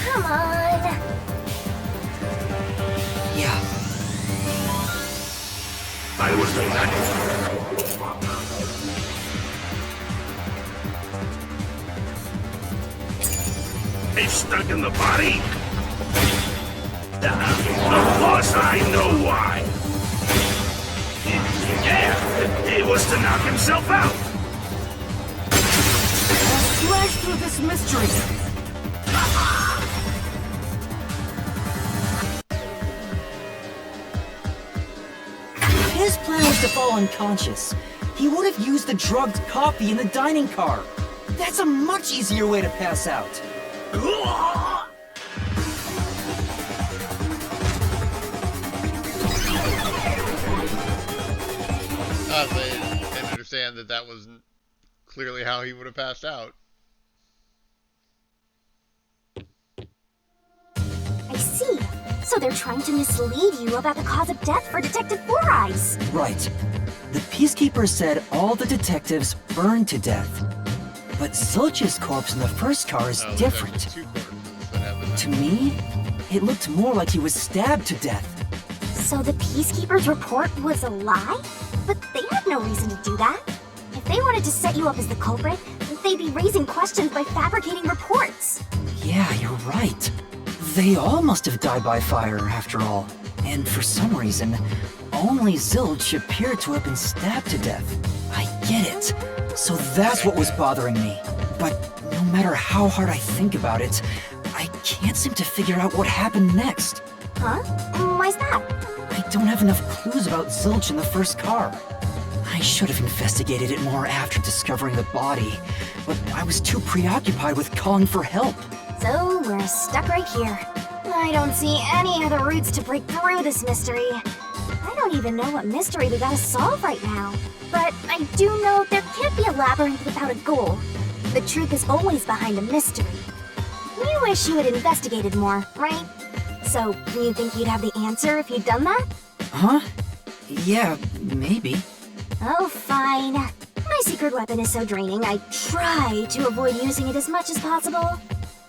Come on. Yeah. I was the man. It's stuck in the body. Of course I know why. Yeah, it was to knock himself out. Slash through this mystery. His plan was to fall unconscious. He would have used the drugged coffee in the dining car. That's a much easier way to pass out. They didn't understand that that was clearly how he would have passed out. I see. So they're trying to mislead you about the cause of death for Detective Four Eyes. Right. The Peacekeeper said all the detectives burned to death. But Zilch's corpse in the first car is different. Two corpses that have To me, it looked more like he was stabbed to death. So the Peacekeeper's report was a lie? But they had no reason to do that. If they wanted to set you up as the culprit, they'd be raising questions by fabricating reports. Yeah, you're right. They all must have died by fire, after all. And for some reason, only Zilch appeared to have been stabbed to death. I get it. So that's what was bothering me. But no matter how hard I think about it, I can't seem to figure out what happened next. Huh? Why's that? I don't have enough clues about Zilch in the first car. I should have investigated it more after discovering the body, but I was too preoccupied with calling for help. So we're stuck right here. I don't see any other routes to break through this mystery. I don't even know what mystery we gotta solve right now. But I do know there can't be a labyrinth without a goal. The truth is always behind a mystery. You wish you had investigated more, right? So, you think you'd have the answer if you'd done that? Huh? Yeah, maybe. Oh, fine. My secret weapon is so draining, I try to avoid using it as much as possible.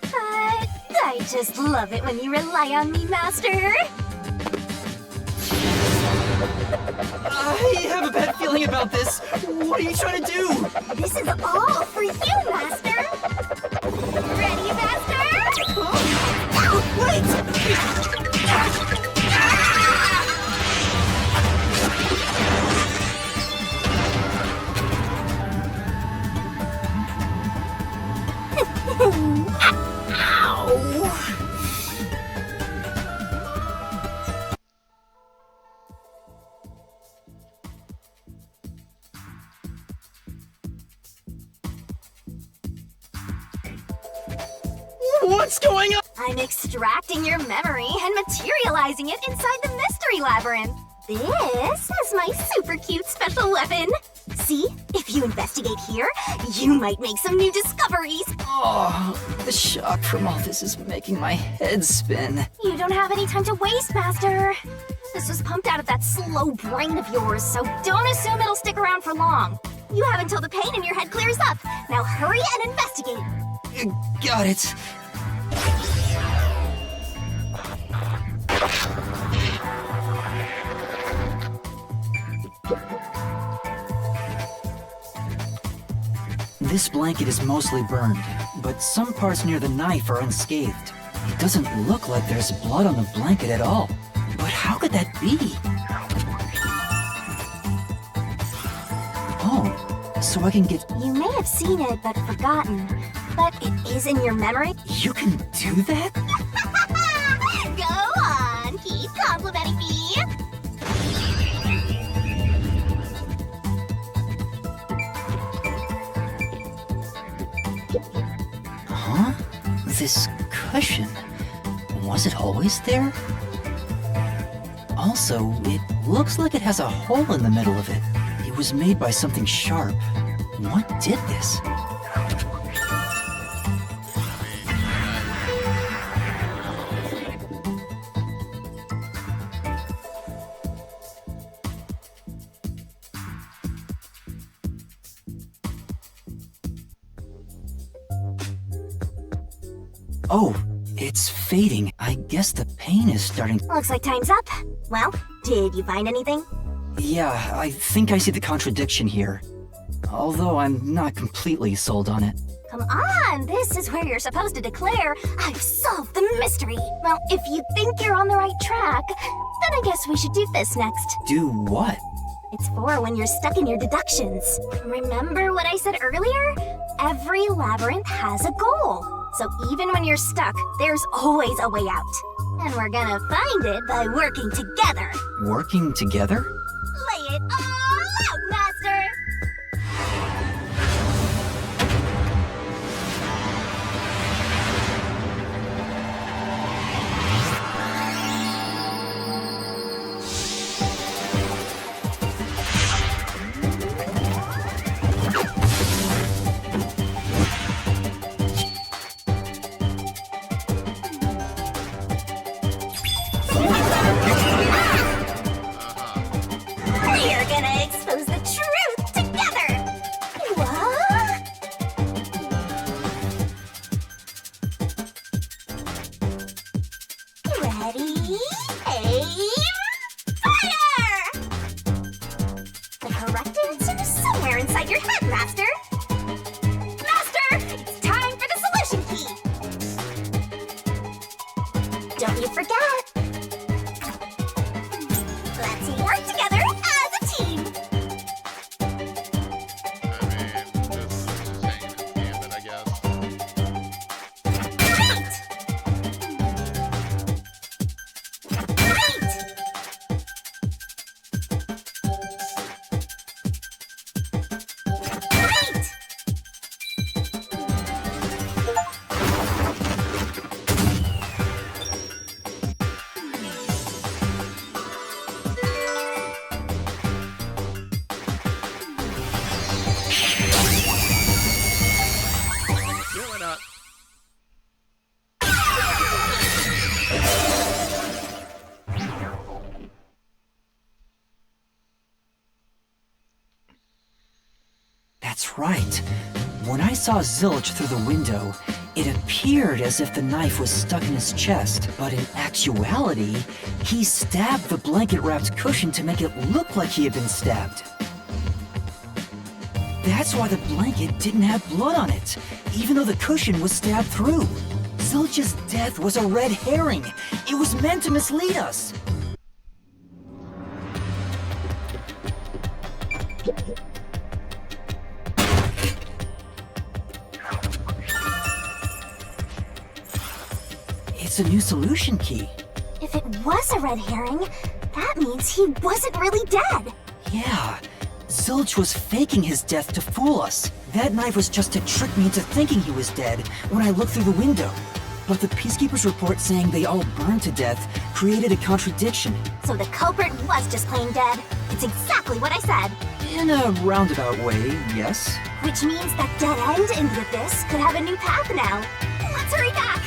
But I just love it when you rely on me, Master. I have a bad feeling about this. What are you trying to do? This is all for you, Master. Ready, Master? What's going on? I'm extracting your memory and materializing it inside the mystery labyrinth. This is my super cute special weapon. See, if you investigate here, you might make some new discoveries. Oh, the shock from all this is making my head spin. You don't have any time to waste, Master. This was pumped out of that slow brain of yours, so don't assume it'll stick around for long. You have until the pain in your head clears up. Now hurry and investigate. Got it. This blanket is mostly burned, but some parts near the knife are unscathed. It doesn't look like there's blood on the blanket at all. But how could that be? Oh, so I can get... You may have seen it but forgotten, but it is in your memory. You can do that? Go on, keep complimenting Was it always there? Also, it looks like it has a hole in the middle of it. It was made by something sharp. What did this? Oh, it's fading. I guess the pain is starting. Looks like time's up. Well, did you find anything? Yeah, I think I see the contradiction here. Although I'm not completely sold on it. Come on, this is where you're supposed to declare, I've solved the mystery. Well, if you think you're on the right track, then I guess we should do this next. Do what? It's for when you're stuck in your deductions. Remember what I said earlier? Every labyrinth has a goal. So even when you're stuck, there's always a way out. And we're gonna find it by working together. Working together? Lay it all out, Master! We're gonna expose the truth together! What? Ready, aim, fire! The correct answer is somewhere inside your head, Master! Master, it's time for the solution key! Don't you forget! Let's work together as a team! I guess. Great! Great! Great! Yeah, why not? That's right. When I saw Zilch through the window, it appeared as if the knife was stuck in his chest, but in actuality, he stabbed the blanket-wrapped cushion to make it look like he had been stabbed. That's why the blanket didn't have blood on it, even though the cushion was stabbed through. Zilch's death was a red herring. It was meant to mislead us. It's a new solution key. If it was a red herring, that means he wasn't really dead. Yeah, Zilch was faking his death to fool us. That knife was just to trick me into thinking he was dead when I looked through the window. But the Peacekeeper's report saying they all burned to death created a contradiction. So the culprit was just plain dead. It's exactly what I said. In a roundabout way, yes. Which means that dead end in the abyss could have a new path now. Let's hurry back!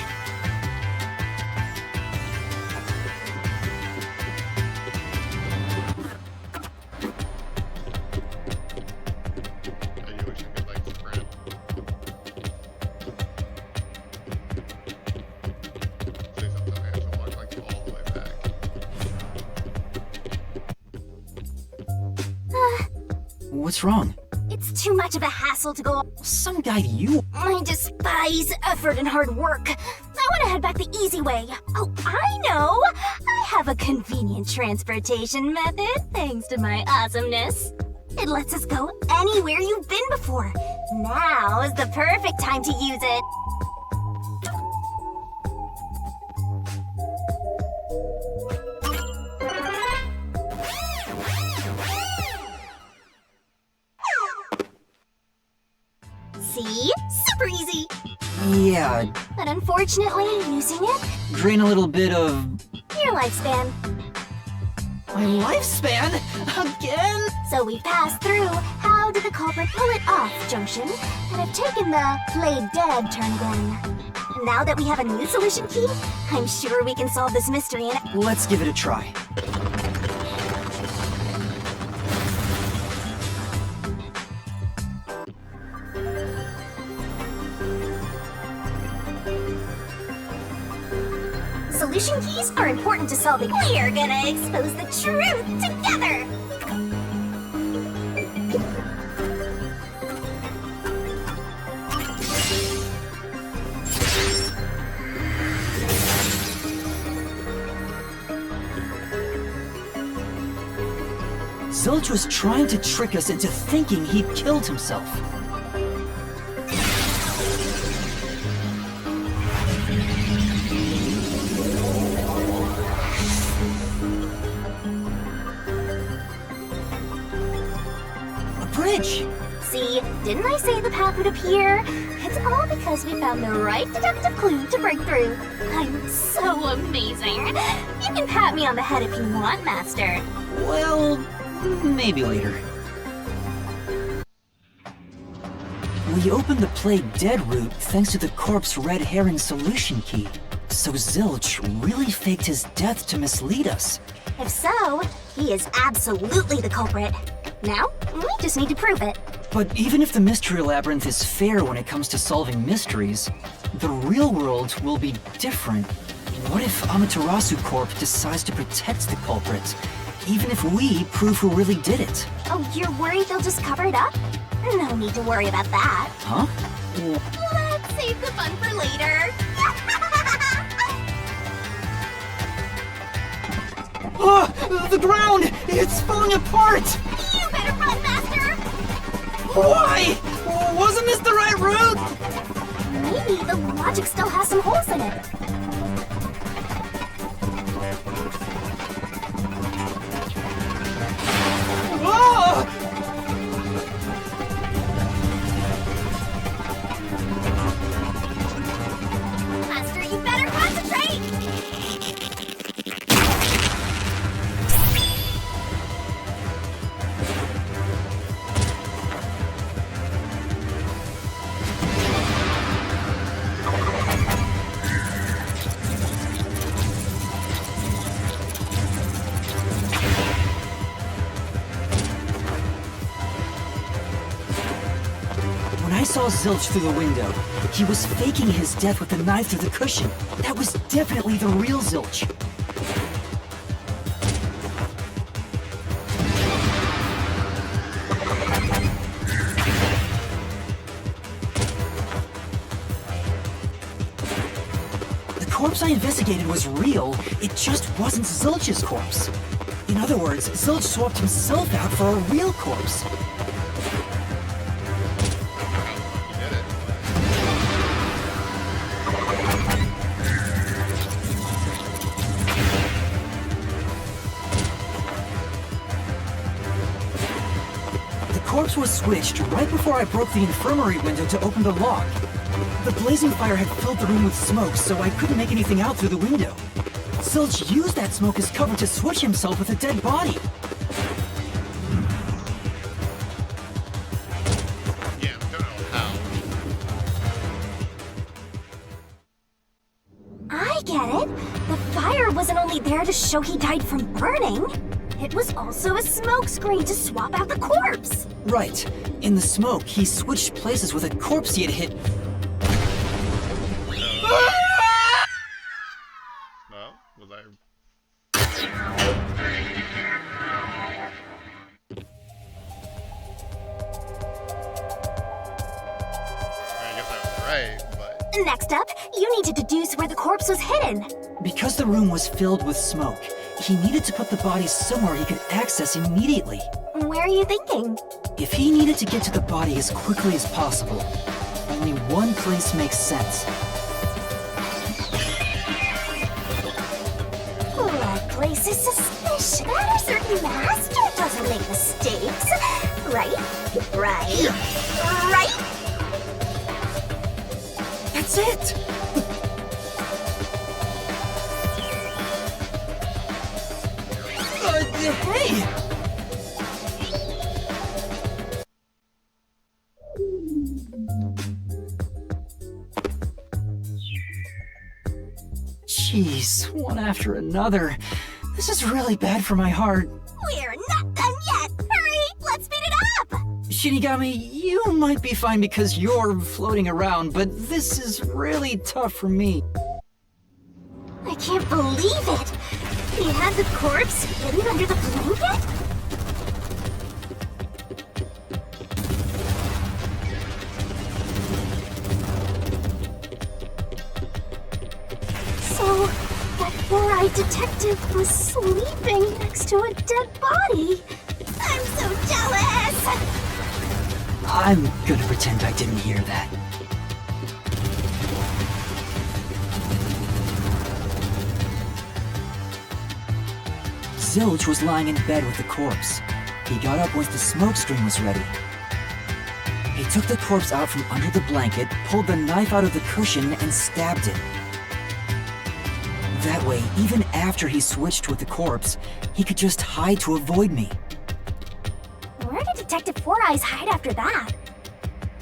I wish I could like sprint. Say something I have to walk like all the way back. What's wrong? It's too much of a hassle to go. Some guy you. I despise effort and hard work. I want to head back the easy way. Oh, I know! I have a convenient transportation method, thanks to my awesomeness. It lets us go anywhere you've been before. Now is the perfect time to use it. See? Super easy! Yeah, But unfortunately, using it drain a little bit of Your lifespan. my lifespan? Again? So we passed through how did the culprit pull it off junction, and have taken the play dead turn again. Now that we have a new solution key, I'm sure we can solve this mystery and Let's give it a try. solution keys are important to solving. We're gonna expose the truth together! Zilch was trying to trick us into thinking he'd killed himself. A bridge! See, didn't I say the path would appear? It's all because we found the right deductive clue to break through. I'm so amazing. You can pat me on the head if you want, Master. Well, maybe later. We opened the play dead route thanks to the corpse red herring solution key. So Zilch really faked his death to mislead us. If so, he is absolutely the culprit. Now, we just need to prove it. But even if the Mystery Labyrinth is fair when it comes to solving mysteries, the real world will be different. What if Amaterasu Corp decides to protect the culprit, even if we prove who really did it? Oh, you're worried they'll just cover it up? No need to worry about that. Huh? Let's save the fun for later. Ah! The ground! It's falling apart! You better run, Master! Why? Wasn't this the right route? Maybe the logic still has some holes in it. Ah! Master, you better concentrate! When I saw Zilch through the window, he was faking his death with a knife through the cushion. That was definitely the real Zilch. The corpse I investigated was real, it just wasn't Zilch's corpse. In other words, Zilch swapped himself out for a real corpse. You did it. The corpse was switched right before I broke the infirmary window to open the lock. The blazing fire had filled the room with smoke, so I couldn't make anything out through the window. Zilch used that smoke as cover to switch himself with a dead body. Yeah, don't know how. I get it. The fire wasn't only there to show he died from burning. It was also a smokescreen to swap out the corpse. Right. In the smoke, he switched places with a corpse he had hit. No? Was I... I guess I was right, but... Next up, you need to deduce where the corpse was hidden. Because the room was filled with smoke, he needed to put the body somewhere he could access immediately. Where are you thinking? If he needed to get to the body as quickly as possible, only one place makes sense. That place is suspicious. Better certain Master doesn't make mistakes. Right? Right? Right? That's it! Hey! Jeez, one after another. This is really bad for my heart. We're not done yet! Hurry! Let's speed it up! Shinigami, you might be fine because you're floating around, but this is really tough for me. I can't believe it! He had the corpse hidden under the blanket? So, that four-eyed detective was sleeping next to a dead body. I'm so jealous! I'm gonna pretend I didn't hear that. Zilch was lying in bed with the corpse. He got up once the smoke screen was ready. He took the corpse out from under the blanket, pulled the knife out of the cushion, and stabbed it. That way, even after he switched with the corpse, he could just hide to avoid me. Where did Detective Four Eyes hide after that?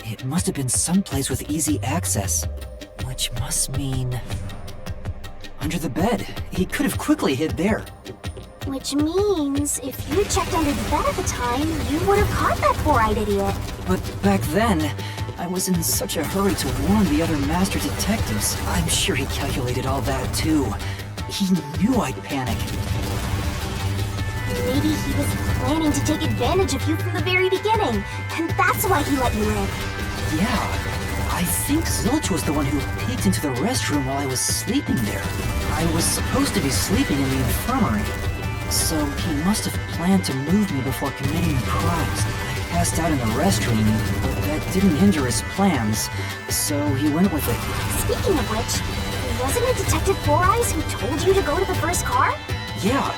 It must have been someplace with easy access, which must mean... under the bed. He could have quickly hid there. Which means, if you checked under the bed at the time, you would have caught that four-eyed idiot. But back then, I was in such a hurry to warn the other master detectives. I'm sure he calculated all that too. He knew I'd panic. Maybe he was planning to take advantage of you from the very beginning, and that's why he let you in. Yeah, I think Zilch was the one who peeked into the restroom while I was sleeping there. I was supposed to be sleeping in the infirmary, so he must have planned to move me before committing the crimes. I passed out in the restroom, but that didn't hinder his plans, so he went with it. Speaking of which, wasn't it Detective Four Eyes who told you to go to the first car? Yeah,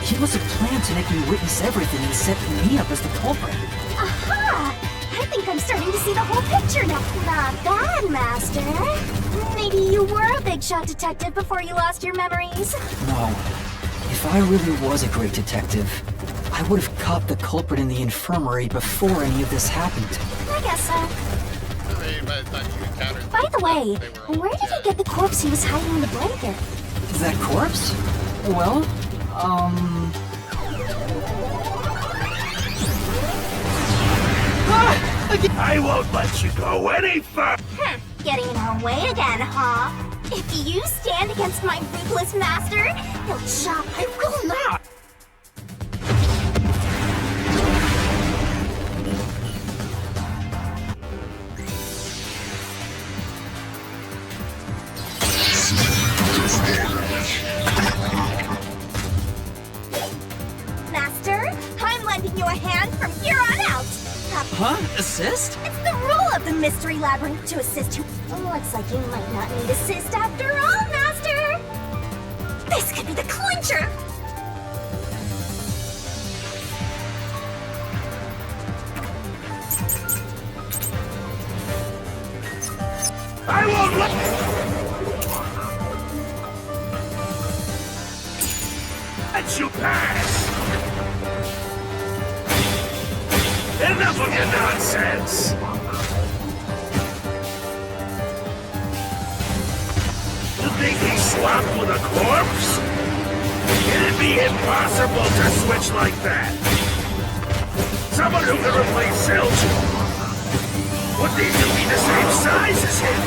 he must have planned to make me witness everything and set me up as the culprit. Aha! I think I'm starting to see the whole picture now. Not bad, Master. Maybe you were a big shot detective before you lost your memories. No. If I really was a great detective, I would have caught the culprit in the infirmary before any of this happened. I guess so. By the way, where did he get the corpse he was hiding in the blanket? That corpse? Well, I won't let you go any further! Getting in our way again, huh? If you stand against my ruthless master, he'll chop. I will not! Master, I'm lending you a hand from here on out. Huh? Assist? It's the rule of the Mystery Labyrinth to assist you. Looks like you might not need assist after all, Master! This could be the clincher! I won't let you pass! Enough of your nonsense! You think he swapped with a corpse? It'd be impossible to switch like that. Someone who can replace Zilch would need to be the same size as him.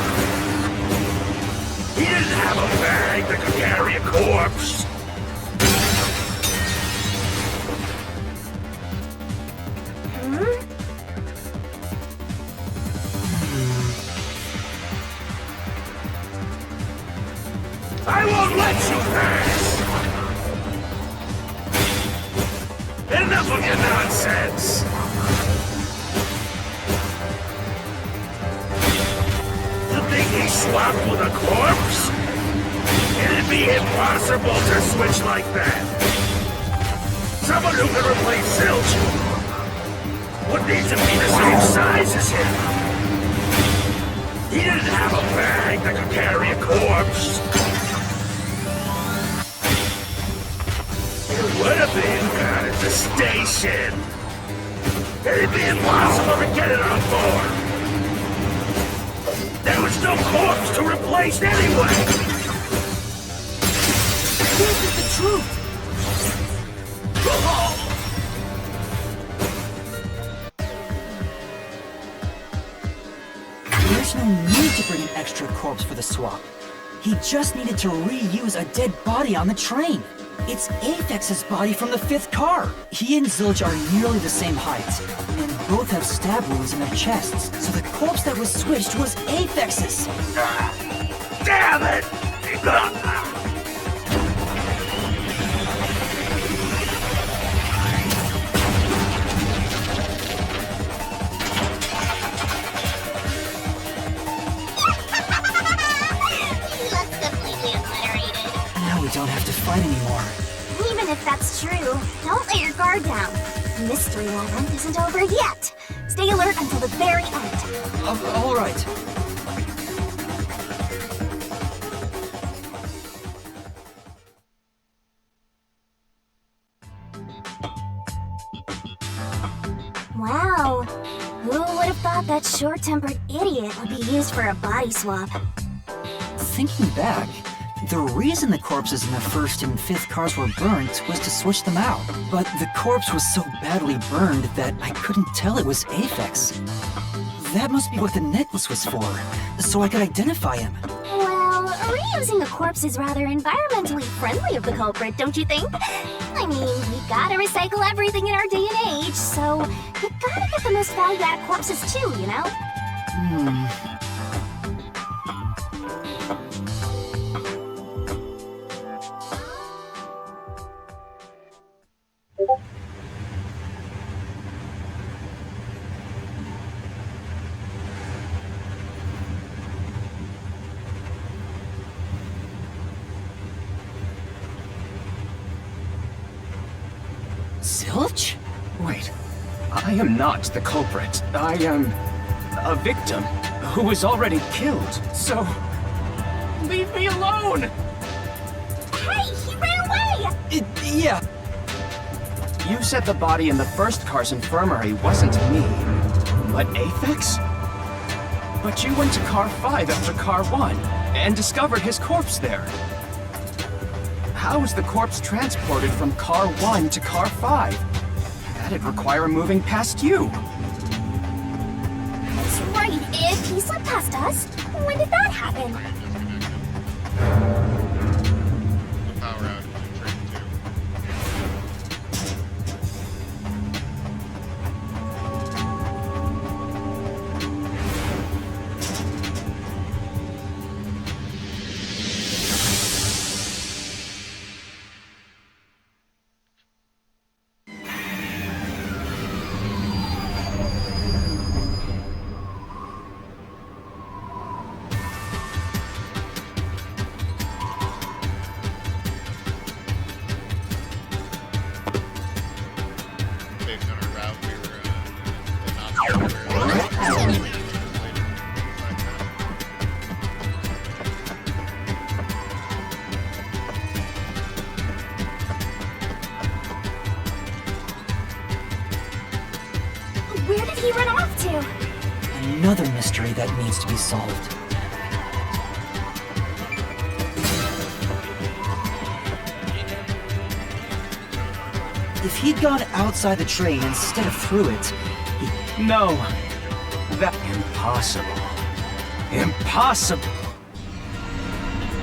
He didn't have a bag that could carry a corpse. I won't let you pass! Enough of your nonsense! You think he swapped with a corpse? It'd be impossible to switch like that. Someone who can replace Zilch would need to be the same size as him. He didn't have a bag that could carry a corpse. It would have been station! It'd be impossible to get it on board! There was no corpse to replace anyway! This is the truth! There's no need to bring an extra corpse for the swap. He just needed to reuse a dead body on the train. It's Aphex's body from the 5th car. He and Zilch are nearly the same height, and both have stab wounds in their chests, so the corpse that was switched was Aphex's. Damn it! Now we don't have to fight anymore. Even if that's true, don't let your guard down. The mystery labyrinth isn't over yet. Stay alert until the very end. All right. Wow. Who would have thought that short-tempered idiot would be used for a body swap? Thinking back, the reason the corpses in the 1st and 5th cars were burnt was to switch them out. But the corpse was so badly burned that I couldn't tell it was Aphex. That must be what the necklace was for, so I could identify him. Well, reusing a corpse is rather environmentally friendly of the culprit, don't you think? I mean, we gotta recycle everything in our day and age, so you gotta get the most value out of corpses too, you know? Zilch? Wait, I am not the culprit. I am a victim who was already killed. So, leave me alone! Hey, he ran away! Yeah. You said the body in the 1st car's infirmary wasn't me, but Aphex? But you went to car 5 after car 1 and discovered his corpse there. How is the corpse transported from car 1 to car 5? That'd require moving past you. That's right, if he slipped past us, when did that happen? The power outage in train 2. Based on our route, we were not Where did he run off to? Another mystery that needs to be solved. If he'd gone outside the train instead of through it, No. That... Impossible. Impossible.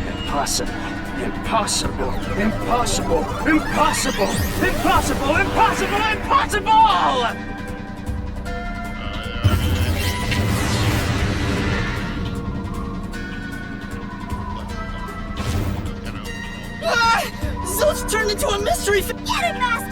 Impossible. Impossible. Impossible. Impossible. Impossible. Impossible. Impossible! Zilch turned into a mystery Get him, Master!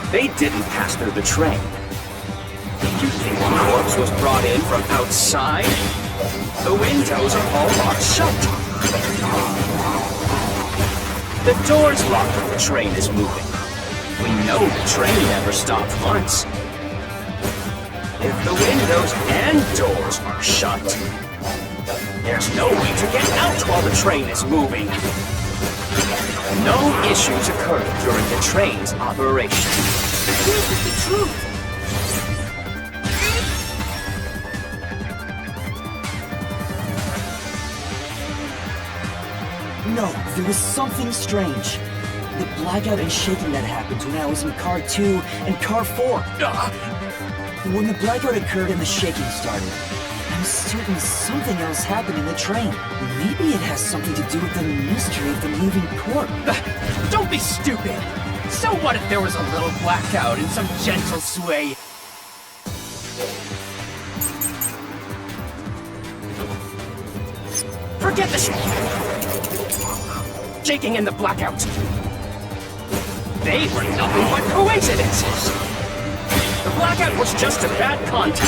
They didn't pass through the train. You think the corpse was brought in from outside? The windows are all locked shut. The door's locked if the train is moving. We know the train never stopped once. If the windows and doors are shut, there's no way to get out while the train is moving. No issues occurred during the train's operation. This is the truth. No, there was something strange. The blackout and shaking that happened when I was in Car 2 and Car 4. When the blackout occurred and the shaking started, I'm certain something else happened in the train. Maybe it has something to do with the mystery of the moving corpse. Don't be stupid! So what if there was a little blackout and some gentle sway? Forget the shaking and the blackout. They were nothing but coincidences. The blackout was just a bad contact.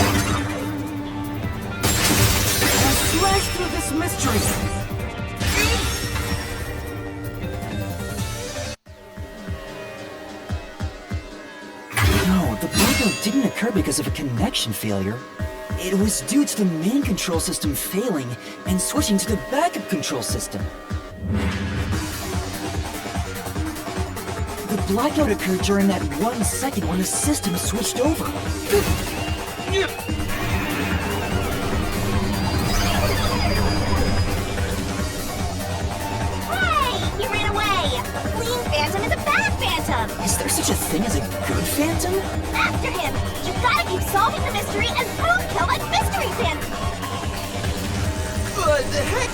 Slash through this mystery. No, the blackout didn't occur because of a connection failure. It was due to the main control system failing and switching to the backup control system. The blackout occurred during that 1 second when the system switched over. Hey! He ran away! A fleeing phantom is a bad phantom! Is there such a thing as a good phantom? After him! You gotta keep solving the mystery and boom, kill that mystery phantom! What the heck?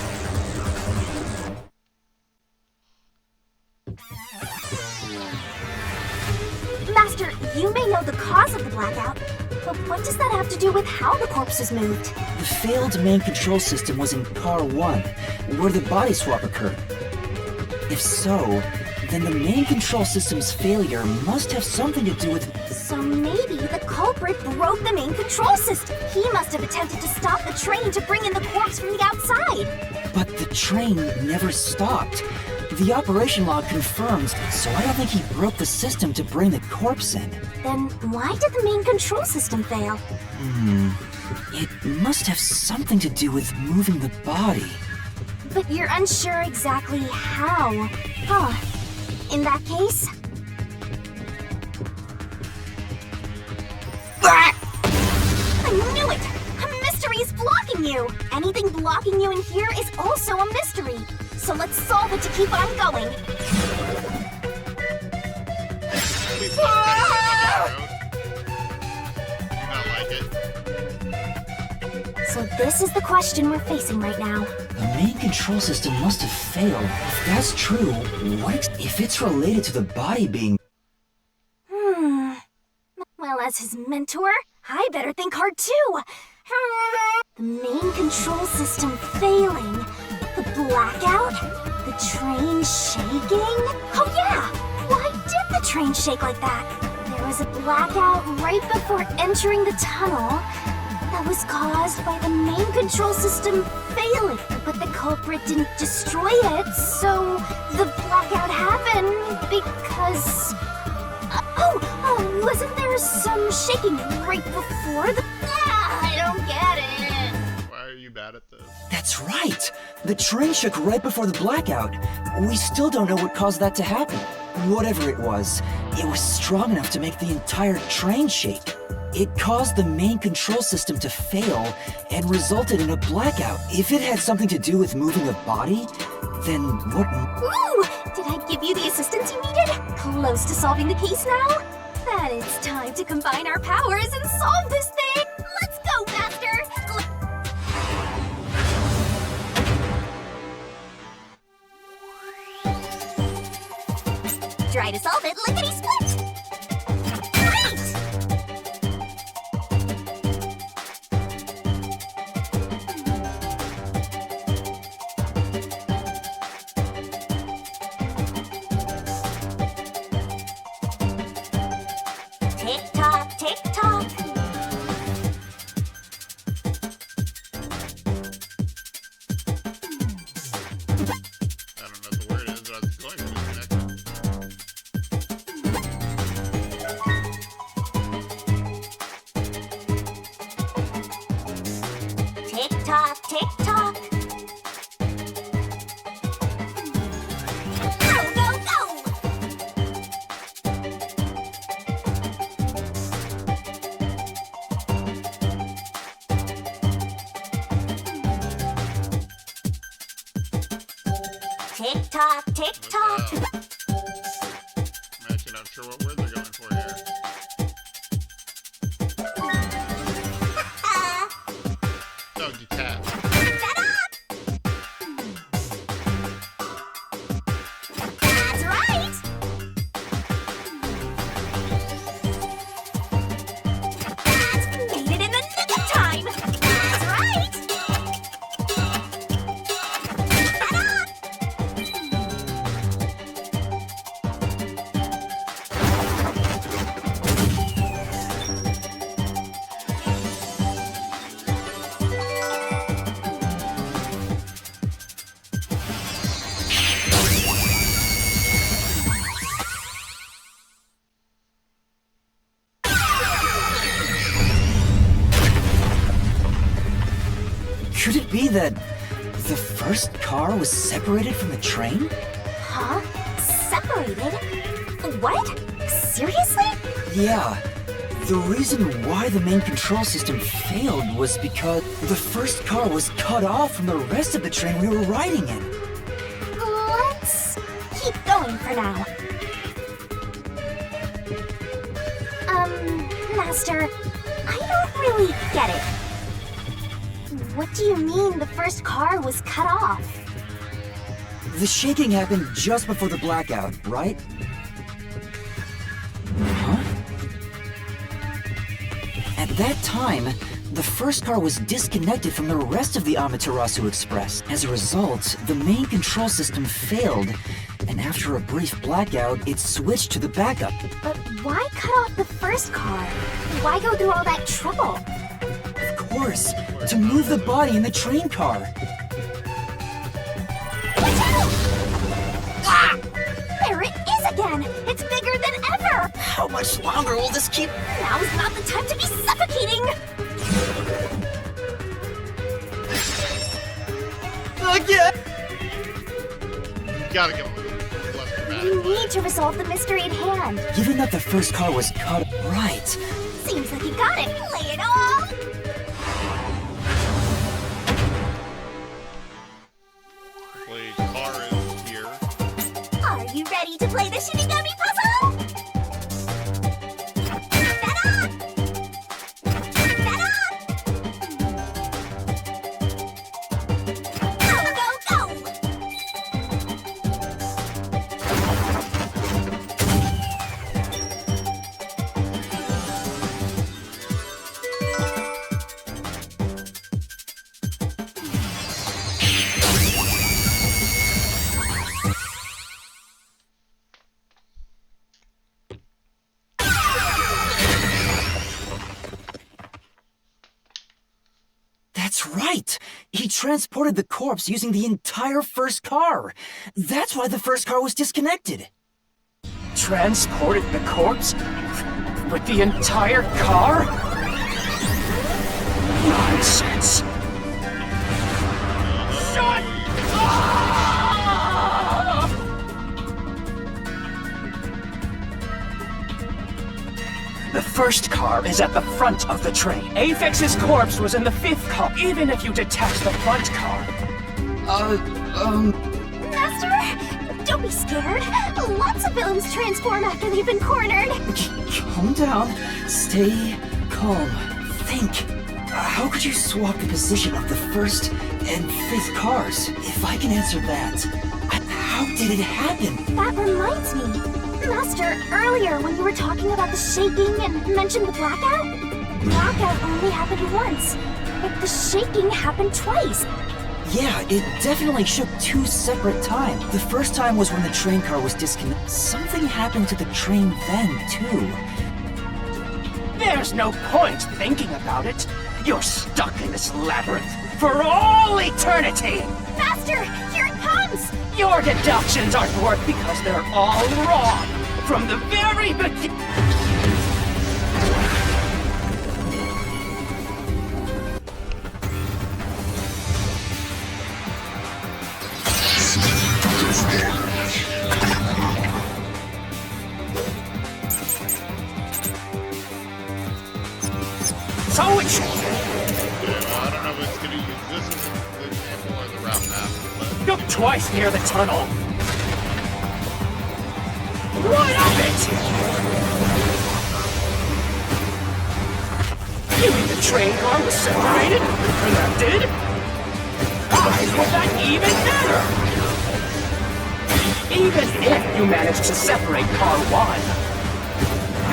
Master, you may know the cause of the blackout, but what does that have to do with how the corpse is moved? The failed main control system was in Car 1, where the body swap occurred. If so, then the main control system's failure must have something to do with... So maybe the culprit broke the main control system. He must have attempted to stop the train to bring in the corpse from the outside. But the train never stopped. The operation log confirms, so I don't think he broke the system to bring the corpse in. Then why did the main control system fail? It must have something to do with moving the body. But you're unsure exactly how. Huh. In that case... I knew it! A mystery is blocking you! Anything blocking you in here is also a mystery. So let's solve it to keep on going. Please stop do not like it. So this is the question we're facing right now. The main control system must have failed. If that's true, if it's related to the body being... Well, as his mentor, I better think hard too. The main control system failing. The blackout? The train shaking? Oh yeah! Why did the train shake like that? There was a blackout right before entering the tunnel that was caused by the main control system failing. But the culprit didn't destroy it, so the blackout happened because... wasn't there some shaking right before the... I don't get it! Why are you bad at this? That's right! The train shook right before the blackout. We still don't know what caused that to happen. Whatever it was strong enough to make the entire train shake. It caused the main control system to fail and resulted in a blackout. If it had something to do with moving a body, then what... Ooh! Did I give you the assistance you needed? Close to solving the case now? Then it's time to combine our powers and solve this thing! Let's go, Master! Try to solve it, lickety-split! Great! Tick-tock, tick-tock. don't know what the word is, but I was going to disconnect. Tick tock, tick tock. Go, go, go! Tick tock, tick tock. I'm actually not sure what word they're going for here. No, detach. That's right. That's made it in the nick of time. That's right. Could it be that the first car was separated from the train? Huh? Separated? What? Seriously? Yeah. The reason why the main control system failed was because the first car was cut off from the rest of the train we were riding in. Let's keep going for now. Master, I don't really get it. What do you mean the first car was cut off? The shaking happened just before the blackout, right? Huh? At that time, the first car was disconnected from the rest of the Amaterasu Express. As a result, the main control system failed, and after a brief blackout, it switched to the backup. But why cut off the first car? Why go through all that trouble? Of course, to move the body in the train car. Ah! There it is again! It's bigger than ever! How much longer will this keep? Now's not the time to be suffocating! Again! You gotta get less dramatic. You need to resolve the mystery at hand. Given that the first car was cut right, Seems like you got it. Play it all! Hopefully, car is here. Are you ready to play the Shinigami puzzle? Go, go, go! that's right! He transported the corpse using the entire first car. That's why the first car was disconnected. Transported the corpse? With the entire car? Nonsense. Shut up! The first car is at the front of the train. Aphex's corpse was in the fifth car, even if you detach the front car. Master, don't be scared. Lots of villains transform after they've been cornered. Calm down. Stay calm. Think. How could you swap the position of the first and fifth cars? If I can answer that, how did it happen? That reminds me. Master, earlier when you were talking about the shaking and mentioned the blackout? Blackout only happened once, but the shaking happened twice. Yeah, it definitely shook two separate times. The first time was when the train car was disconnected. Something happened to the train then, too. There's no point thinking about it. You're stuck in this labyrinth for all eternity! Master, here it comes! Your deductions aren't worth because they're all wrong. From the very beginning. So it's... I don't know if it's gonna use this as the example or the route map, but... Look twice near the tunnel. What of it? You mean the train car was separated? Connected? Why was that even better? Even if you managed to separate car 1,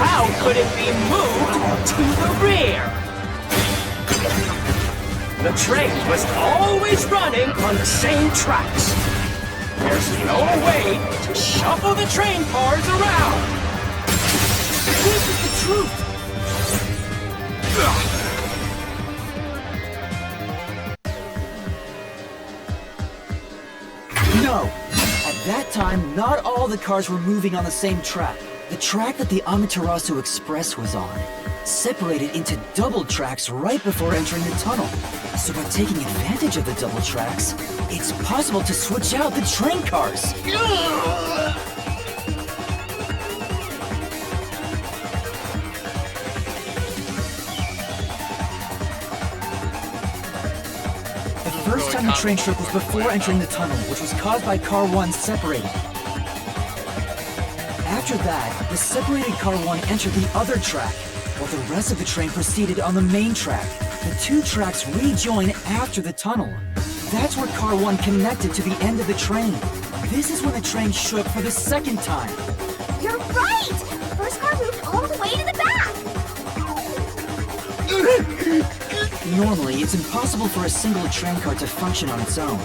how could it be moved to the rear? The train was always running on the same tracks. There's no way to shuffle the train cars around. This is the truth. No. At that time, not all the cars were moving on the same track. The track that the Amaterasu Express was on separated into double tracks right before entering the tunnel. So by taking advantage of the double tracks, it's possible to switch out the train cars. The first time the train trip was before entering the tunnel, which was caused by car 1 separating. After that, the separated car 1 entered the other track, while the rest of the train proceeded on the main track. The two tracks rejoin after the tunnel. That's where car 1 connected to the end of the train. This is when the train shook for the second time. You're right! The first car moved all the way to the back! Normally, it's impossible for a single train car to function on its own.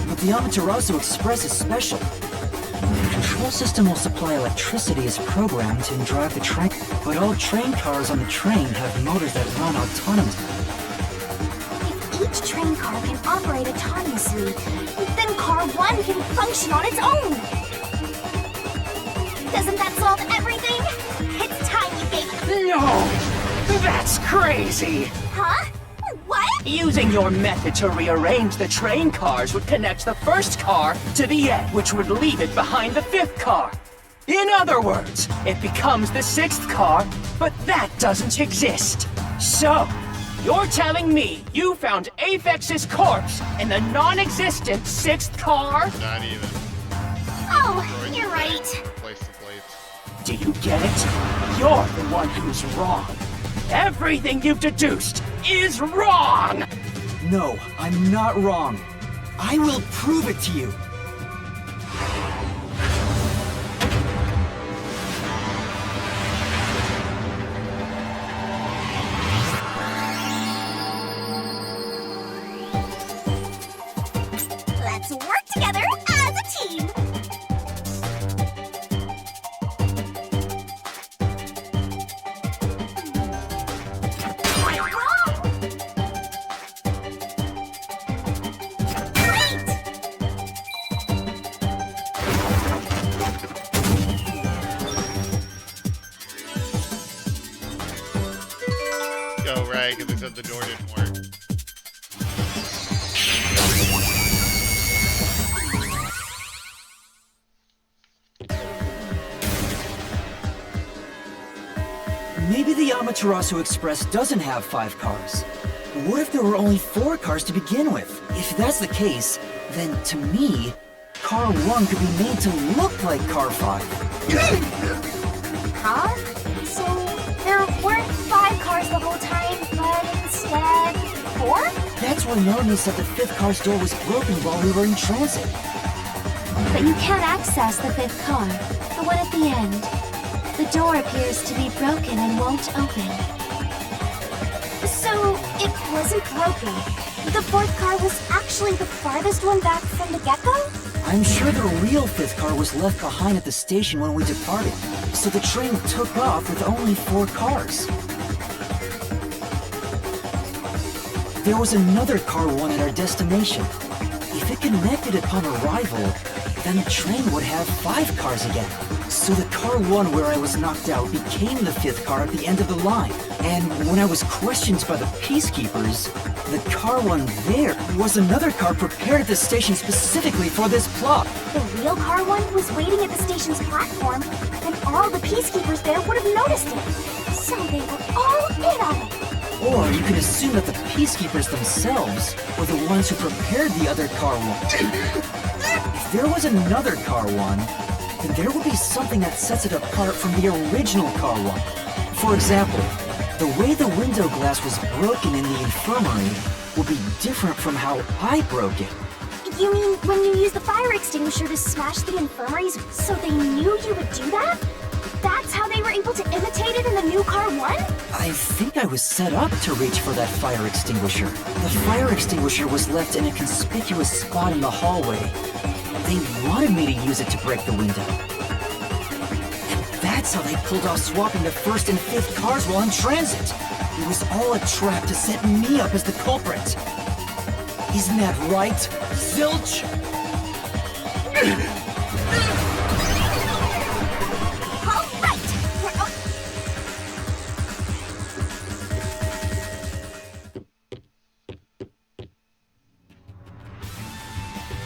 But the Amaterasu Express is special. The control system will supply electricity as programmed to drive the train, but all train cars on the train have motors that run autonomously. If each train car can operate autonomously, then car 1 can function on its own! Doesn't that solve everything? It's time we think... No! That's crazy! Huh? What? Using your method to rearrange the train cars would connect the first car to the end, which would leave it behind the 5th car. In other words, it becomes the 6th car, but that doesn't exist. So, you're telling me you found Aphex's corpse in the non-existent 6th car? Not even. Oh, you're right. Place the plates. Do you get it? You're the one who's wrong. Everything you've deduced is wrong! No, I'm not wrong. I will prove it to you. Let's work together as a team! Oh, right, because they said the door didn't work. Maybe the Amaterasu Express doesn't have 5 cars. What if there were only 4 cars to begin with? If that's the case, then to me, car 1 could be made to look like car 5. Huh? So, there weren't 5 cars the whole time, but instead 4? That's why Narumi said the 5th car's door was broken while we were in transit. But you can't access the 5th car, the one at the end. The door appears to be broken and won't open. So, it wasn't broken. The 4th car was actually the farthest one back from the get-go? I'm sure the real 5th car was left behind at the station when we departed, so the train took off with only 4 cars. There was another car 1 at our destination. If it connected upon arrival, then the train would have 5 cars again. So the car 1 where I was knocked out became the 5th car at the end of the line. And when I was questioned by the Peacekeepers, the car 1 there was another car prepared at the station specifically for this plot. The real car one was waiting at the station's platform, and all the peacekeepers there would have noticed it. So they were all in on it. Or you could assume that the Peacekeepers themselves were the ones who prepared the other car 1. If there was another car 1, then there would be something that sets it apart from the original car 1. For example, the way the window glass was broken in the infirmary will be different from how I broke it. You mean when you used the fire extinguisher to smash the infirmaries so they knew you would do that? That's how they were able to imitate it in the new car 1? I think I was set up to reach for that fire extinguisher. The fire extinguisher was left in a conspicuous spot in the hallway. They wanted me to use it to break the window. And that's how they pulled off swapping the 1st and 5th cars while in transit. It was all a trap to set me up as the culprit. Isn't that right, Zilch?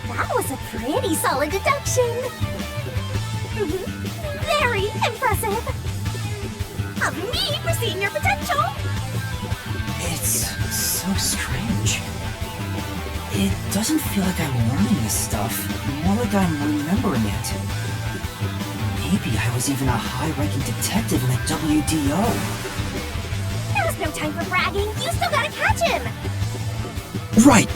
That was a pretty solid deduction. Very impressive. Of me foreseeing your potential. It's so strange. It doesn't feel like I'm learning this stuff, more like I'm remembering it. Maybe I was even a high-ranking detective in the WDO. Now's no time for bragging. You still gotta catch him. Right!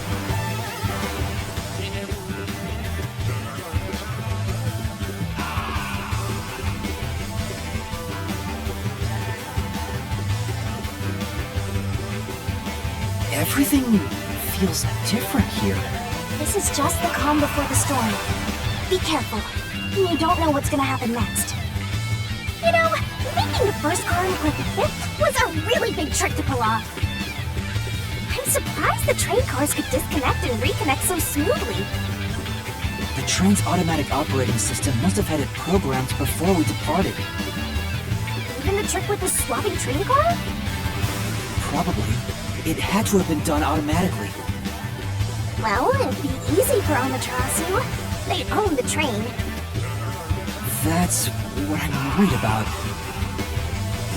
Everything feels different here. This is just the calm before the storm. Be careful. You don't know what's gonna happen next. You know, making the first car look like the 5th was a really big trick to pull off. I'm surprised the train cars could disconnect and reconnect so smoothly. The train's automatic operating system must have had it programmed before we departed. Even the trick with the swapping train car? Probably. It had to have been done automatically. Well, it'd be easy for Amaterasu. They own the train. That's what I'm worried about.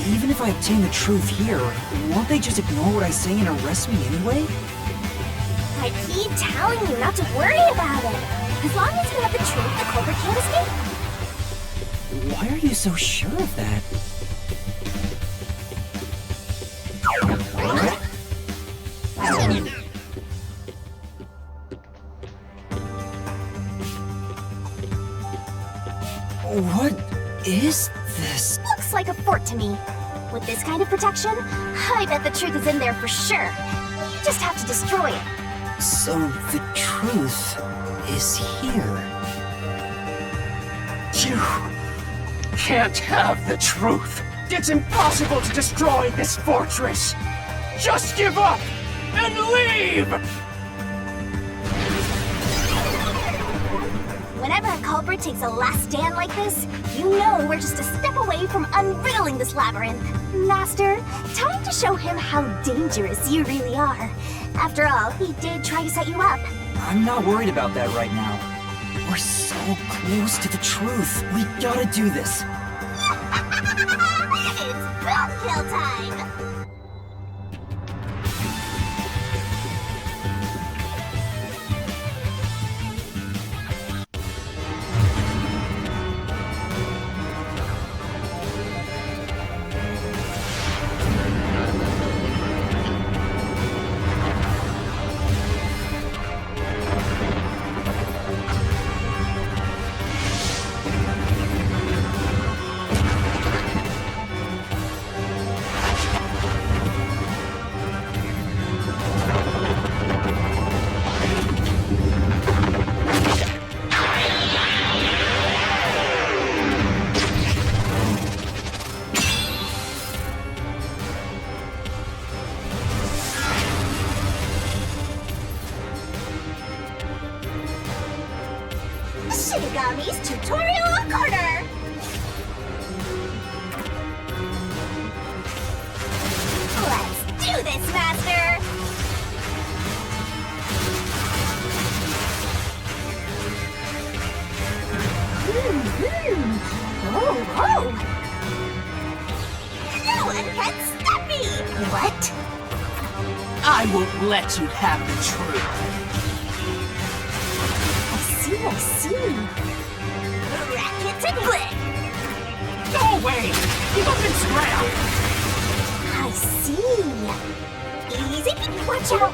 Even if I obtain the truth here, won't they just ignore what I say and arrest me anyway? I keep telling you not to worry about it. As long as you have the truth, the culprit can't escape. Why are you so sure of that? What is this? Looks like a fort to me. With this kind of protection, I bet the truth is in there for sure. You just have to destroy it. So the truth is here. You can't have the truth. It's impossible to destroy this fortress. Just give up and leave! Whenever a culprit takes a last stand like this, you know we're just a step away from unriddling this labyrinth. Master, time to show him how dangerous you really are. After all, he did try to set you up. I'm not worried about that right now. We're so close to the truth. We gotta do this. It's bone kill time! Origami's Tutorial Corner! Let's do this, Master! Oh! No one can stop me! What? I won't let you have the truth. I see. Racket and Blick! Go away! Give up and scram! I see. Easy, watch out!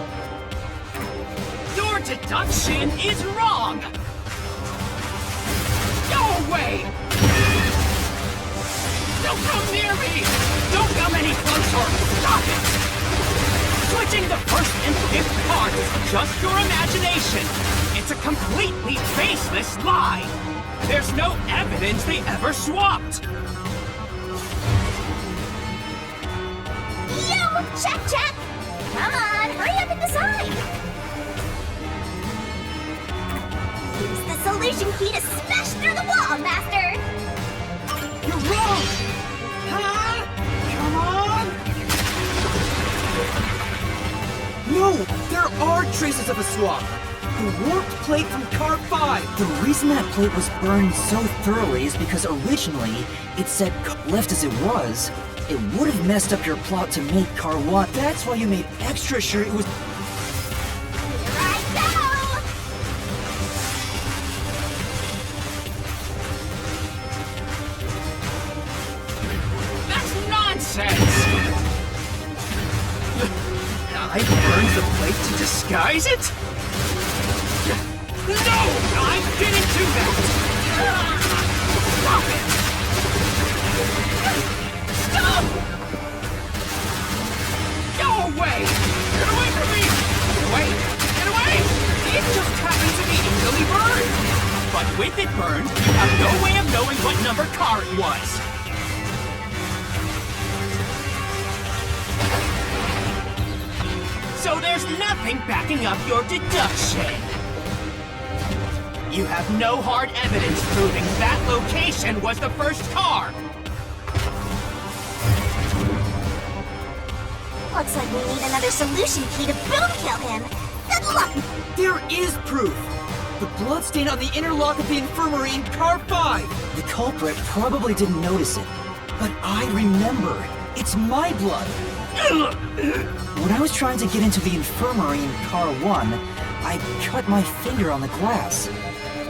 Your deduction is wrong! Go away! Don't come near me! Don't come any closer! Stop it! Switching the first and fifth cards is just your imagination. It's a completely baseless lie. There's no evidence they ever swapped. Yo, check! Come on, hurry up and decide! Use the solution key to smash through the wall, Master! You're wrong! Huh? Come on! No! There are traces of a swap! The warped plate from Car 5! The reason that plate was burned so thoroughly is because originally it said left as it was. It would have messed up your plot to make Car 1. That's why you made extra sure it was... Here I go! That's nonsense! I burned the plate to disguise it? No! I didn't do that! Stop it! Stop! Go away! Get away from me! Get away! Get away! It just happened to be easily burned! But with it burned, you have no way of knowing what number car it was. So there's nothing backing up your deduction. You have no hard evidence proving that location was the first car. Looks like we need another solution key to boom kill him. Good luck! There is proof! The bloodstain on the inner lock of the infirmary in Car 5! The culprit probably didn't notice it, but I remember. It's my blood! When I was trying to get into the infirmary in Car 1, I cut my finger on the glass.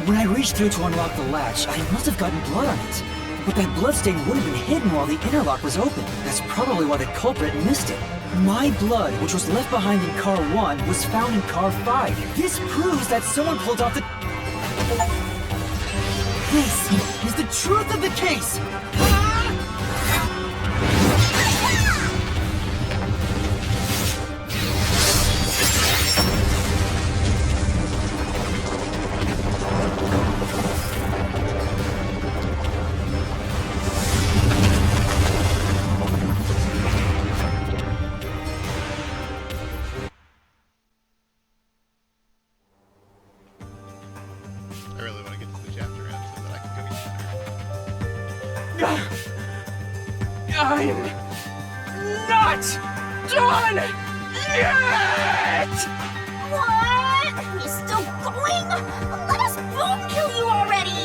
When I reached through to unlock the latch, I must have gotten blood on it. But that bloodstain would have been hidden while the interlock was open. That's probably why the culprit missed it. My blood, which was left behind in Car 1, was found in Car 5. This proves that someone pulled off the... This is the truth of the case! I really want to get to the chapter end so that I can go eat dinner. I'm not done yet! What? He's still going? Let us boom kill you already!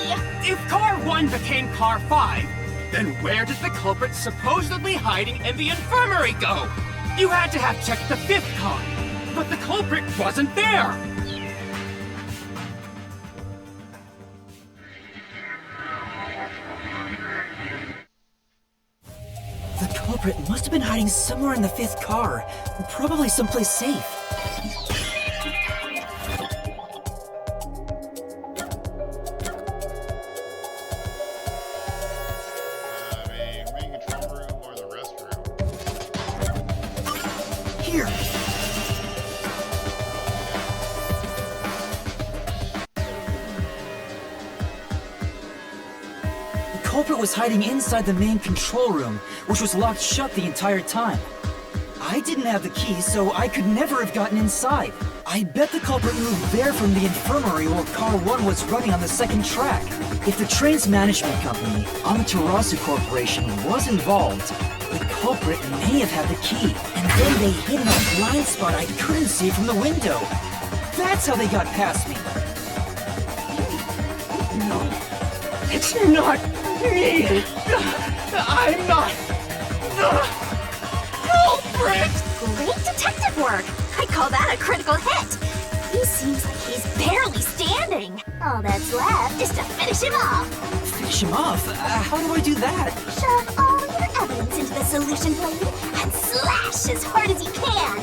If Car 1 became Car 5, then where did the culprit supposedly hiding in the infirmary go? You had to have checked the 5th car, but the culprit wasn't there! The culprit must have been hiding somewhere in the 5th car, probably someplace safe. Main control room or the restroom? Here! The culprit was hiding inside the main control room, which was locked shut the entire time. I didn't have the key, so I could never have gotten inside. I bet the culprit moved there from the infirmary where Car 1 was running on the second track. If the train's management company, Amaterasu Corporation, was involved, the culprit may have had the key. And then they hid in a blind spot I couldn't see from the window. That's how they got past me. No, it's not me. I'm not the culprit. Great detective work! I call that a critical hit! He seems like he's barely standing. All that's left is to finish him off. Finish him off? How do I do that? Shove all your evidence into the solution plate and slash as hard as you can.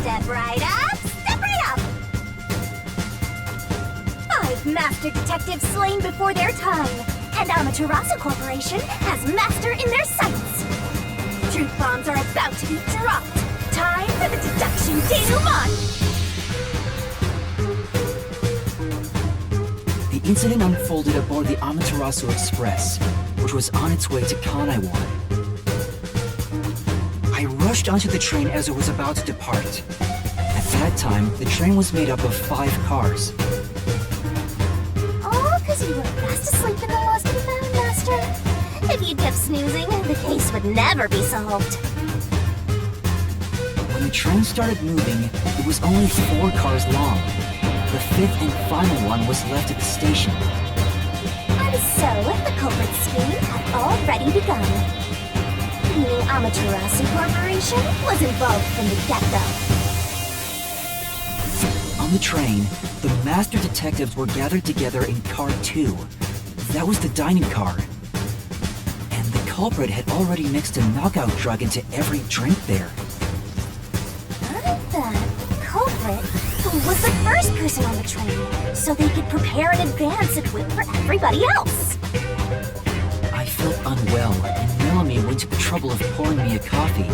Step right up! Step right up! 5 Master Detectives slain before their time, and Amaterasu Corporation has Master in their sights. Truth bombs are about to be dropped. Time for the deduction denouement! The incident unfolded aboard the Amaterasu Express, which was on its way to Kanaiwan. I rushed onto the train as it was about to depart. At that time, the train was made up of 5 cars. All because you were fast asleep in the lost If you kept snoozing, the case would never be solved. When the train started moving, it was only 4 cars long. The 5th and final one was left at the station. And so, the culprit scheme had already begun. Meaning Amaterasu Corporation was involved from the get-go. On the train, the master detectives were gathered together in car 2. That was the dining car. And the culprit had already mixed a knockout drug into every drink there. The culprit was the first person on the train, so they could prepare in advance and wait for everybody else. I felt unwell, and Melanie went to the trouble of pouring me a coffee.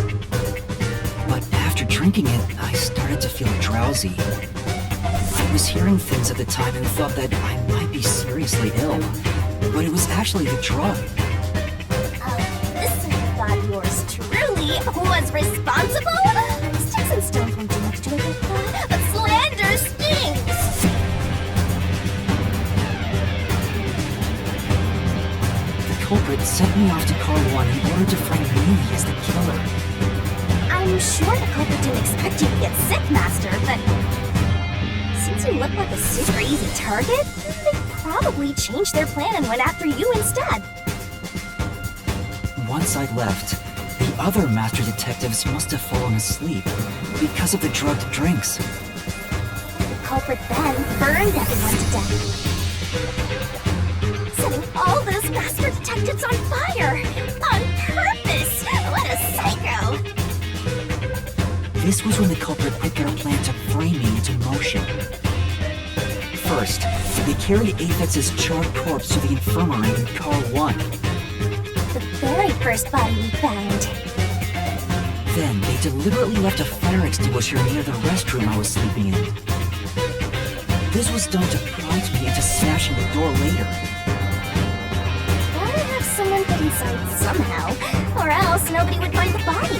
But after drinking it, I started to feel drowsy. I was hearing things at the time and thought that I might be seriously ill, but it was actually the drug. This thought yours truly was responsible? Sticks and stones won't do much to a good thought, but slander stings! The culprit sent me off to car 1 in order to frame me as the killer. I'm sure the culprit didn't expect you to get sick, Master, but since you look like a super easy target, they probably changed their plan and went after you instead. Once I left, the other master detectives must have fallen asleep because of the drugged drinks. The culprit then burned everyone to death, setting all those master detectives on fire on purpose. What a psycho! This was when the culprit put their plan to frame me into motion. First, they carried Aphex's charred corpse to the infirmary in car 1. The very first body we found. Then, they deliberately left a fire extinguisher near the restroom I was sleeping in. This was done to prompt me into smashing the door later. Gotta have someone get inside somehow, or else nobody would find the body.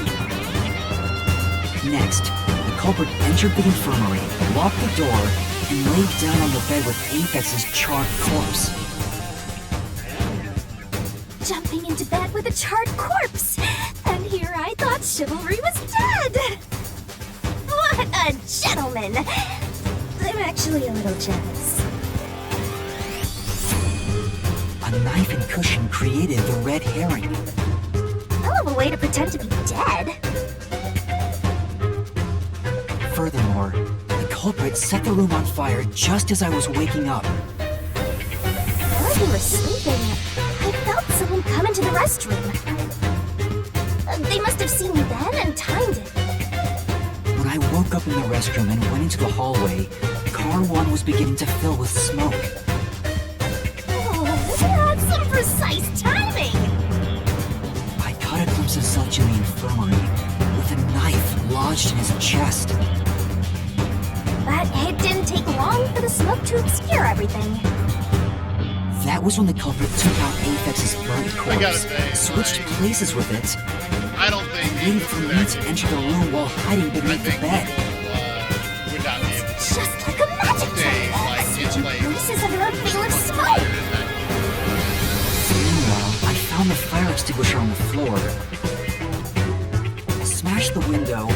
Next, the culprit entered the infirmary, locked the door, and laid down on the bed with Aphex's charred corpse. Jumping into bed with a charred corpse! And here I thought chivalry was dead! What a gentleman! I'm actually a little jealous. A knife and cushion created the red herring. Hell of a way to pretend to be dead. Furthermore, the culprit set the room on fire just as I was waking up. While you were sleeping, I felt someone come into the restroom. They must have seen me then and timed it. When I woke up in the restroom and went into the hallway, car 1 was beginning to fill with smoke. Oh, that's some precise timing! I caught a glimpse of Zelch in the infirmary, with a knife lodged in his chest. But it didn't take long for the smoke to obscure everything. That was when the culprit took out Aphex's burnt I gotta corpse, say, switched like, places with it, I don't think and waited for me to enter the room while hiding beneath the bed. Would not be able to Just like a magic stay, trick! like, in place. Places under a veil of smoke! Meanwhile, I found the fire extinguisher on the floor, smashed the window,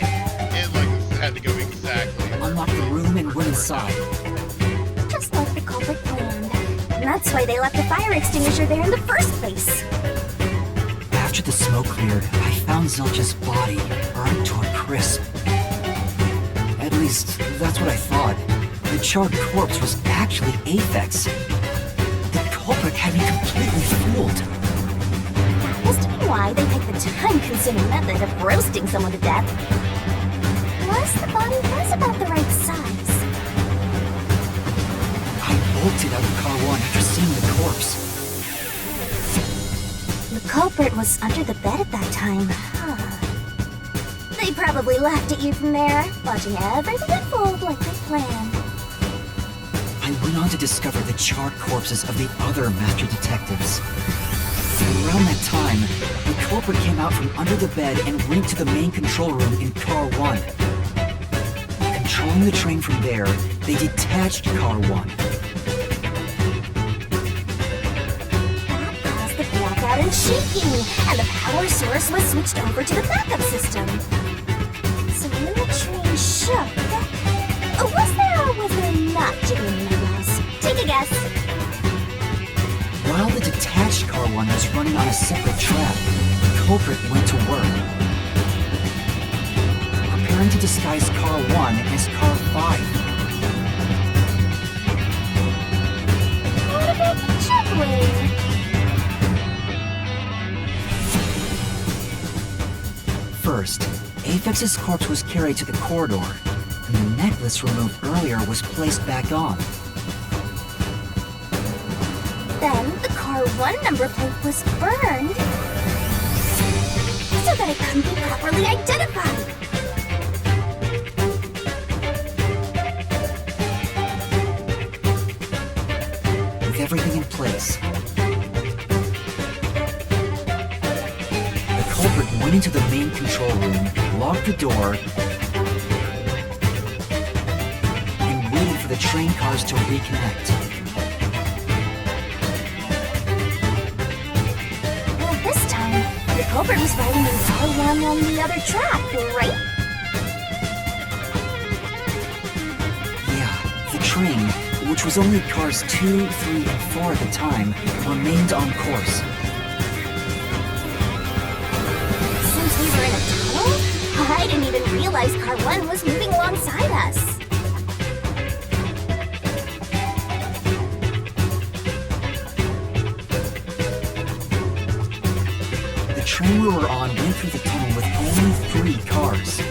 And like this had to go exactly. unlocked the room, and went inside. Just like the culprit planned. And that's why they left the fire extinguisher there in the first place. After the smoke cleared, I found Zelch's body burned to a crisp. At least, that's what I thought. The charred corpse was actually Aphex. The culprit had me completely fooled. That must be why they picked the time-consuming method of roasting someone to death. Plus, the body was about the right size. I bolted out of car 1 after seeing the corpse. The culprit was under the bed at that time, huh? They probably laughed at you from there, watching everything unfold like they planned. I went on to discover the charred corpses of the other master detectives. Around that time, the culprit came out from under the bed and went to the main control room in car 1. Controlling the train from there, they detached car 1. That caused the started shaking, and the power source was switched over to the backup system. So when the train shook, was there or was there not jiggling wheels? Take a guess. While the detached Car 1 was running on a separate track, the culprit went to work, preparing to disguise Car 1 as Car 5. What about the juggling? First, Aphex's corpse was carried to the corridor, and the necklace removed earlier was placed back on. Then the Car 1 number plate was burned so that it couldn't be properly identified. With everything in place, the culprit went into the main control room, locked the door, and waited for the train cars to reconnect. Well, this time, the culprit was riding in Car 1 on the other track, right? Yeah, the train, which was only cars 2, 3, and 4 at the time, remained on course. Since we were in a tunnel, I didn't even realize Car 1 was moving alongside us. The train we were on went through the tunnel with only 3 cars.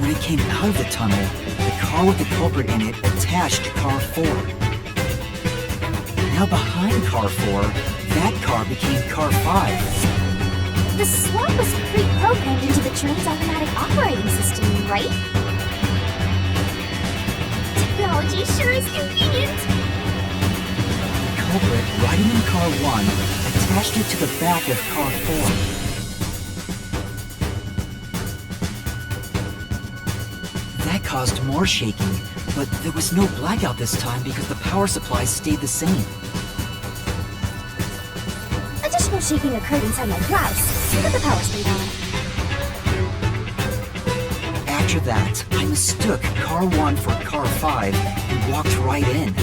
When it came out of the tunnel, the car with the culprit in it attached to Car 4. Now behind Car 4, that car became Car 5. The swap was pre-programmed into the train's automatic operating system, right? Technology sure is convenient. The culprit, riding in Car 1, attached it to the back of Car 4. That caused more shaking, but there was no blackout this time because the power supply stayed the same. Additional shaking occurred inside my blouse, but the power stayed on. After that, I mistook Car 1 for Car 5 and walked right in.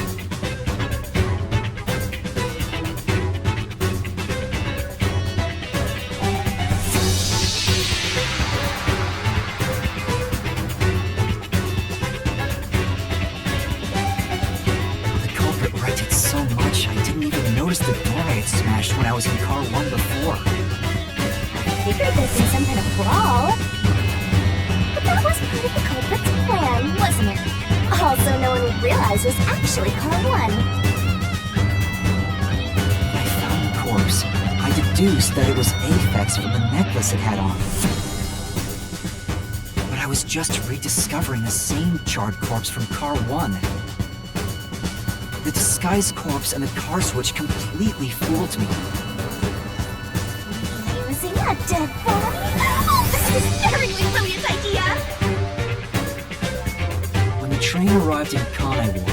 The door I had smashed when I was in Car 1 before. I figured there'd been some kind of brawl. But that was part of the culprit's plan, wasn't it? Also, no one would realize was actually Car 1. When I found the corpse, I deduced that it was Aphex from the necklace it had on. But I was just rediscovering the same charred corpse from Car 1. The disguised corpse and the car switch completely fooled me. Using a dead body? Oh, this is a terribly brilliant idea! When the train arrived in Kanai Ward,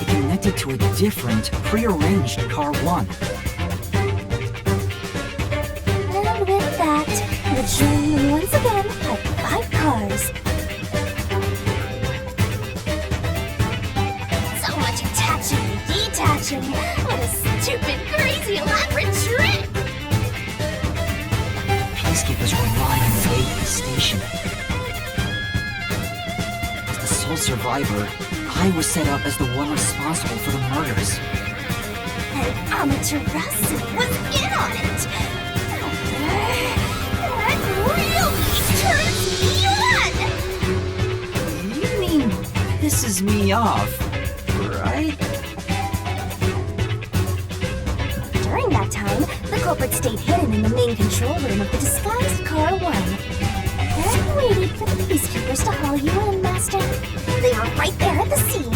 it connected to a different, prearranged Car 1. And with that, the train once again had 5 cars. Detaching. What a stupid, crazy, elaborate trick! Peacekeepers were lying in wait at the station. As the sole survivor, I was set up as the one responsible for the murders. And Amaterasu was in on it! That really turns me on! You mean pisses me off, right? During that time, the culprit stayed hidden in the main control room of the disguised Car 1. Then waited for the peacekeepers to haul you in, Master. They were right there at the scene.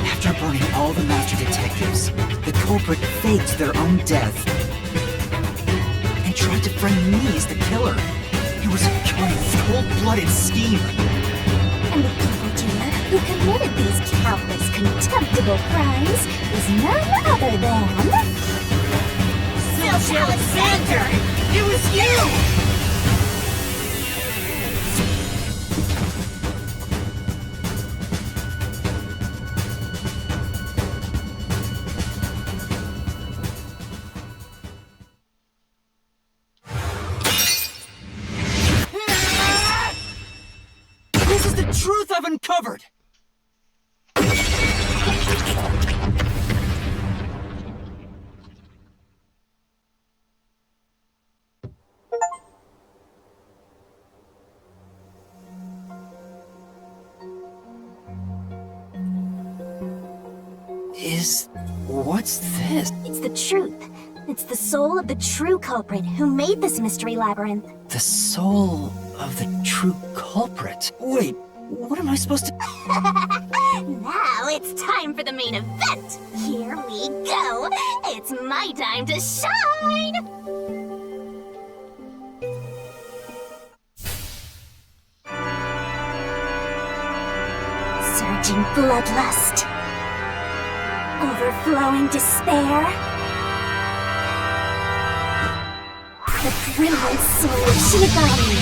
After burning all the master detectives, the culprit faked their own death and tried to frame me as the killer. It was a cold-blooded scheme. And the evil dealer who committed these countless contemptible crimes is none other than... Zilch Alexander! It was you! This is the truth I've uncovered! What's this? It's the truth. It's the soul of the true culprit who made this mystery labyrinth. The soul of the true culprit? Wait, what am I supposed to... Now it's time for the main event. Here we go. It's my time to shine. Surging bloodlust. Overflowing despair. The brilliant soul of Shinigami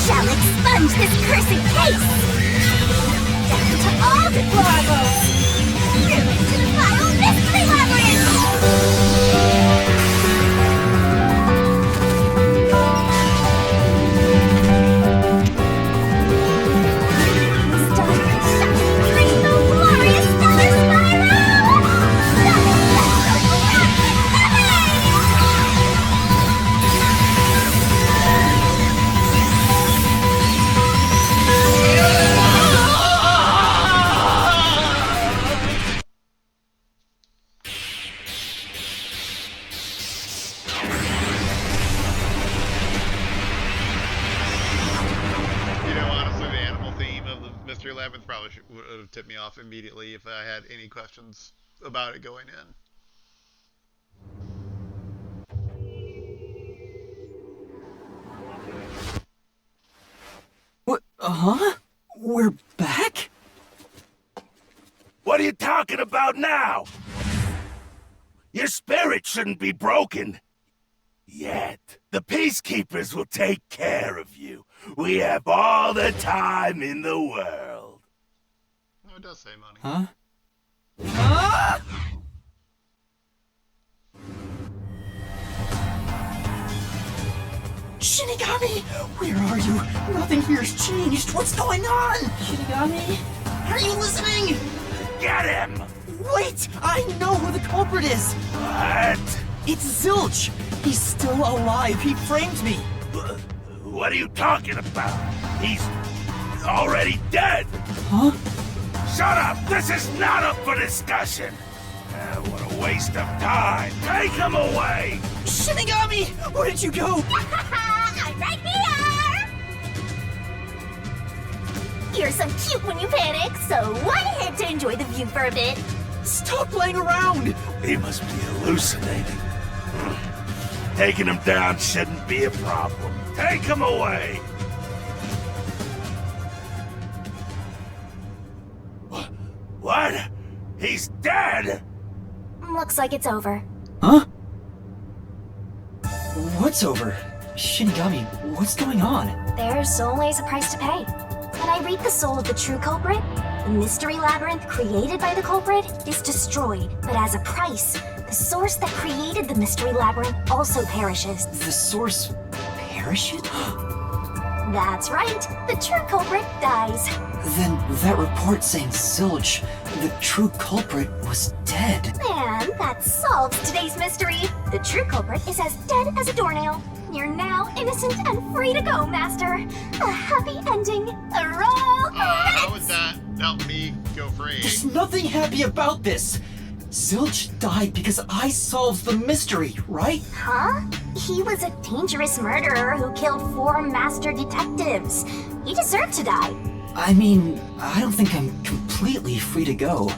shall expunge this cursed case! Down to all deplorables! Through to the final mystery labyrinth! Would have tipped me off immediately if I had any questions about it going in. What? Huh? We're back? What are you talking about now? Your spirit shouldn't be broken. Yet. The Peacekeepers will take care of you. We have all the time in the world. Oh, it does say money. Huh? Ah! Shinigami! Where are you? Nothing here's changed. What's going on? Shinigami? Are you listening? Get him! Wait! I know who the culprit is! What? It's Zilch! He's still alive. He framed me. What are you talking about? He's already dead. Huh? Shut up! This is not up for discussion! What a waste of time! Take him away! Shinigami! Where did you go? I'm right here! You're so cute when you panic, so why ahead to enjoy the view for a bit? Stop playing around! He must be hallucinating. Taking him down shouldn't be a problem. Take him away! What? He's dead? Looks like it's over. Huh? What's over? Shinigami, what's going on? There's always a price to pay. When I read the soul of the true culprit, the mystery labyrinth created by the culprit is destroyed, but as a price, the source that created the mystery labyrinth also perishes. The source perishes? That's right, the true culprit dies. Then that report saying Zilch, the true culprit, was dead. And that solves today's mystery. The true culprit is as dead as a doornail. You're now innocent and free to go, Master. A happy ending. A roll. How would that help me go free? There's nothing happy about this. Zilch died because I solved the mystery, right? Huh? He was a dangerous murderer who killed 4 master detectives. He deserved to die. I mean, I don't think I'm completely free to go.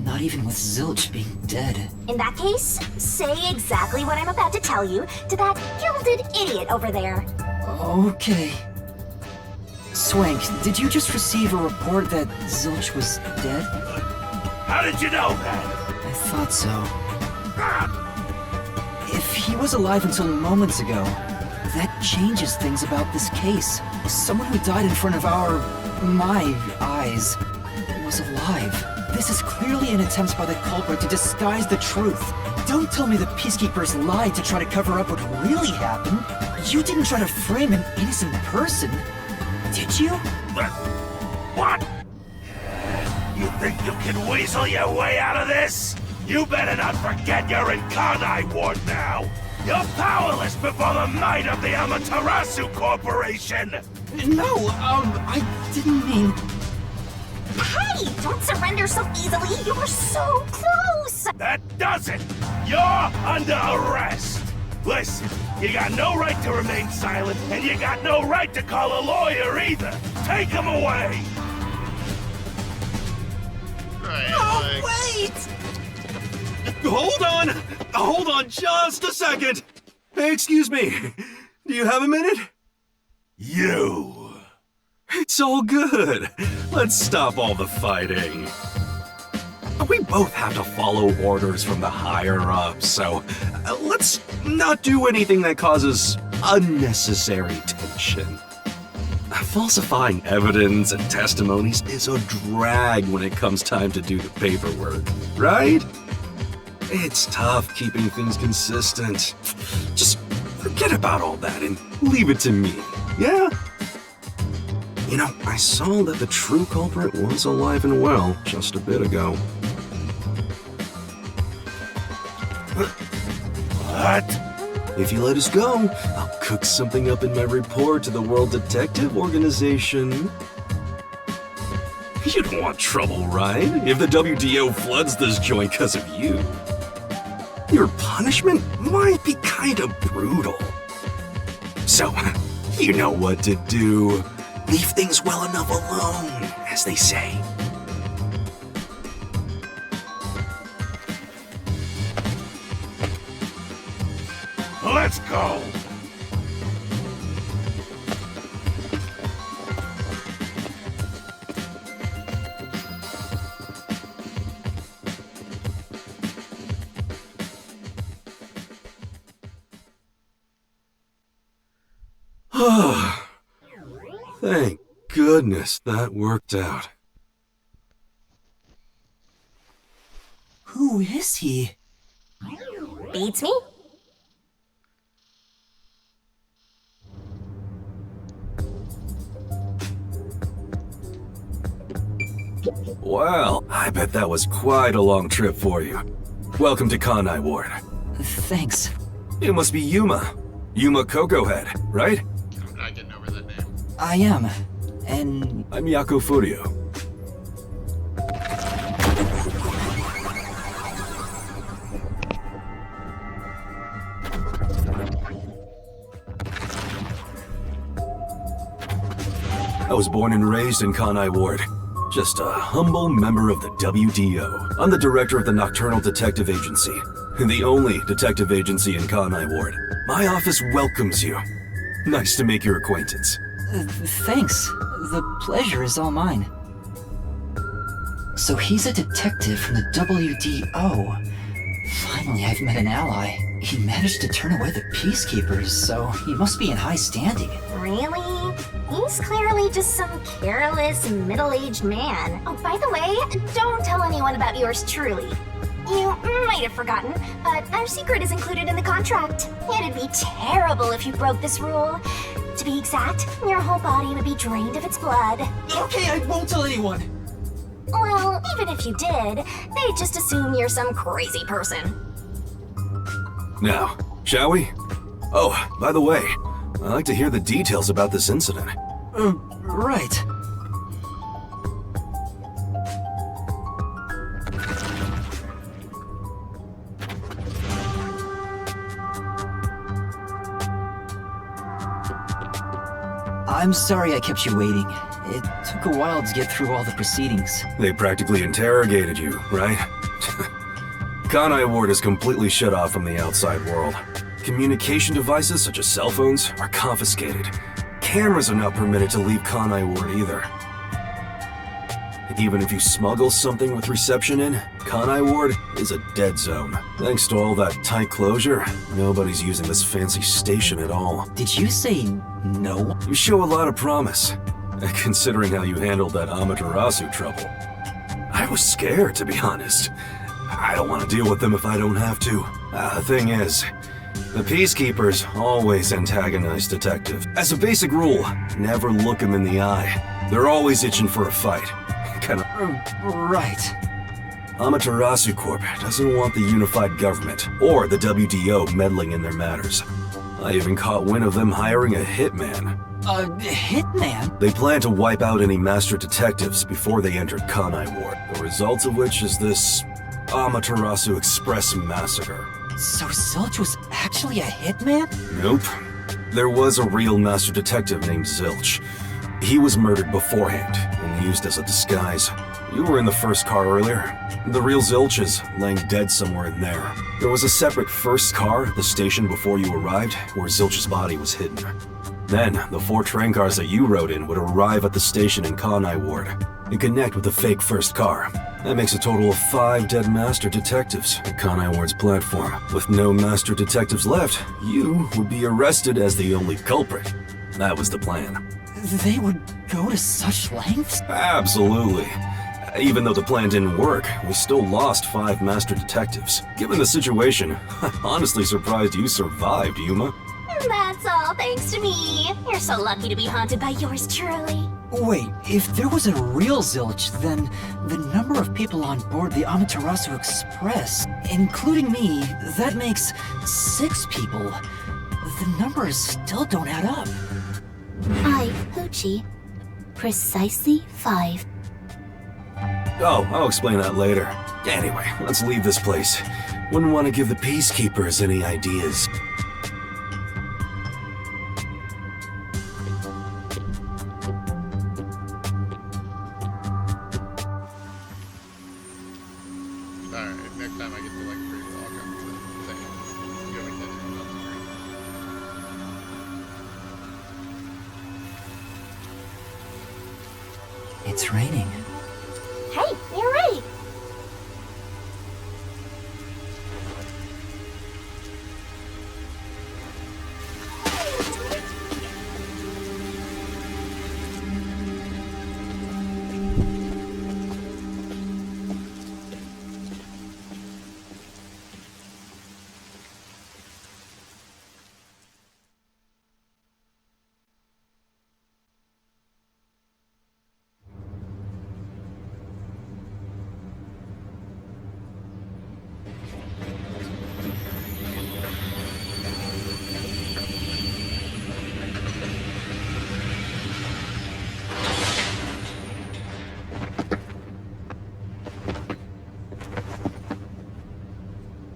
Not even with Zilch being dead. In that case, say exactly what I'm about to tell you to that gilded idiot over there. Okay. Swank, did you just receive a report that Zilch was dead? How did you know that? I thought so. If he was alive until moments ago, that changes things about this case. Someone who died in front of my eyes, was alive. This is clearly an attempt by the culprit to disguise the truth. Don't tell me the Peacekeepers lied to try to cover up what really happened. You didn't try to frame an innocent person, did you? What? You think you can weasel your way out of this? You better not forget you're in Kanai Ward now! You're powerless before the might of the Amaterasu Corporation! No, I didn't mean... Hey! Don't surrender so easily! You were so close! That does it! You're under arrest! Listen, you got no right to remain silent, and you got no right to call a lawyer either! Take him away! Right, Oh, like, wait! Hold on just a second! Hey, excuse me. Do you have a minute? You! It's all good. Let's stop all the fighting. We both have to follow orders from the higher-ups, so let's not do anything that causes unnecessary tension. Falsifying evidence and testimonies is a drag when it comes time to do the paperwork, right? It's tough keeping things consistent. Just forget about all that and leave it to me, yeah? You know, I saw that the true culprit was alive and well just a bit ago. What? If you let us go, I'll cook something up in my report to the World Detective Organization. You don't want trouble, right? If the WDO floods this joint because of you. Your punishment might be kind of brutal. So, you know what to do. Leave things well enough alone, as they say. Let's go! Thank goodness that worked out. Who is he? Beats me? Well, I bet that was quite a long trip for you. Welcome to Kanai Ward. Thanks. You must be Yuma. Yuma Cocohead, right? I'm not getting over that name. I am. And... I'm Yako Furio. I was born and raised in Kanai Ward. Just a humble member of the WDO. I'm the director of the Nocturnal Detective Agency, the only detective agency in Kanai Ward. My office welcomes you. Nice to make your acquaintance. Thanks. The pleasure is all mine. So he's a detective from the WDO. Finally, I've met an ally. He managed to turn away the Peacekeepers, so he must be in high standing. Really? He's clearly just some careless, middle-aged man. Oh, by the way, don't tell anyone about yours truly. You might have forgotten, but our secret is included in the contract. It'd be terrible if you broke this rule. To be exact, your whole body would be drained of its blood. Okay, I won't tell anyone. Well, even if you did, they'd just assume you're some crazy person. Now, shall we? Oh, by the way, I'd like to hear the details about this incident. Right. I'm sorry I kept you waiting. It took a while to get through all the proceedings. They practically interrogated you, right? Kanai Ward is completely shut off from the outside world. Communication devices such as cell phones are confiscated. cameras are not permitted to leave Kanai Ward either. Even if you smuggle something with reception in, Kanai Ward is a dead zone. Thanks to all that tight closure, nobody's using this fancy station at all. Did you say no? You show a lot of promise, considering how you handled that Amaterasu trouble. I was scared, to be honest. I don't want to deal with them if I don't have to. The thing is, the Peacekeepers always antagonize detectives. As a basic rule, never look them in the eye. They're always itching for a fight. Right. Amaterasu Corp doesn't want the unified government or the WDO meddling in their matters. I even caught wind of them hiring a hitman. A hitman? They plan to wipe out any master detectives before they entered Kanai Ward, the result of which is this Amaterasu Express massacre. So Zilch was actually a hitman? Nope. There was a real master detective named Zilch. He was murdered beforehand and used as a disguise. You were in the first car earlier. The real Zilch is laying dead somewhere in there. There was a separate first car at the station before you arrived where Zilch's body was hidden. Then, the 4 train cars that you rode in would arrive at the station in Kanai Ward and connect with the fake first car. That makes a total of 5 dead master detectives at Kanai Ward's platform. With no master detectives left, you would be arrested as the only culprit. That was the plan. They would go to such lengths? Absolutely. Even though the plan didn't work, we still lost 5 master detectives. Given the situation, I'm honestly surprised you survived, Yuma. That's all thanks to me. You're so lucky to be haunted by yours truly. Wait, if there was a real Zilch, then the number of people on board the Amaterasu Express, including me, that makes 6 people. The numbers still don't add up. Hoochie. Precisely 5. Oh, I'll explain that later. Anyway, let's leave this place. Wouldn't want to give the Peacekeepers any ideas. Alright, next time I get to like free walk up to the thing. You always said it's not free. It's raining. Hey, you're right.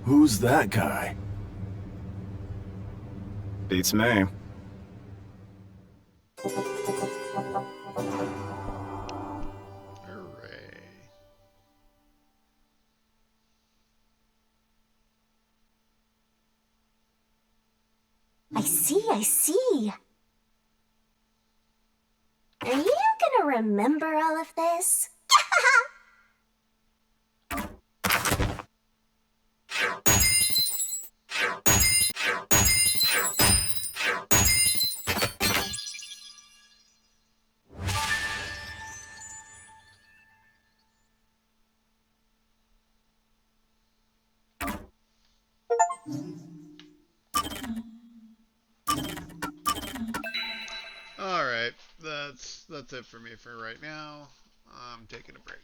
Who's that guy? Beats me. Hooray. I see. Are you gonna remember all of this? Alright, that's it for me for right now. I'm taking a break.